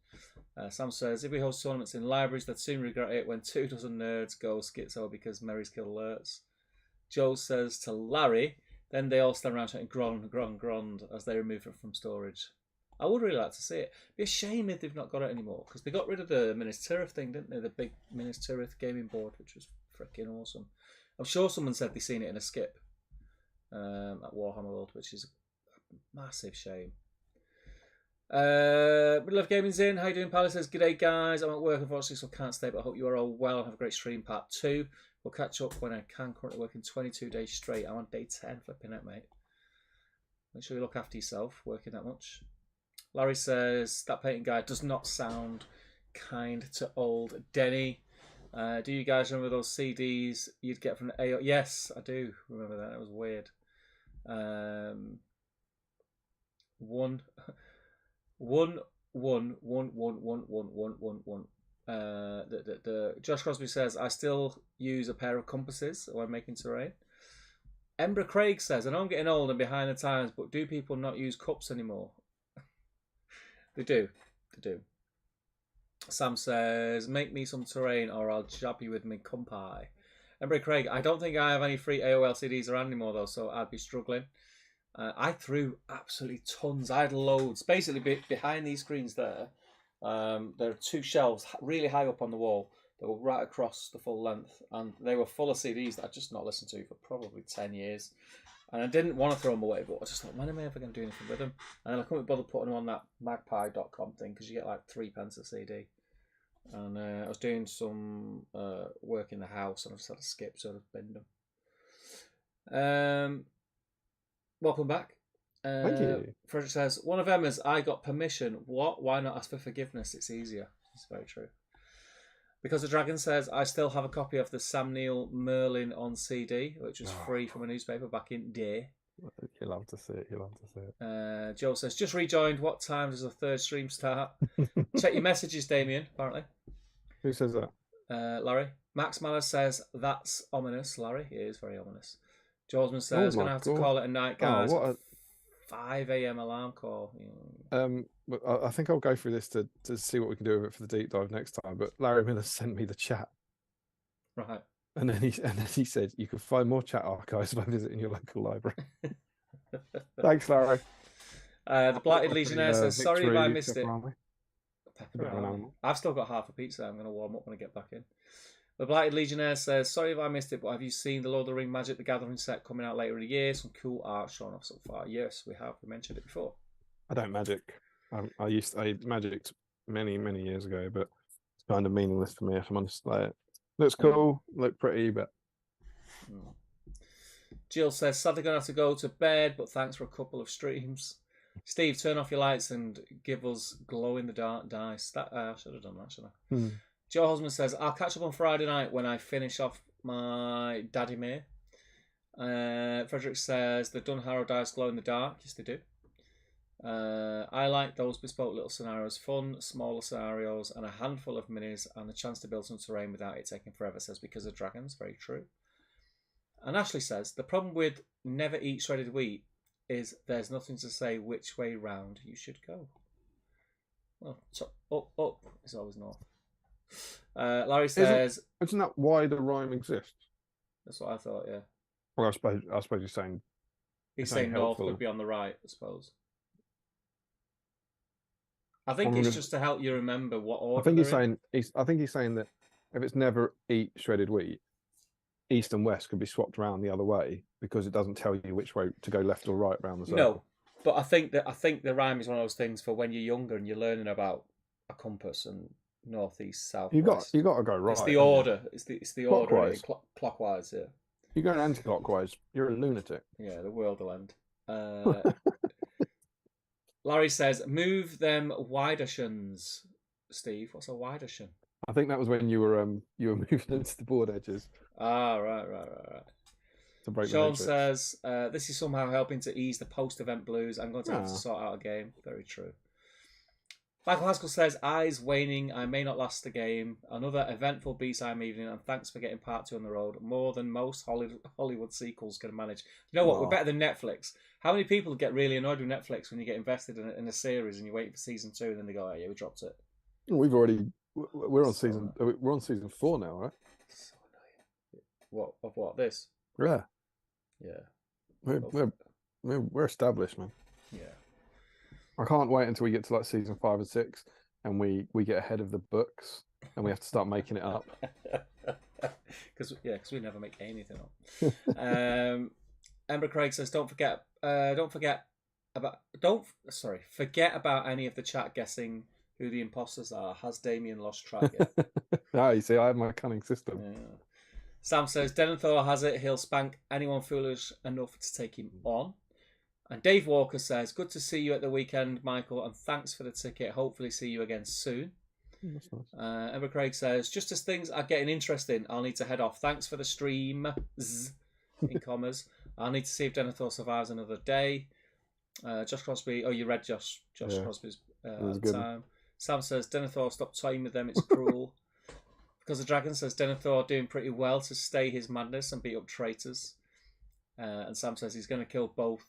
Sam says, if we host tournaments in libraries, they'd soon regret it when 2 dozen nerds go schizo because Mary's killed alerts. Joe says to Larry, then they all stand around shouting Grond, Grond, Grond as they remove it from storage. I would really like to see it. It'd be a shame if they've not got it anymore because they got rid of the Minas Tirith thing, didn't they? The big Minas Tirith gaming board, which was freaking awesome. I'm sure someone said they've seen it in a skip at Warhammer World, which is a massive shame. Middle of Gaming's in. How you doing, Pally? Says, g'day guys. I'm at work unfortunately, so can't stay, but I hope you are all well and have a great stream part 2. We'll catch up when I can. Currently working 22 days straight. I'm on day 10, flipping it, mate. Make sure you look after yourself, working that much. Larry says, that painting guy does not sound kind to old Denny. Do you guys remember those CDs you'd get from the AO? Yes, I do remember that. It was weird. Josh Crosby says, I still use a pair of compasses when making terrain. Embra Craig says, I know I'm getting old and behind the times, but do people not use cups anymore? They do. Sam says, make me some terrain or I'll jab you with me compi. Embry Craig, I don't think I have any free AOL CDs around anymore though, so I'd be struggling. I threw absolutely tons. I had loads. Basically, behind these screens there are 2 shelves really high up on the wall that were right across the full length, and they were full of CDs that I'd just not listened to for probably 10 years. And I didn't want to throw them away, but I just thought, when am I ever going to do anything with them? And then I couldn't bother putting them on that magpie.com thing because you get like 3p a CD. And I was doing some work in the house and I just had to skip, so I've binned them. Welcome back. Thank you. Frederick says, one of Emma's, I got permission. What? Why not ask for forgiveness? It's easier. It's very true. Because the Dragon says, I still have a copy of the Sam Neill Merlin on CD, which was free from a newspaper back in day. You'll love to see it. Joe says, just rejoined. What time does the 3rd stream start? Check your messages, Damien, apparently. Who says that? Larry. Max Mallis says, that's ominous, Larry. It is very ominous. Josman says, going to have to call it a night, guys. 5 a.m. alarm call. But I think I'll go through this to see what we can do with it for the deep dive next time. But Larry Miller sent me the chat. Right. And then he said, you can find more chat archives by visiting your local library. Thanks, Larry. The Blighted Legionnaire says, sorry if I missed it. I've still got half a pizza. I'm going to warm up when I get back in. The Blighted Legionnaire says, sorry if I missed it, but have you seen the Lord of the Ring Magic the Gathering set coming out later in the year? Some cool art shown off so far. Yes, we have. We mentioned it before. I don't magic. I magicked many years ago, but it's kind of meaningless for me if I'm honest. Like, looks cool, look pretty, but Jill says, sadly gonna have to go to bed, but thanks for a couple of streams. Steve, turn off your lights and give us glow in the dark dice. That I should have done that, shouldn't I? Joe Hosman says, I'll catch up on Friday night when I finish off my Daddy May. Frederick says, the Dunharrow dice glow in the dark. Yes, they do. I like those bespoke little scenarios. Fun, smaller scenarios, and a handful of minis, and the chance to build some terrain without it taking forever, says, because of dragons. Very true. And Ashley says, the problem with never eat shredded wheat is there's nothing to say which way round you should go. Well, so up is always north. Larry says, isn't that why the rhyme exists? That's what I thought, yeah. Well, I suppose you're saying he's saying north would be on the right, I suppose. I think it's just to help you remember what order. I think he's saying that if it's never eat shredded wheat, east and west could be swapped around the other way because it doesn't tell you which way to go, left or right around the circle. No, but I think the rhyme is one of those things for when you're younger and you're learning about a compass and north, east, south, west. You got to go right. It's the order. It's the order. Clockwise. Clockwise. Yeah. You're going anti-clockwise. You're a lunatic. Yeah, the world will end. Larry says, "Move them widershins." Steve, what's a widershin? I think that was when you were moving into the board edges. Ah, right. To break Sean says, "This is somehow helping to ease the post-event blues. I'm going to have to sort out a game." Very true. Michael Haskell says, "Eyes waning. I may not last the game. Another eventful BSIME evening, and thanks for getting part 2 on the road. More than most Hollywood sequels can manage." You know what? We're better than Netflix. How many people get really annoyed with Netflix when you get invested in a series and you wait for season 2 and then they go, "Oh yeah, we dropped it." We're on season 4 now, right? So annoying. What this? Yeah. Yeah. We're established, man. Yeah. I can't wait until we get to like season 5 and 6 and we get ahead of the books and we have to start making it up. Because we never make anything up. Ember Craig says, forget about any of the chat guessing who the imposters are. Has Damien lost track yet? You see, I have my cunning system. Yeah. Sam says, Denethor has it. He'll spank anyone foolish enough to take him on. And Dave Walker says, "Good to see you at the weekend, Michael, and thanks for the ticket. Hopefully see you again soon." That's nice. Emma Craig says, "Just as things are getting interesting, I'll need to head off. Thanks for the stream." In commas. "I'll need to see if Denethor survives another day." Josh Crosby. Oh, you read Josh Crosby's time. Sam says, "Denethor, stop toying with them. It's cruel." Because the Dragon says, "Denethor doing pretty well to stay his madness and beat up traitors." And Sam says he's going to kill both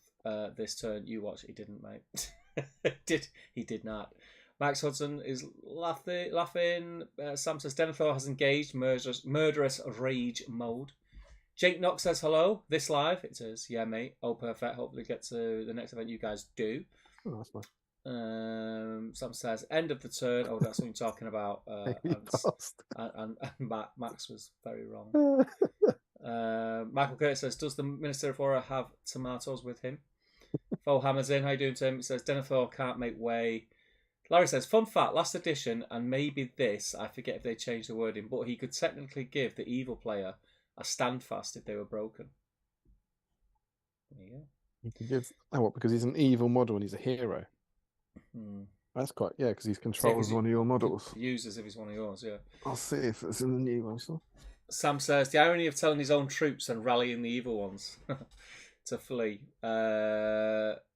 this turn. You watch. He didn't, mate. He did not. Max Hudson is laughing. Sam says, "Denethor has engaged murderous rage mode." Jake Knox says, "Hello. This live?" It is. Yeah, mate. Oh, perfect. Hopefully get to the next event you guys do. Oh, that's nice. Sam says, "End of the turn." Oh, that's what you're talking about. And Max was very wrong. Michael Curtis says, "Does the Minister of Aura have tomatoes with him?" Fo Hammers in. How you doing, Tim? He says, "Denethor can't make way." Larry says, "Fun fact, last edition, and maybe this, I forget if they changed the wording, but he could technically give the evil player a standfast if they were broken." There you go. He could give... Oh, what? Because he's an evil model and he's a hero. That's quite... Yeah, because he's controlling one of your models. Used as if he's one of yours, yeah. I'll see if it's in the new one. So. Sam says, "The irony of telling his own troops and rallying the evil ones to flee."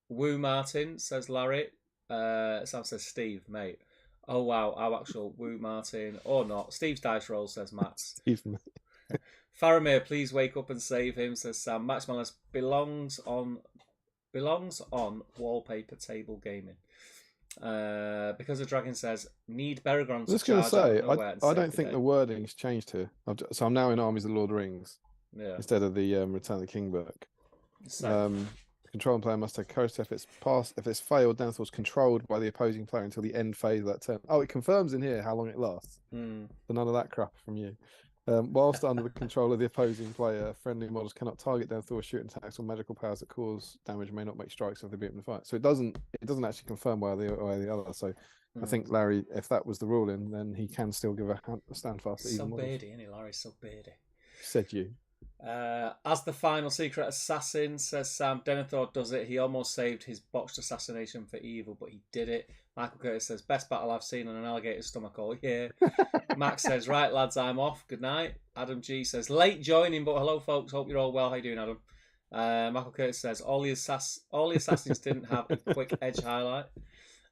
Woo Martin, says Larry. Sam says, "Steve, mate." Oh, wow. Our actual Woo Martin, or not. Steve's dice roll, says Matt. Steve, mate. Faramir, please wake up and save him, says Sam. Max Mellis belongs on wallpaper table gaming. Because the Dragon says, "Need Beregron." I was just going to say, I don't think the wording's changed here. So I'm now in Armies of the Lord of the Rings instead of the Return of the King book. Control player must take coast if it's failed. Denethor's controlled by the opposing player until the end phase of that turn. Oh, it confirms in here how long it lasts. So none of that crap from you. Whilst under the control of the opposing player, friendly models cannot target Denethor, shooting attacks or magical powers that cause damage may not make strikes if they beat them in the fight. So it doesn't actually confirm one or the other. So I think Larry, if that was the ruling, then he can still give a standfast. So beardy, isn't he? Larry's so beardy. Said you. As the final secret assassin, says Sam, Denethor does it. He almost saved his botched assassination for evil, but he did it. Michael Curtis says, "Best battle I've seen on an alligator's stomach all year." Max says, "Right, lads, I'm off. Good night." Adam G says, "Late joining, but hello, folks. Hope you're all well. How you doing, Adam?" Michael Curtis says, all the assassins didn't have a quick edge highlight.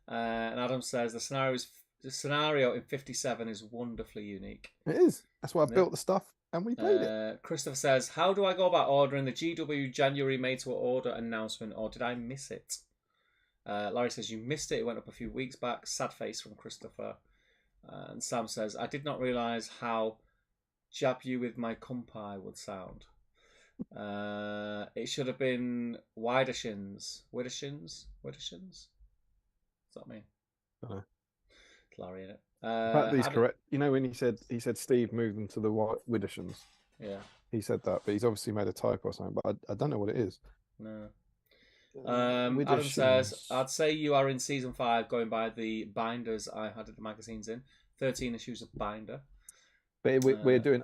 And Adam says, the scenario in 57 is wonderfully unique. It is. That's why I built the stuff. And we played it. Christopher says, "How do I go about ordering the GW January made to order announcement, or did I miss it?" Larry says, "You missed it. It went up a few weeks back." Sad face from Christopher. And Sam says, "I did not realise how jab you with my kumpai would sound. It should have been Widershins. Widershins? Widershins? What's that mean?" I don't know. It's Larry, in it. He's correct. You know when he said Steve moved them to the Widdershins. Yeah. He said that, but he's obviously made a typo or something. But I don't know what it is. No. Adam says, I'd say you are in season 5 going by the binders I had at the magazines in. 13 issues of binder. But we're doing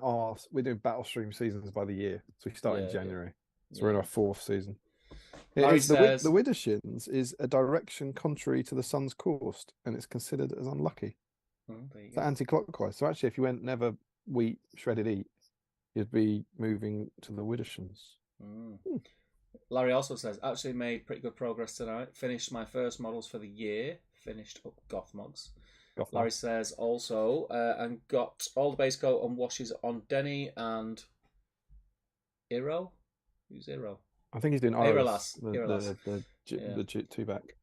battle stream seasons by the year. So we start in January. So we're in our 4th season. Larry says, the Widdershins is a direction contrary to the sun's course, and it's considered as unlucky. It's anti-clockwise. So actually, if you went never wheat, shredded eat, you'd be moving to the Widdershins. Larry also says, actually made pretty good progress tonight. Finished my first models for the year. Finished up Gothmogs. Larry says also, and got all the base coat and washes on Denny and Iro. Who's Iro? I think he's doing Irolas. The two-back.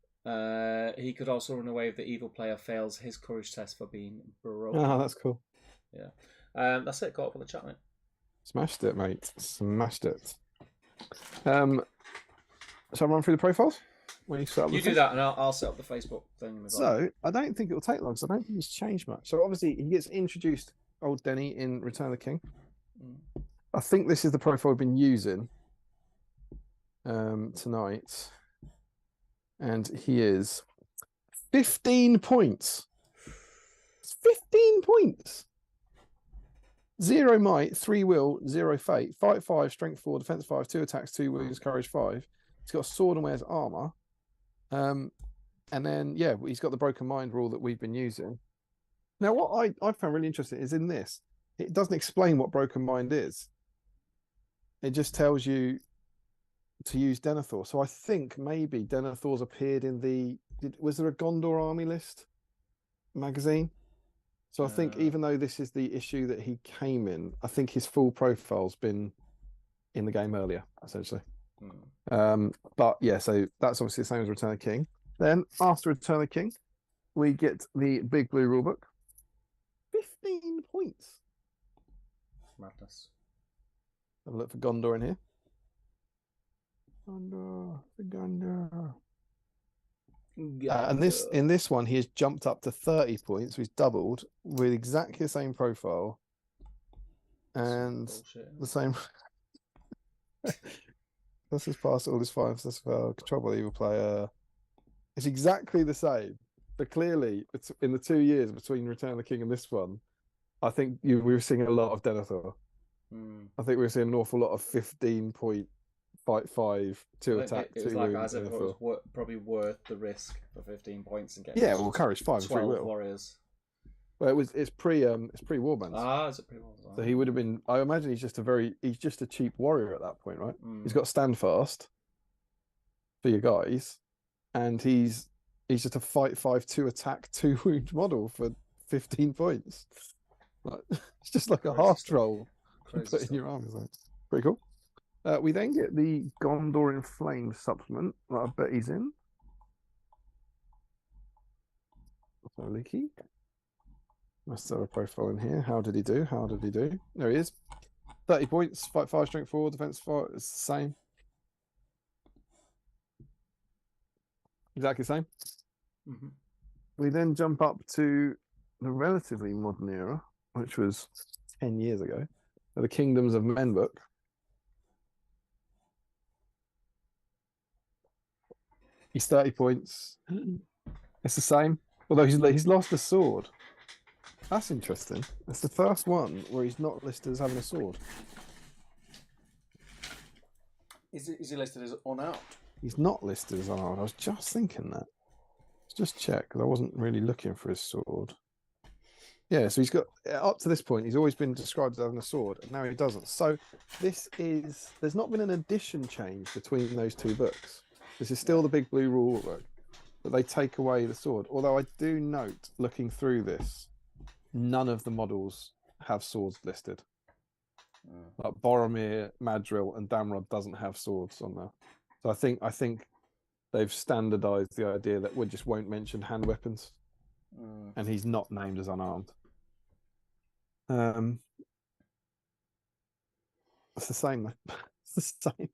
He could also run away if the evil player fails his courage test for being broken. Oh, that's cool. Yeah. That's it. Got up on the chat, mate. Smashed it, mate. Smashed it. So I'll run through the profiles. When you set up do that, and I'll set up the Facebook thing. So I don't think it will take long, because I don't think he's changed much. So obviously he gets introduced, old Denny, in Return of the King. I think this is the profile we've been using tonight, and he is 15 points. It's 15 points. 0 might, 3 will, 0 fate, fight 5, strength 4, defense 5, 2 attacks, 2 wounds, courage 5. He's got a sword and wears armor. And then he's got the broken mind rule that we've been using. Now, what I found really interesting is in this, it doesn't explain what broken mind is. It just tells you to use Denethor. So I think maybe Denethor's appeared in was there a Gondor army list magazine? So I think even though this is the issue that he came in, I think his full profile's been in the game earlier, essentially. But yeah, so that's obviously the same as Return of the King. Then after Return of the King, we get the big blue rulebook. 15 points. Madness. Have a look for Gondor in here. Gondor. And in this one, he has jumped up to 30 points. So he's doubled with exactly the same profile and the same. This is past all this 5 control by the evil player. It's exactly the same, but clearly, it's in the 2 years between Return of the King and this one, I think we were seeing a lot of Denethor. I think we were seeing an awful lot of 15 point fight 5, 2 attack, 2 was like wound. Isaac, it was probably worth the risk for 15 points and getting courage 5 and 3 will. warriors. Well, it's pre Warbands. Is it pre Warbands? So he would have been. I imagine he's just a cheap warrior at that point, right? He's got stand fast for your guys, and he's just a fight 5, 2 attack, 2 wound model for 15 points. It's just like a half troll put in your arms. Pretty cool. We then get the Gondor in Flames supplement that I bet he's in. So leaky. Let's have a profile in here. How did he do? There he is. 30 points, fight 5, strength 4, defense 4. It's the same. Exactly the same. We then jump up to the relatively modern era, which was 10 years ago. The Kingdoms of Men book. He's 30 points. It's the same. Although he's lost a sword. That's interesting. It's the first one where he's not listed as having a sword. Is he listed as unarmed? He's not listed as unarmed. I was just thinking that. Let's just check, because I wasn't really looking for his sword. Yeah, so he's got, up to this point, he's always been described as having a sword, and now he doesn't. So there's not been an addition change between those 2 books. This is still the big blue rule book, but they take away the sword. Although I do note, looking through this, none of the models have swords listed. Like Boromir, Madril, and Damrod doesn't have swords on there. So I think they've standardized the idea that we just won't mention hand weapons, and he's not named as unarmed. It's the same though. It's the same.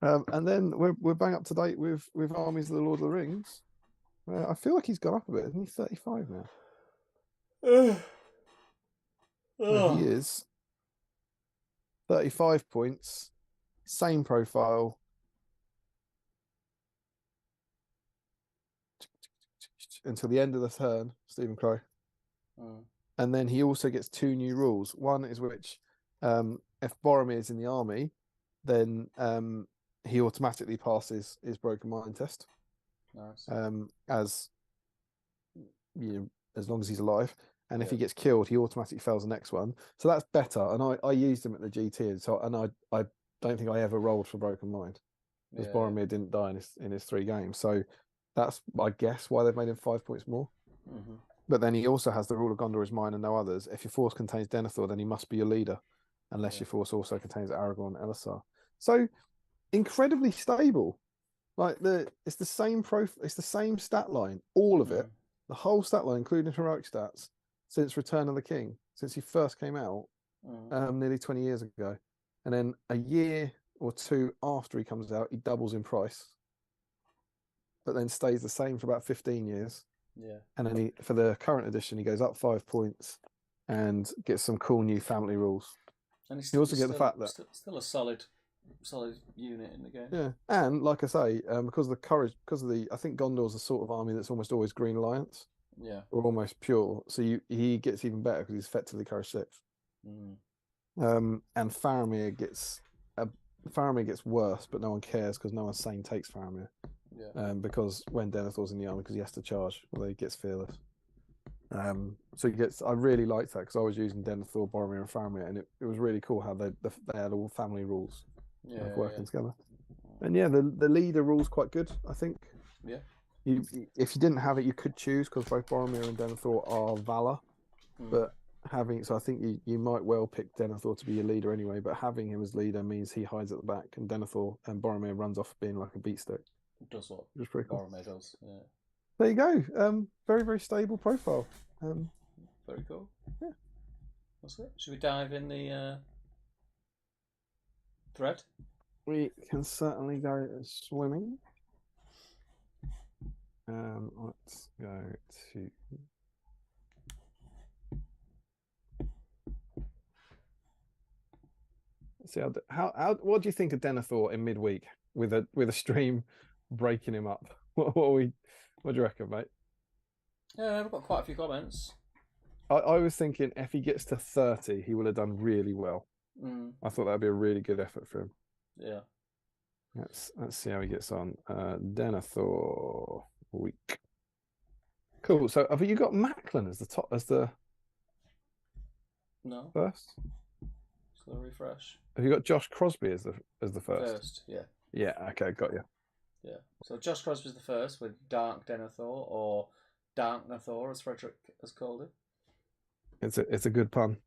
And then we're bang up to date with Armies of the Lord of the Rings. I feel like he's gone up a bit. Isn't he 35 now? He is. 35 points, same profile. Until the end of the turn, Stephen Crow. And then he also gets 2 new rules. One is which, if Boromir is in the army, then he automatically passes his Broken Mind test. Nice. As as long as he's alive. And if he gets killed, he automatically fails the next one. So that's better. And I used him at the GT, and I don't think I ever rolled for Broken Mind because Boromir didn't die in his 3 games. So that's, I guess, why they've made him 5 points more. But then he also has the rule of Gondor is mine and no others. If your force contains Denethor, then he must be your leader, unless your force also contains Aragorn and Elisar. So incredibly stable. Like it's the same it's the same stat line, all of it, the whole stat line, including heroic stats, since Return of the King, since he first came out, nearly 20 years ago. And then a year or 2 after he comes out, he doubles in price, but then stays the same for about 15 years. Yeah. And then for the current edition, he goes up 5 points and gets some cool new family rules. And you also get the fact that still a solid unit in the game. Yeah, and like I say, because of the courage, because of I think Gondor's the sort of army that's almost always Green Alliance. Yeah. Or almost pure. So he gets even better because he's effectively Courage 6. And Faramir gets worse, but no one cares because no one sane takes Faramir. Yeah. Because when Denethor's in the army, because he has to charge, although he gets fearless. So he gets. I really liked that because I was using Denethor, Boromir, and Faramir, and it was really cool how they had all family rules working together. And the leader rule's quite good, I think. Yeah. If you didn't have it, you could choose because both Boromir and Denethor are Valor, but I think you might well pick Denethor to be your leader anyway. But having him as leader means he hides at the back, and Denethor and Boromir runs off being like a beatstick. Does what? Which is pretty cool. Boromir does. Yeah. There you go. Very, very stable profile. Very cool. Yeah. That's it. Should we dive in the thread? We can certainly go swimming. Let's go to. Let's see how. What do you think of Denethor in midweek with a stream breaking him up? What do you reckon, mate? Yeah, I've got quite a few comments. I was thinking if he gets to 30, he will have done really well. I thought that'd be a really good effort for him. Yeah. Let's see how he gets on. Denethor week. Cool. So have you got Macklin as the No. first? Slow refresh. Have you got Josh Crosby as the first? First, yeah. Yeah. Okay, got you. Yeah. So Josh Crosby's the first with Dark Denethor, or Dark Denethor, as Frederick has called it. It's a good pun.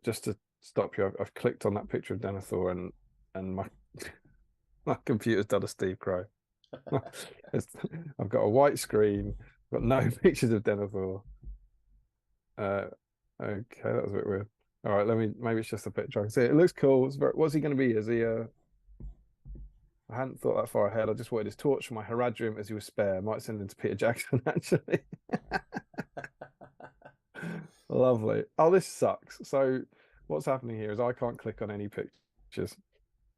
Just to stop you, I've clicked on that picture of Denethor and my computer's done a Steve Crow. I've got a white screen. I've got no pictures of Denethor. Okay, that was a bit weird. All right, maybe it's just a picture. I can see it. It looks cool. What's he going to be? Is he I hadn't thought that far ahead. I just wanted his torch for my Haradrim as he was spare. I might send him to Peter Jackson, actually. Lovely. Oh, this sucks. So what's happening here is I can't click on any pictures.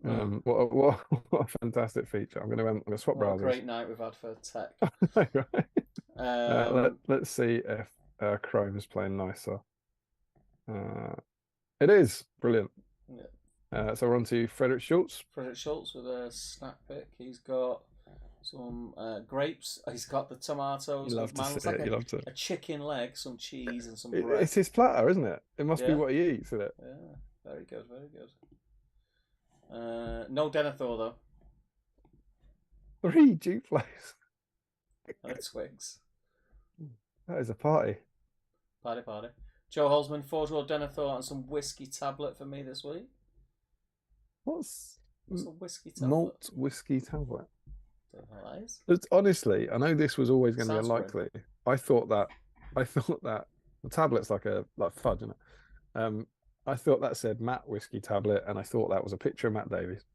What a fantastic feature. I'm going to swap browsers. What a great night we've had for tech. Right. Let's see if Chrome is playing nicer. It is. Brilliant. Yeah. So we're on to Frederick Schultz. Frederick Schultz with a snack pick. He's got some grapes. He's got the tomatoes. You love to see it. You love to. A chicken leg, some cheese, and some bread. It's his platter, isn't it? It must be what he eats, isn't it? Yeah. Very good. Very good. No Denethor though. 3 Duplex. And a Twix. That is a party. Party. Joe Holzman, 4-draw Denethor and some whiskey tablet for me this week. What's a whiskey tablet? Malt whiskey tablet. Don't know what that is. It's, honestly, I know this was always going to be unlikely. Great. I thought that the tablet's like fudge, isn't it? I thought that said Matt whiskey tablet, and I thought that was a picture of Matt Davies.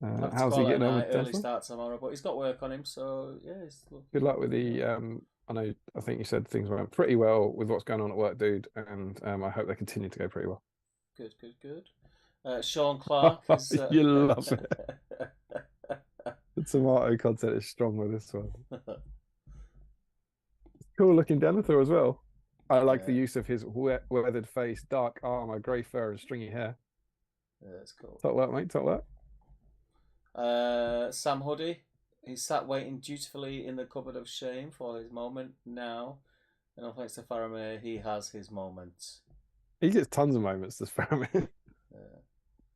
How's he getting on with early start tomorrow, but he's got work on him, so yeah. Good luck with the I think you said things went pretty well with what's going on at work, dude, and I hope they continue to go pretty well. Good. Sean Clark is. You love it. The tomato content is strong with this one. Cool looking Denethor as well. I like the use of his weathered face, dark armor, grey fur, and stringy hair. Yeah, that's cool. Top work, mate. Top work. Sam Hoodie. He's sat waiting dutifully in the cupboard of shame for his moment now. And all thanks to Faramir, he has his moment. He gets tons of moments, this Faramir.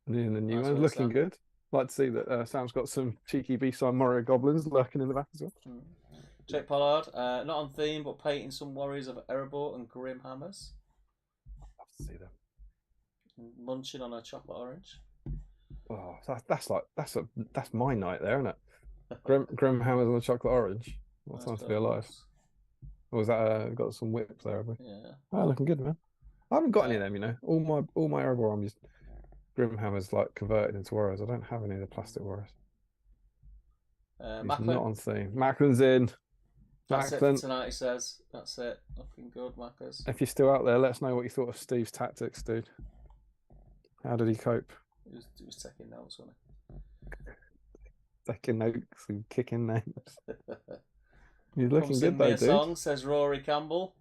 And the new one's looking good. Like to see that Sam's got some cheeky BSIME Moria goblins lurking in the back as well. Jake Pollard, not on theme, but painting some warriors of Erebor and Grim Hammers. Love to see them. Munching on a chocolate orange. Oh, that's my night there, isn't it? Grim Hammers on a chocolate orange. What time to be alive? Or was that got some whips there? Have we? Yeah. Oh, looking good, man. I haven't got any of them, you know. All my Erebor, I'm just Grim Hammers like converted into warriors. I don't have any of the plastic warriors. He's not on theme. Macklin's in. That's it for tonight, he says. That's it. Looking good, Mackers. If you're still out there, let us know what you thought of Steve's tactics, dude. How did he cope? He was taking notes, wasn't he? Taking notes and kicking names. He's looking good, though, dude. Song, says Rory Campbell.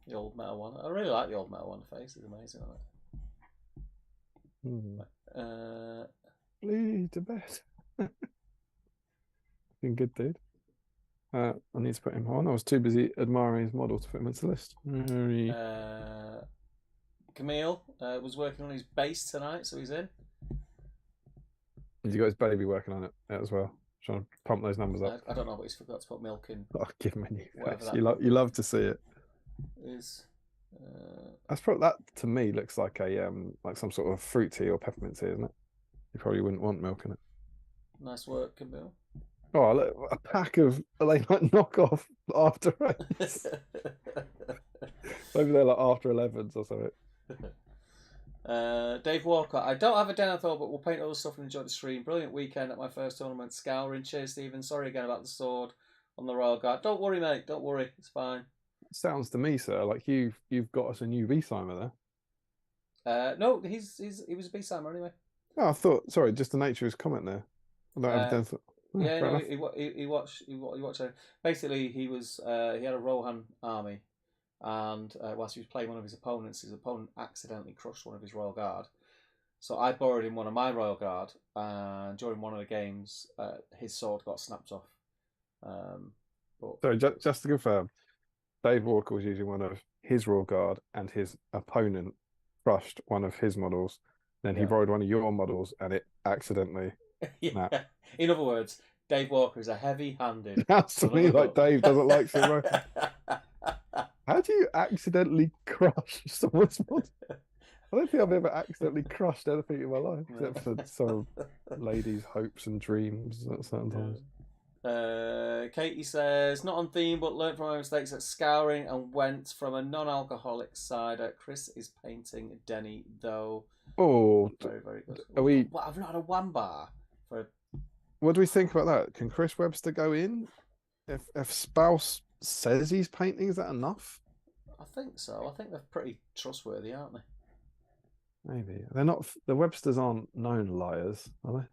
The old metal one. I really like the old metal one. The face is amazing, isn't it? Bleed to bed. Looking good, dude. I need to put him on. I was too busy admiring his model to put him into the list. Camille was working on his bass tonight, so he's in. He's got his baby working on it as well, trying to pump those numbers up. I don't know, but he's forgot to put milk in. Oh, give him a new face. You love to see it. That's probably, that to me looks like a like some sort of fruit tea or peppermint tea, isn't it? You probably wouldn't want milk in it. Nice work, Camille. Oh, look, a pack of like knockoff after eights. Maybe they're like after 11s or something. Dave Walker, I don't have a Denethor, but we'll paint other stuff and enjoy the stream. Brilliant weekend at my first tournament, Scouring. Cheers, Stephen. Sorry again about the sword on the Royal Guard. Don't worry, mate. Don't worry. It's fine. Sounds to me, sir, like you've got us a new BSIMer there. No, he was a BSIMer anyway. Oh, I thought. Sorry, just the nature of his comment there. I don't have a Denethor. Yeah, no, he watched it. Basically, he had a Rohan army, and whilst he was playing one of his opponent accidentally crushed one of his Royal Guard. So I borrowed him one of my Royal Guard, and during one of the games, his sword got snapped off. Sorry, just to confirm, Dave Walker was using one of his Royal Guard, and his opponent crushed one of his models. Then he borrowed one of your models, and it accidentally. Yeah. In other words, Dave Walker is a heavy-handed. Sounds to me like Dave doesn't like Zero. How do you accidentally crush someone's model? I don't think I've ever accidentally crushed anything in my life, except for some ladies' hopes and dreams at certain times. Katie says, not on theme, but learned from my mistakes at Scouring and went from a non-alcoholic cider. Chris is painting Denny, though. Oh, very, very good. Well, I've not had a Wambar for. What do we think about that? Can Chris Webster go in? If Spouse says he's painting, is that enough? I think so. I think they're pretty trustworthy, aren't they? Maybe they're not. The Websters aren't known liars, are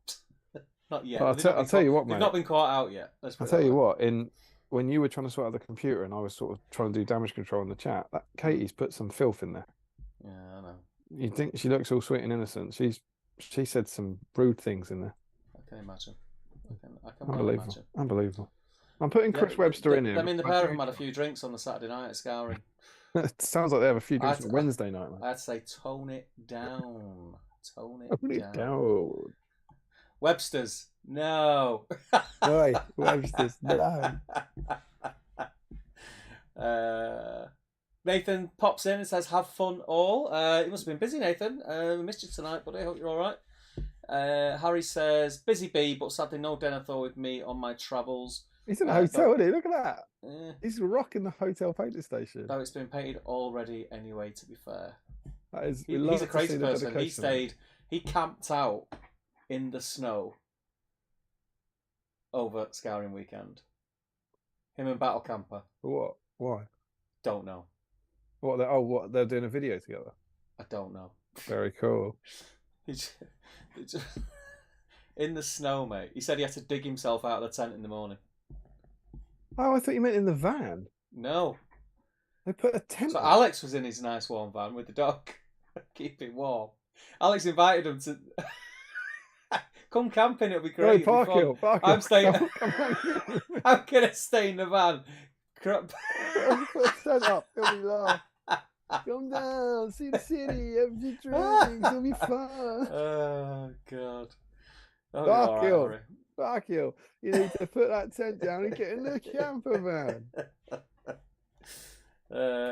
they? Not yet. I'll tell you what, mate. They've not been caught out yet. I'll tell you what. When you were trying to sort out the computer, and I was sort of trying to do damage control in the chat, Katie's put some filth in there. Yeah, I know. You think she looks all sweet and innocent? She said some rude things in there. I can imagine. I can Unbelievable. imagine. Unbelievable. I'm putting Chris Webster in here. I mean, the pair of them had a few drinks on the Saturday night at Scouring. It sounds like they have a few drinks on Wednesday night. I'd say tone it down. Tone it down. Webster's, no. Oi, Webster's, no. Nathan pops in and says, have fun all. You must have been busy, Nathan. We missed you tonight, buddy. I hope you're all right. Harry says, busy bee, but sadly no Denethor with me on my travels. He's in a hotel, isn't he? Look at that. He's rocking the hotel painting station. No, it's been painted already anyway, to be fair. That is, he's a crazy person. He camped out in the snow over Scouring weekend. Him and Battle Camper. What? Why? Don't know. What? They're doing a video together. I don't know. Very cool. In the snow, mate. He said he had to dig himself out of the tent in the morning. Oh, I thought you meant in the van. No. They put a tent. So Alex was in his nice warm van with the dog. Keep it warm. Alex invited him to come camping. It'll be great. Park I'm staying. I'm gonna stay in the van. Put a tent up. It'll be laugh. Come down, see the city, have your drinks, it'll be fun. Oh God. Fuck you. You need to put that tent down and get in the camper van.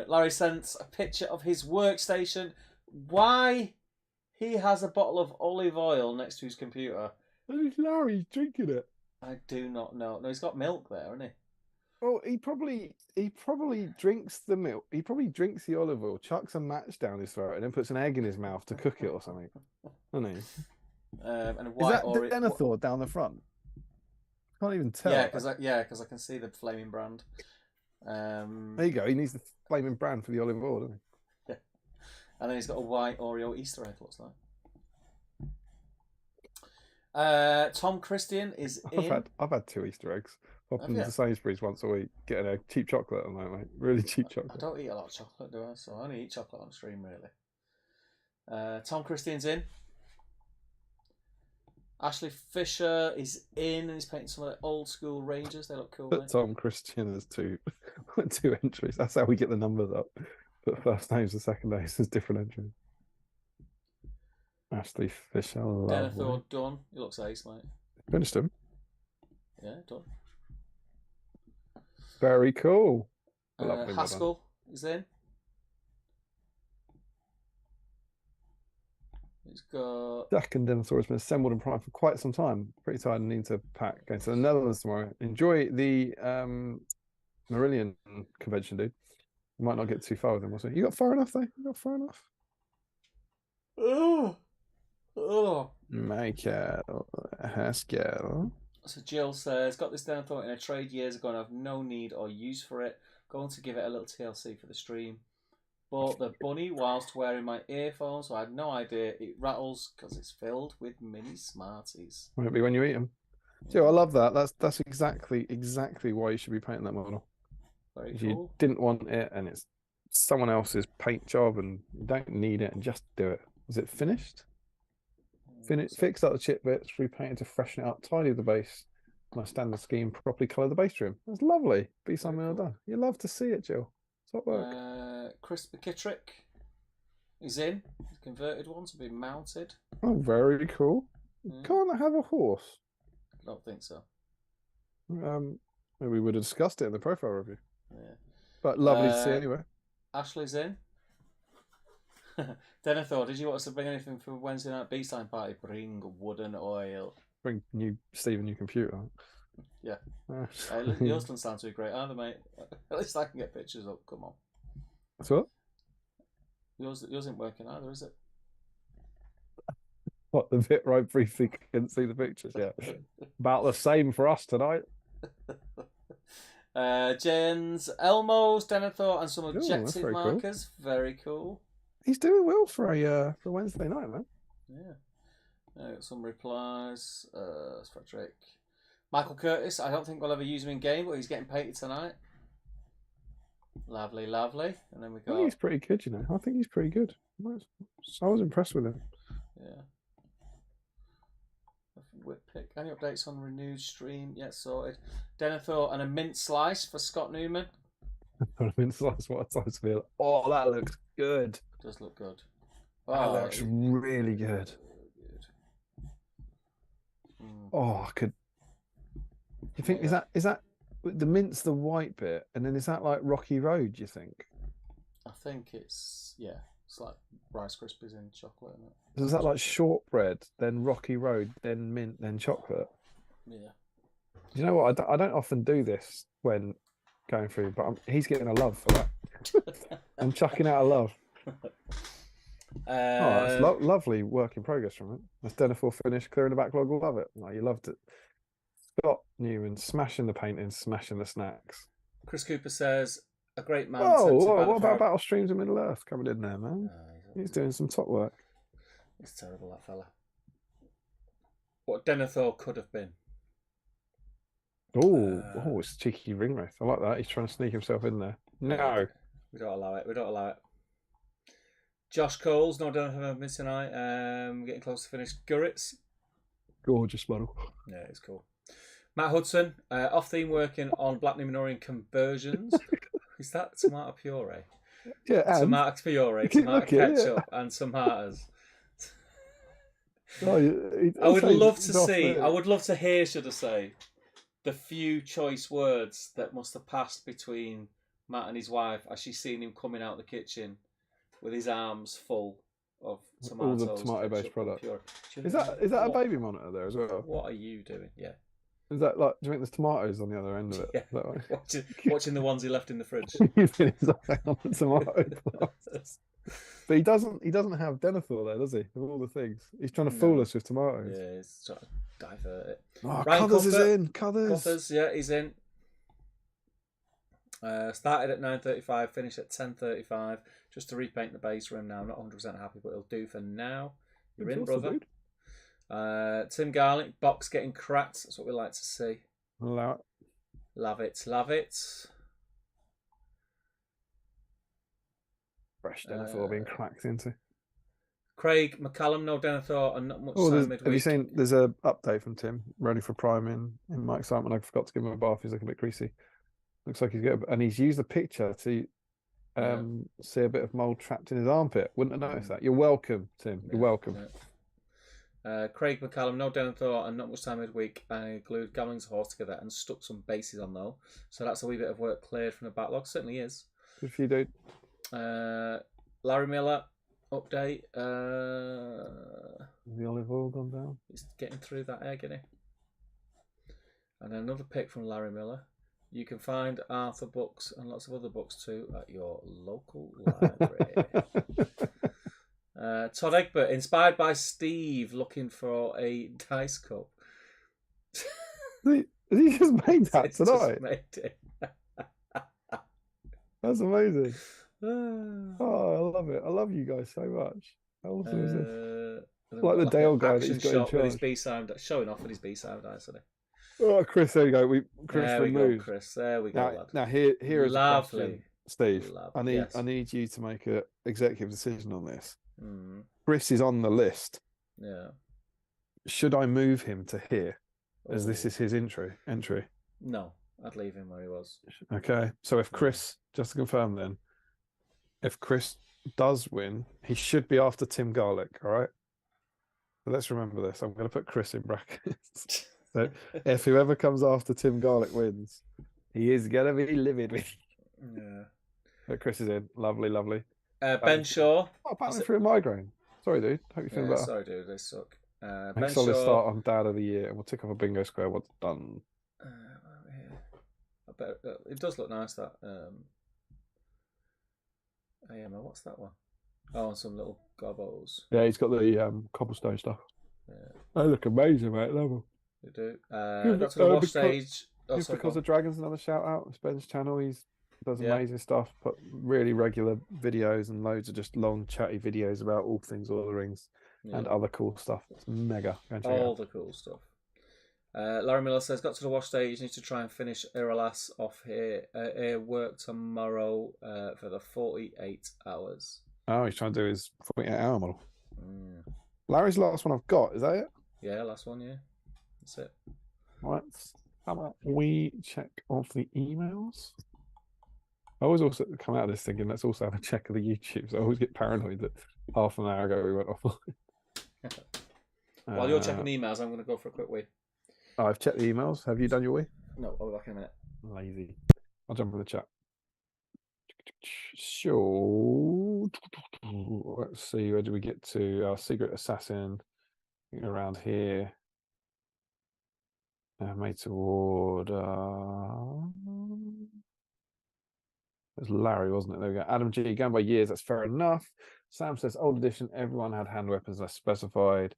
Larry sent a picture of his workstation. Why he has a bottle of olive oil next to his computer? Who's Larry drinking it? I do not know. No, he's got milk there, hasn't he? Oh, he probably drinks the milk. He probably drinks the olive oil, chucks a match down his throat, and then puts an egg in his mouth to cook it or something. Doesn't he? And a Is white that Denethor down the front? Can't even tell. Yeah, because I can see the flaming brand. There you go. He needs the flaming brand for the olive oil, doesn't he? Yeah. And then he's got a white Oreo Easter egg. Looks like. Tom Christian is in. I've had 2 Easter eggs. Popping to Sainsbury's once a week, getting a cheap chocolate on that, mate. Really cheap chocolate. I don't eat a lot of chocolate, do I? So I only eat chocolate on stream, really. Tom Christian's in. Ashley Fisher is in, and he's painting some of the old school Rangers. They look cool. Put Tom Christian as 2 entries. That's how we get the numbers up. Put first names and second names as different entries. Ashley Fisher. Denethor done. He looks ace, mate. Finished him. Yeah, done. Very cool. Haskell is in. He's got. Second Denethor has been assembled and primed for quite some time. Pretty tired and need to pack. Going to the Netherlands tomorrow. Enjoy the Marillion convention, dude. You might not get too far with him, also. You got far enough, though? You got far enough? Oh. Michael Haskell. So Jill says, got this Denethor in a trade years ago and I have no need or use for it. Going to give it a little TLC for the stream. Bought the bunny whilst wearing my earphones, so I had no idea it rattles because it's filled with mini Smarties. Won't be when you eat them. So I love that. That's exactly why you should be painting that model. Very if cool. You didn't want it and it's someone else's paint job and you don't need it, and just do it. Was it finished? Fixed up the chip bits, repainted to freshen it up, tidy the base, my standard scheme, properly colour the base trim. That's lovely. BSIME well done. You love to see it, Jill. Top work. Chris McKittrick is in. He's converted one to be mounted. Oh, very cool. Can't I have a horse? I don't think so. Maybe we would have discussed it in the profile review. Yeah. But lovely to see anyway. Ashley's in. Denethor, did you want us to bring anything for Wednesday night BSIME party? Bring wooden oil. Bring Steve a new computer. Yeah. Yours doesn't sound too great either, mate. At least I can get pictures up. Come on. That's what? Yours isn't working either, is it? What, the bit right briefly couldn't see the pictures? Yeah. About the same for us tonight. Jens, Elmo's, Denethor, and some objective markers. Cool. Very cool. He's doing well for a Wednesday night, man. Yeah. Got some replies. Frederick. Michael Curtis, I don't think we'll ever use him in game, but he's getting painted tonight. Lovely. And then we got. I think he's pretty good, you know. I think he's pretty good. I was impressed with him. Yeah. Whip pick. Any updates on renewed stream? Yeah, sorted. Denethor and a mint slice for Scott Newman. A mint slice, what a time to feel. Oh, that looks good. Does look good. That looks really good. Oh, I could. You think is that the mint's the white bit, and then is that like Rocky Road? Do you think? I think it's like Rice Krispies in chocolate. Isn't it? Is that like shortbread, then Rocky Road, then mint, then chocolate? Yeah. You know what? I don't often do this when going through, but he's getting a love for that. I'm chucking out a love. It's lovely work in progress from it. That's Denethor finish, clearing the backlog. Love it. No, you loved it. Scott Newman smashing the painting, smashing the snacks. Chris Cooper says, a great man Whoa, tempted by the what about crowd. Battle Streams of Middle Earth coming in there, man? He's doing some top work. It's terrible, that fella. What Denethor could have been. Oh, it's a cheeky ring wraith. I like that. He's trying to sneak himself in there. No. We don't allow it. We don't allow it. Josh Coles, no Denethor missing tonight. Getting close to finish. Gurritz. Gorgeous model. Yeah, it's cool. Matt Hudson, off theme working on Black Numenorian conversions. Is that tomato puree? Yeah, and tomato puree, tomato ketchup, and tomatoes. I would love to see. I would love to hear, should I say, the few choice words that must have passed between Matt and his wife as she's seen him coming out the kitchen with his arms full of tomatoes. All the tomato-based products. Is that a baby monitor there as well? What are you doing? Yeah. Is that like? Do you think there's tomatoes on the other end of it? Yeah. Watching the ones he left in the fridge. But he doesn't have Denethor there, does he? Of all the things, he's trying to fool us with tomatoes. Yeah, he's trying to divert it. Oh, Cuthers is in. Cuthers, yeah, he's in. Started at 9:35, finished at 10:35. Just to repaint the base rim now. I'm not 100% happy, but it'll do for now. You're in, brother. Tim Garlic, box getting cracked. That's what we like to see. Allow it. Love it, love it. Fresh Denethor being cracked into. Craig McCallum, no Denethor, and not much time midweek. Have you seen? There's a update from Tim, ready for Prime in my excitement. I forgot to give him a bath. He's looking a bit greasy. Looks like he's good, and he's used the picture to see a bit of mold trapped in his armpit. Wouldn't have noticed that. You're welcome, Tim. You're welcome. Craig McCallum, no Denethor, and not much time midweek. I glued Gamling's horse together and stuck some bases on though, so that's a wee bit of work cleared from the backlog. Certainly is. Good for you, dude. Larry Miller update. The olive oil gone down. He's getting through that egg, isn't he? And another pick from Larry Miller. You can find Arthur books and lots of other books too at your local library. Todd Egbert, inspired by Steve, looking for a dice cup. Has he just made that tonight? Just made it. That's amazing. Oh, I love it. I love you guys so much. How awesome is this? Like the Dale guy that he's got in charge. With his B-side, showing off with his B-side dice, isn't he? Oh, Chris, there you go. There we go, Chris. There we go, lad. Now here is lovely. A question, Steve. Lovely. I need you to make an executive decision on this. Mm. Chris is on the list. Yeah. Should I move him to here, as this is his entry? No, I'd leave him where he was. Okay. So if Chris, just to confirm then, if Chris does win, he should be after Tim Garlic. All right. So let's remember this. I'm going to put Chris in brackets. So if whoever comes after Tim Garlic wins, he is going to be livid with you. Yeah. But Chris is in. Lovely, lovely. Ben Shaw. Oh, battling through a migraine. Sorry, dude. Hope you feel better. Sorry, dude. They suck. Next solid start on Dad of the Year, and we'll tick off a bingo square once done. I bet it does look nice. That what's that one? Oh, some little gobos. Yeah, he's got the cobblestone stuff. Yeah. They look amazing, mate. Love them. They do. Got to the wash stage. Because of Dragons, another shout out. It's Ben's channel. He does amazing stuff. Put really regular videos and loads of just long chatty videos about all things Lord of the Rings and other cool stuff. It's mega. All the cool stuff. Larry Miller says, got to the wash stage. Need to try and finish Iralas off here. Work tomorrow for the 48 hours. Oh, he's trying to do his 48-hour model. Larry's the last one I've got. Is that it? Yeah, last one. Yeah, that's it. Right. How about we check off the emails? I always also come out of this thinking let's also have a check of the YouTube. So I always get paranoid that half an hour ago we went off. While you're checking the emails, I'm going to go for a quick wee. Oh, I've checked the emails. Have you done your wee? No, I'll be back in a minute. Lazy. I'll jump in the chat. Sure. Let's see. Where do we get to? Our secret assassin around here. Made to order. It was Larry, wasn't it? There we go. Adam G. Going by years. That's fair enough. Sam says old edition. Everyone had hand weapons less specified.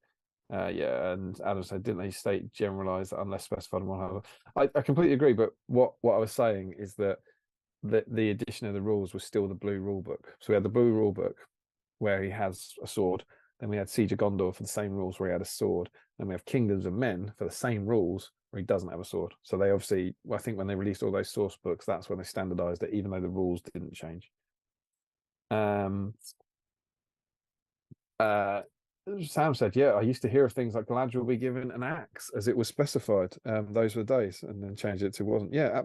Yeah, and Adam said, didn't they state generalised unless specified in one hand? I completely agree. But what I was saying is that the addition of the rules was still the blue rule book. So we had the blue rule book where he has a sword. Then we had Siege of Gondor for the same rules where he had a sword. Then we have Kingdoms of Men for the same rules where he doesn't have a sword. So they obviously, I think when they released all those source books, that's when they standardized it, even though the rules didn't change. Sam said, yeah, I used to hear of things like Galadriel will be given an axe as it was specified. Those were the days, and then changed it to wasn't. Yeah,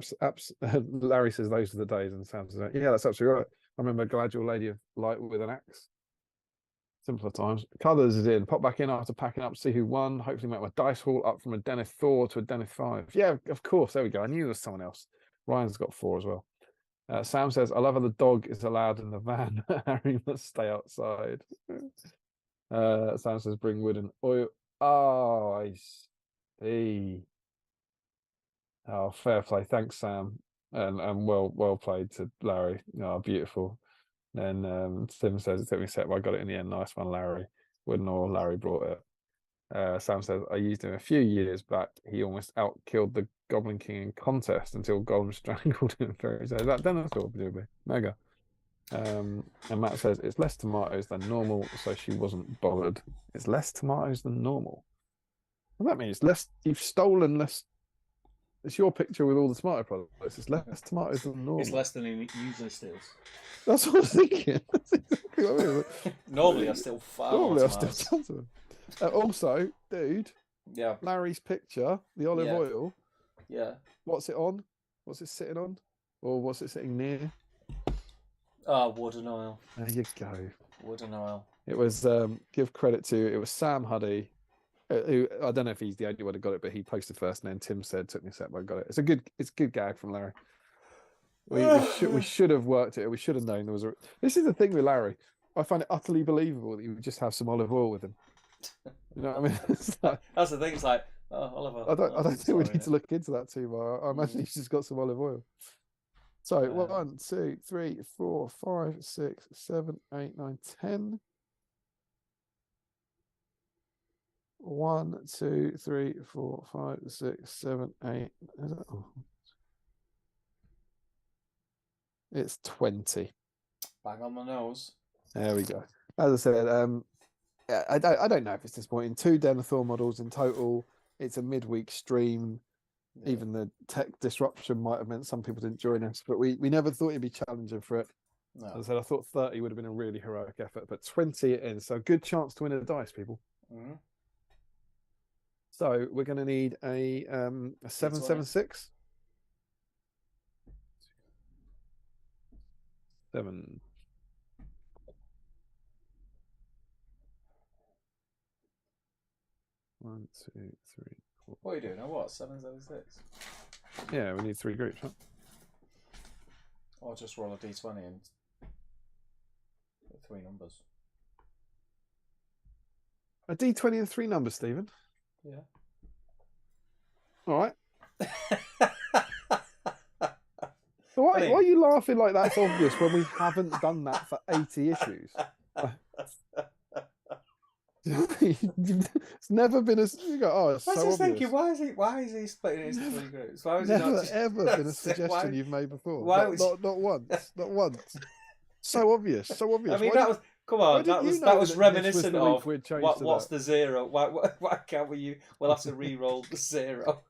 Larry says those are the days, and Sam says, yeah, that's absolutely right. I remember Galadriel, Lady of Light with an axe. Simpler times. Colours is in. Pop back in after packing up, see who won. Hopefully make my dice haul up from a Denethor to a Deneth 5. Yeah, of course. There we go. I knew there was someone else. Ryan's got 4 as well. Sam says, I love how the dog is allowed in the van. Harry must stay outside. Sam says, bring wood and oil. Oh, I see. Oh, fair play. Thanks, Sam. And well played to Larry. Oh, beautiful. Then Tim says, it took me a sec, but I got it in the end. Nice one, Larry. Wood and oil, Larry brought it. Sam says, I used him a few years back. He almost outkilled the Goblin King in contest until Gollum strangled him. Very sad. That Denethor, presumably. Mega. And Matt says, it's less tomatoes than normal, so she wasn't bothered. It's less tomatoes than normal. Well, that means less. You've stolen less. It's your picture with all the tomato products. It's less tomatoes than normal. It's less than he usually steals. That's what I was thinking. That's exactly what I mean. Normally, I steal far more tomatoes. Also, dude. Yeah. Larry's picture, the olive oil. Yeah. What's it on? What's it sitting on? Or what's it sitting near? Wood and oil. There you go. Wood and oil. It was, give credit to, it was Sam Huddy, who, I don't know if he's the only one who got it, but he posted first, and then Tim said, took me a sec, but I got it. It's a good gag from Larry. We should have worked it. We should have known there was a. This is the thing with Larry. I find it utterly believable that you would just have some olive oil with him. You know what I mean? Like, that's the thing. It's like, olive oil. I don't think we need to look into that too much. I imagine he's just got some olive oil. So 1, 2, 3, 4, 5, 6, 7, 8, 9, 10. 1, 2, 3, 4, 5, 6, 7, 8. It's 20. Bang on the nose. There we go. As I said, I don't know if it's disappointing. 2 Denethor models in total. It's a midweek stream. Yeah. Even the tech disruption might have meant some people didn't join us, but we never thought it'd be challenging for it. No. As I said, I thought 30 would have been a really heroic effort, but 20 it is. So a good chance to win a dice, people. Mm-hmm. So we're going to need a 776. 7. One, 2, 3, 4. What are you doing? Oh, what? 776? Yeah, we need 3 groups, huh? Or just roll a d20 and 3 numbers. A d20 and 3 numbers, Stephen? Yeah. All right. So why are you laughing like that's obvious when we haven't done that for 80 issues? It's never been a. You go, it's so obvious. Thinking, why is he splitting it into 3 groups? Why was never he not just... ever been a suggestion you've made before. Not once. Not once. So obvious. So obvious. I mean, that was. Come on, that was reminiscent of what's the 0? Why can't we? We'll have to re-roll the 0.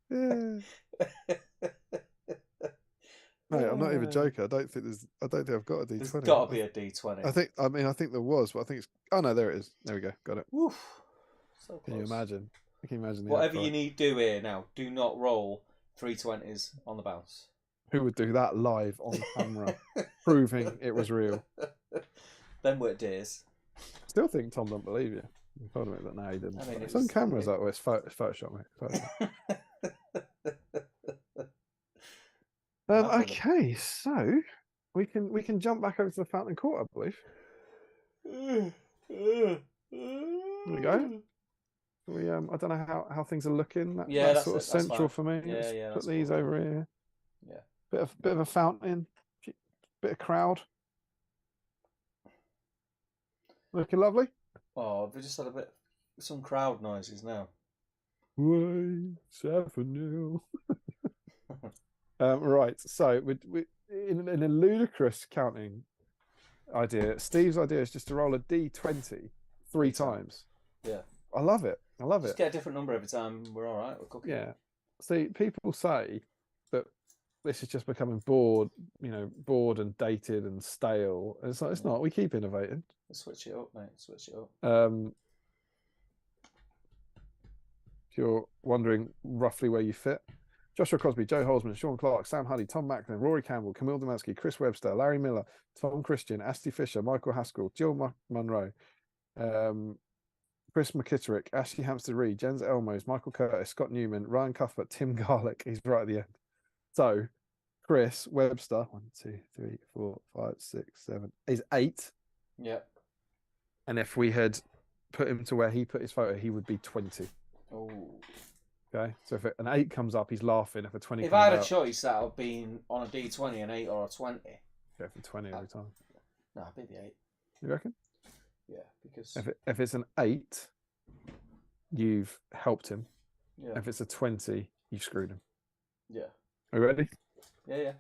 Yeah. Mate, I'm not even joking. I don't think I've got a D20. There's got to be a D20. I think there was, but I think it's. Oh no, there it is. There we go. Got it. Oof. So close. Can you imagine? Whatever you need to do here now, do not roll 3 20s on the bounce. Who would do that live on camera, proving it was real? Then we're days. Still think Tom don't believe you. You told him that now he didn't. I mean, it's on camera, that way. It's Photoshop, mate. Photoshop. Okay, so we can jump back over to the Fountain Court, I believe. There we go. I don't know how things are looking. That's sort of central for me. Yeah, put these over here. Yeah. Bit of a fountain, bit of crowd. Looking lovely. Oh, we just had some crowd noises now. Waves Avenue. Right. So we in a ludicrous counting idea, Steve's idea is just to roll a D20 three times. Yeah. I love it. I love Just it. get a different number every time. We're all right. We're cooking. Yeah. See, people say that this is just becoming bored and dated and stale. It's not. It's not. We keep innovating. Switch it up, mate. Switch it up. If you're wondering roughly where you fit, Joshua Crosby, Joe Holzman, Sean Clark, Sam Huddy, Tom Macklin, Rory Campbell, Camille Demansky, Chris Webster, Larry Miller, Tom Christian, Asti Fisher, Michael Haskell, Jill Munro, Chris McKitterick, Ashley Hampstead-Reed, Jens Elmos, Michael Curtis, Scott Newman, Ryan Cuthbert, Tim Garlick. He's right at the end. So, Chris Webster, 1, 2, 3, 4, 5, 6, 7, is 8. Yeah. And if we had put him to where he put his photo, he would be 20. Oh. Okay. So if an 8 comes up, he's laughing. If a 20 if comes I had out, a choice out of being on a D20, an 8 or a 20. go for 20 every time. No, I'd be the 8. You reckon? Yeah, because if it's an 8, you've helped him. Yeah. If it's a 20, you've screwed him. Yeah. Are you ready? Yeah.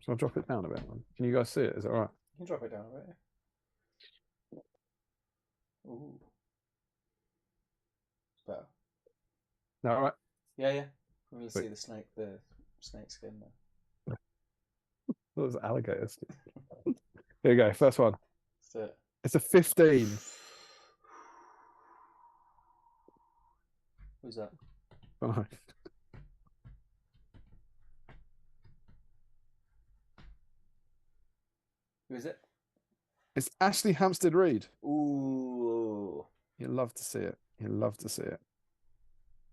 So I'll drop it down a bit. Can you guys see it? Is that all right? You can drop it down a bit. Ooh. It's better. No, all right. Yeah. We'll see the snake skin there. Those alligators. Here we go. First one. That's it. It's a 15. Who's that? Oh, no. Who is it? It's Ashley Hampstead-Reed. Ooh. You'll love to see it. You'll love to see it.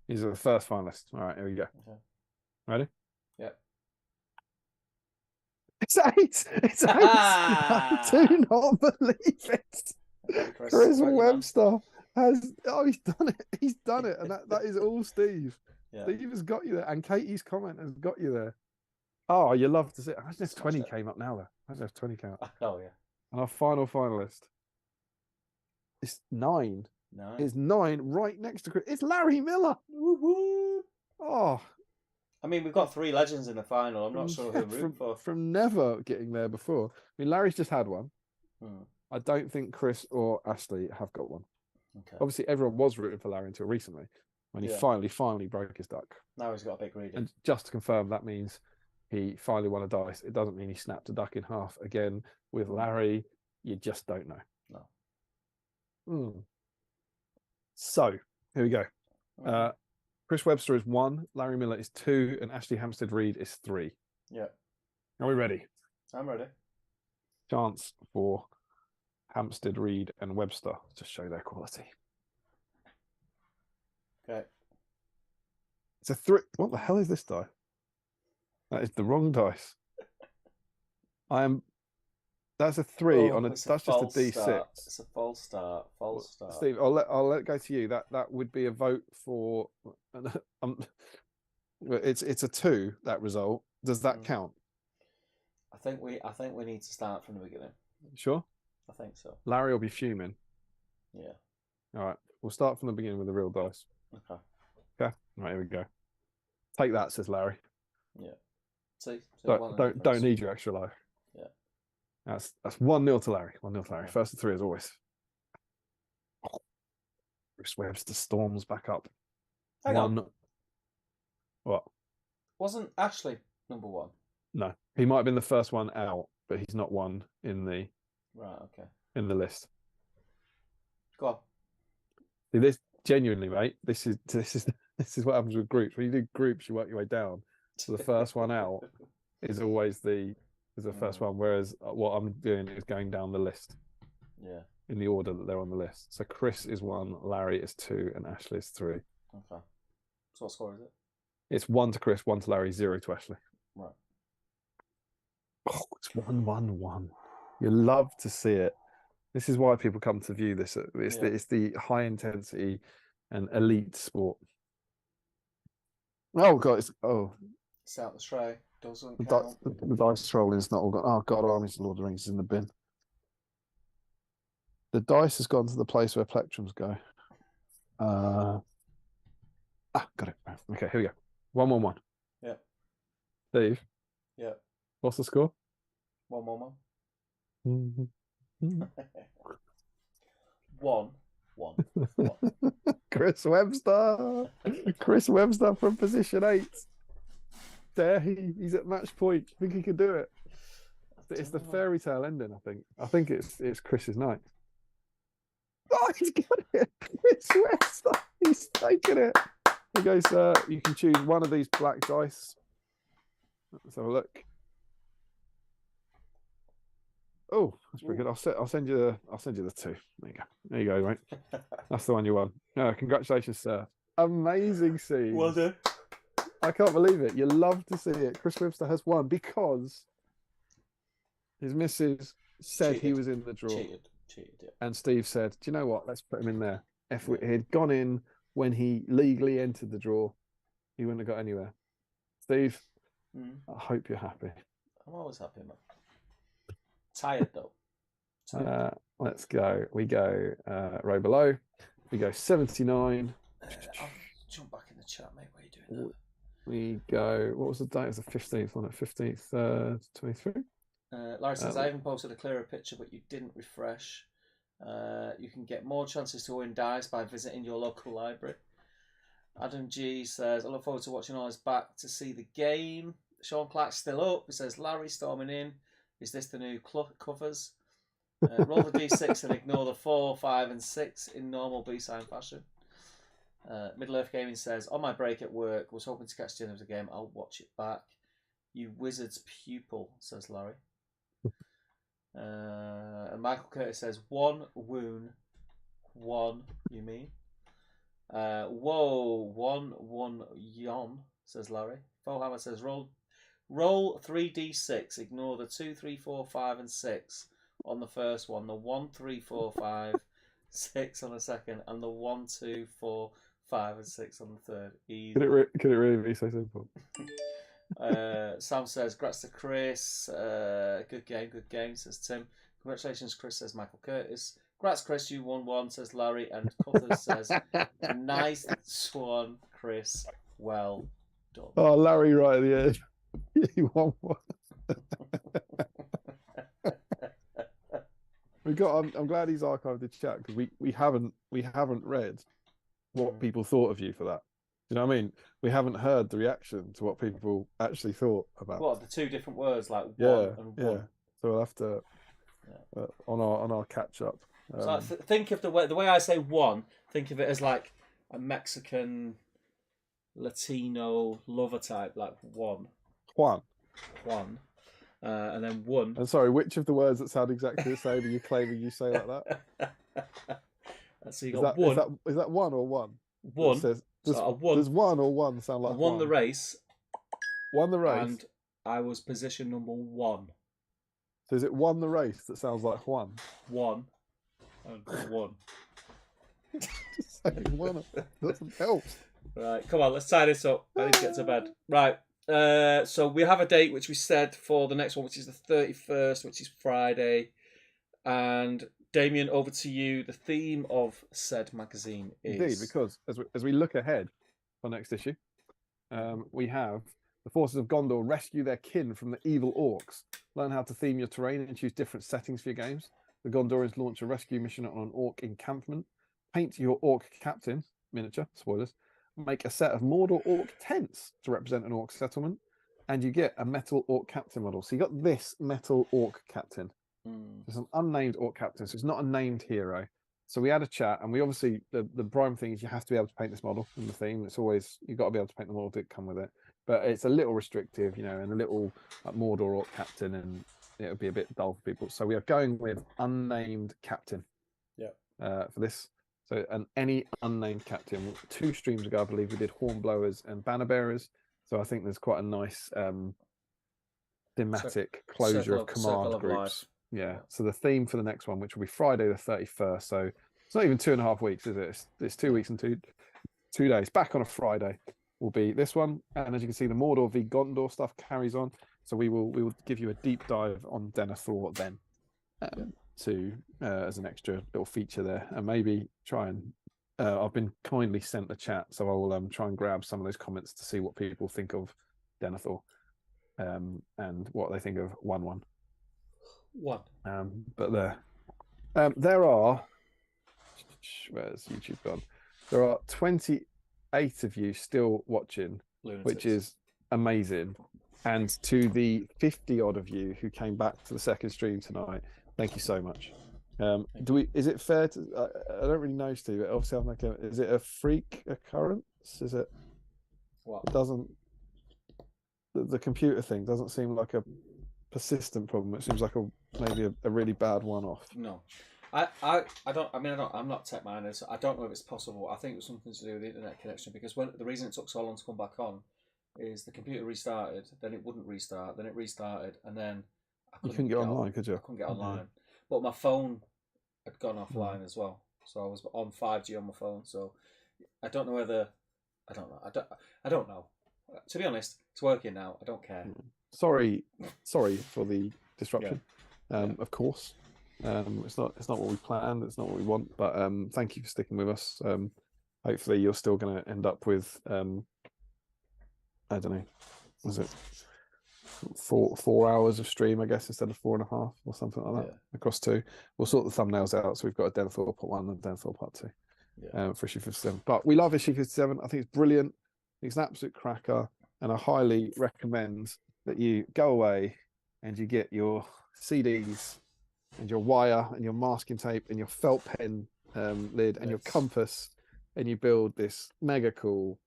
These are the first finalists. All right, here we go. Okay. Ready? Yep. It's 8. It's 8. I do not believe it. Chris Webster has. Oh, he's done it. He's done it, and that is all Steve. Yeah. Steve has got you there, and Katie's comment has got you there. Oh, you love to see it. Imagine if 20 came up now, though. Imagine if 20 came up. Oh yeah. And our final finalist. It's 9. It's 9 right next to Chris. It's Larry Miller. Woo-hoo. Oh. I mean, we've got 3 legends in the final. I'm not sure who I'm rooting for. From never getting there before. I mean, Larry's just had one. I don't think Chris or Ashley have got one. Okay. Obviously, everyone was rooting for Larry until recently, when he finally broke his duck. Now he's got a big reading. And just to confirm, that means he finally won a dice. It doesn't mean he snapped a duck in half. Again, with Larry, you just don't know. No. So, here we go. Okay. Chris Webster is 1, Larry Miller is 2, and Ashley Hampstead-Reed is 3. Yeah. Are we ready? I'm ready. Chance for Hampstead-Reed and Webster to show their quality. Okay. It's a 3. What the hell is this die? That is the wrong dice. That's a 3 on a. That's just a D6. Start. It's a false start. False start. Steve, I'll let it go to you. That would be a vote for. It's a 2. That result. Does that count? I think we need to start from the beginning. Sure. I think so. Larry will be fuming. Yeah. All right. We'll start from the beginning with the real dice. Okay. Okay. Right, here we go. Take that, says Larry. Yeah. See don't need your extra life. Yeah. That's 1-0 to Larry. 1-0 to Larry. First to 3 as always. Chris Webster storms back up. Hang on. What? Wasn't Ashley number 1? No. He might have been the first one out, but he's not one in the in the list. Go on. See, this genuinely, mate. This is what happens with groups. When you do groups, you work your way down. So the first one out is always the first one, whereas what I'm doing is going down the list. Yeah. In the order that they're on the list. So Chris is 1, Larry is 2, and Ashley is 3. Okay. So what score is it? It's 1 to Chris, 1 to Larry, 0 to Ashley. Right. Oh, it's 1-1-1. You love to see it. This is why people come to view this. It's the high intensity and elite sport. Oh God! It's out the tray. Doesn't count. The dice trolling's not all gone. Oh God! Armies of Lord of the Rings is in the bin. The dice has gone to the place where plectrums go. Got it. Okay, here we go. 1-1-1. Yeah. Steve. Yeah. What's the score? 1-1-1. 1-1. 1-1. Chris Webster. Chris Webster from position 8. Dare he? He's at match point. I think he could do it. It's the fairy tale ending, I think. I think it's Chris's night. Oh, he's got it. Chris Webster. He's taken it. He goes, you can choose one of these black dice. Let's have a look. Oh, that's pretty good. I'll send you the 2. There you go, mate. That's the one you won. Congratulations, sir. Amazing scene. Well done. I can't believe it. You love to see it. Chris Webster has won because his missus said he was in the draw. Cheated, yeah. And Steve said, do you know what? Let's put him in there. If he'd gone in when he legally entered the draw, he wouldn't have got anywhere. Steve, I hope you're happy. I'm always happy, man. Tired, though. Let's go. We go row below. We go 79. I'll jump back in the chat, mate. What are you doing now? We go, what was the date? It was the 15th, wasn't it? 15th, 23? Larry says, I even posted a clearer picture, but you didn't refresh. You can get more chances to win dice by visiting your local library. Adam G says, I look forward to watching all this back to see the game. Sean Clark's still up. He says, Larry storming in. Is this the new covers? Roll the D6 and ignore the 4, 5, and 6 in normal BSIME fashion. Middle Earth Gaming says, on my break at work, was hoping to catch the end of the game. I'll watch it back. You wizard's pupil, says Larry. And Michael Curtis says, 1 wound, 1, you mean? Whoa, 1-1 yon, says Larry. Fohammer says, roll 3d6, ignore the 2, 3, 4, 5, and 6 on the first one, the 1, 3, 4, 5, 6 on the second, and the 1, 2, 4, 5, and 6 on the third. Easy. Could it really be so simple? Sam says, "Grats to Chris. Good game," says Tim. Congratulations, Chris, says Michael Curtis. Grats, Chris, you won 1, says Larry. And Cuthers says, nice one, Chris. Well done. Oh, Larry right at the edge. You won 1. I'm glad he's archived the chat because we haven't read what people thought of you for that. You know what I mean? We haven't heard the reaction to what people actually thought about. What, the 2 different words, like one and one? Yeah. So we'll have to on our catch up. So think of the way I say 1. Think of it as like a Mexican, Latino lover type, like Juan. And then 1. And sorry, which of the words that sound exactly the same are you claiming you say like that? So you got 1. Is that 1 or 1? 1. Does 1 or 1 sound like 1? I won the race. Won the race. And I was position number 1. So is it won the race that sounds like Juan? 1 and 1. Just saying 1 doesn't help. Right, come on, let's tie this up. I need to get to bed. Right. So we have a date which we said for the next one, which is the 31st, which is Friday. And Damien, over to you. The theme of said magazine is... Indeed, because as we look ahead for next issue, we have the forces of Gondor rescue their kin from the evil orcs. Learn how to theme your terrain and choose different settings for your games. The Gondorians launch a rescue mission on an orc encampment. Paint your orc captain, miniature, spoilers. Make a set of Mordor orc tents to represent an orc settlement. And you get a metal orc captain model. So you got this metal orc captain. It's an unnamed orc captain, so it's not a named hero. So we had a chat, and we obviously the prime thing is you have to be able to paint this model in the theme. It's always you've got to be able to paint the model that come with it, but it's a little restrictive, you know, and a little Mordor orc captain, and it would be a bit dull for people. So we are going with unnamed captain. For this. So any unnamed captain. 2 streams ago, I believe we did hornblowers and banner bearers. So I think there's quite a nice thematic closure of command groups. Yeah. So the theme for the next one, which will be Friday the 31st. So it's not even 2.5 weeks, is it? It's 2 weeks and 2 days. Back on a Friday will be this one. And as you can see, the Mordor v Gondor stuff carries on. So we will give you a deep dive on Denethor then, as an extra little feature there, and maybe try and I've been kindly sent a chat, so I will try and grab some of those comments to see what people think of Denethor, and what they think of 1-1. One. But there are. Where's YouTube gone? There are 28 of you still watching, Lunatics. which is amazing. And to the 50 odd of you who came back to the second stream tonight, thank you so much. Is it fair to? I don't really know, Steve. But obviously, I'm like, is it a freak occurrence? Is it? What? It doesn't. The computer thing doesn't seem like a persistent problem. It seems like maybe a really bad one-off. No. I'm not tech minded, so I don't know if it's possible. I think it was something to do with the internet connection, because the reason it took so long to come back on is the computer restarted, then it wouldn't restart, then it restarted, and then you couldn't get online, could you? I couldn't get online, but my phone had gone offline as well, so I was on 5G on my phone. So I don't know whether I don't know. To be honest, it's working now. I don't care. Sorry for the disruption. Of course. It's not what we planned. It's not what we want. But thank you for sticking with us. Hopefully, you're still going to end up with I don't know. Was it 4 hours of stream? I guess instead of 4.5 or something like that across 2. We'll sort the thumbnails out. So we've got a Denethor Part 1 and Denethor Part 2 for issue 57. But we love issue 57. I think it's brilliant. It's an absolute cracker, and I highly recommend that you go away and you get your CDs and your wire and your masking tape and your felt pen lid and your compass, and you build this mega cool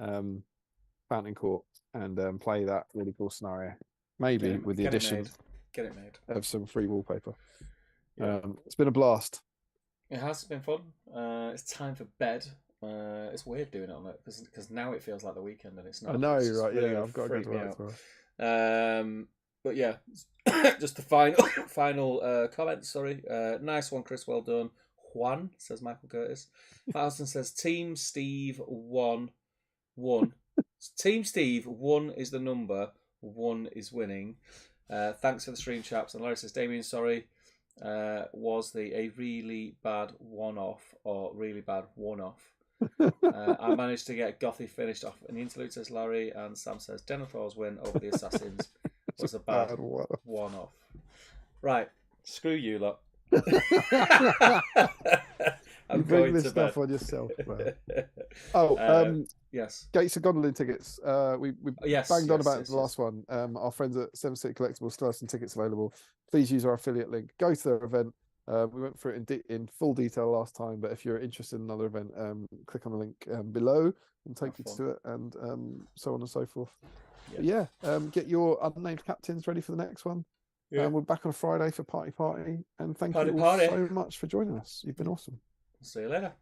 fountain court and play that really cool scenario, maybe with the addition of some free wallpaper. It's been a blast. It has been fun. It's time for bed. It's weird doing it on it because now it feels like the weekend and it's not. I know, right? Really I've got to go to work tomorrow. But yeah, just the final comment. Sorry, nice one, Chris. Well done. Juan says Michael Curtis. Patterson says Team Steve 1. Team Steve 1 is the number. 1 is winning. Thanks for the stream, chaps. And Larry says Damien, sorry. Was a really bad one-off or really bad one-off? I managed to get Gothy finished off. And the interlude says Larry, and Sam says Denethor's win over the Assassins was a bad one-off. Right, screw you lot. I'm going this stuff on yourself, man. Yes. Gates of Gondolin tickets. We banged on about the last one. Our friends at 7 City Collectibles still have some tickets available. Please use our affiliate link. Go to their event. We went through it in full detail last time, but if you're interested in another event, click on the link below and take you to it, and so on and so forth. Get your unnamed captains ready for the next one. We're back on Friday for Party, and thank you all so much for joining us. You've been awesome. See you later.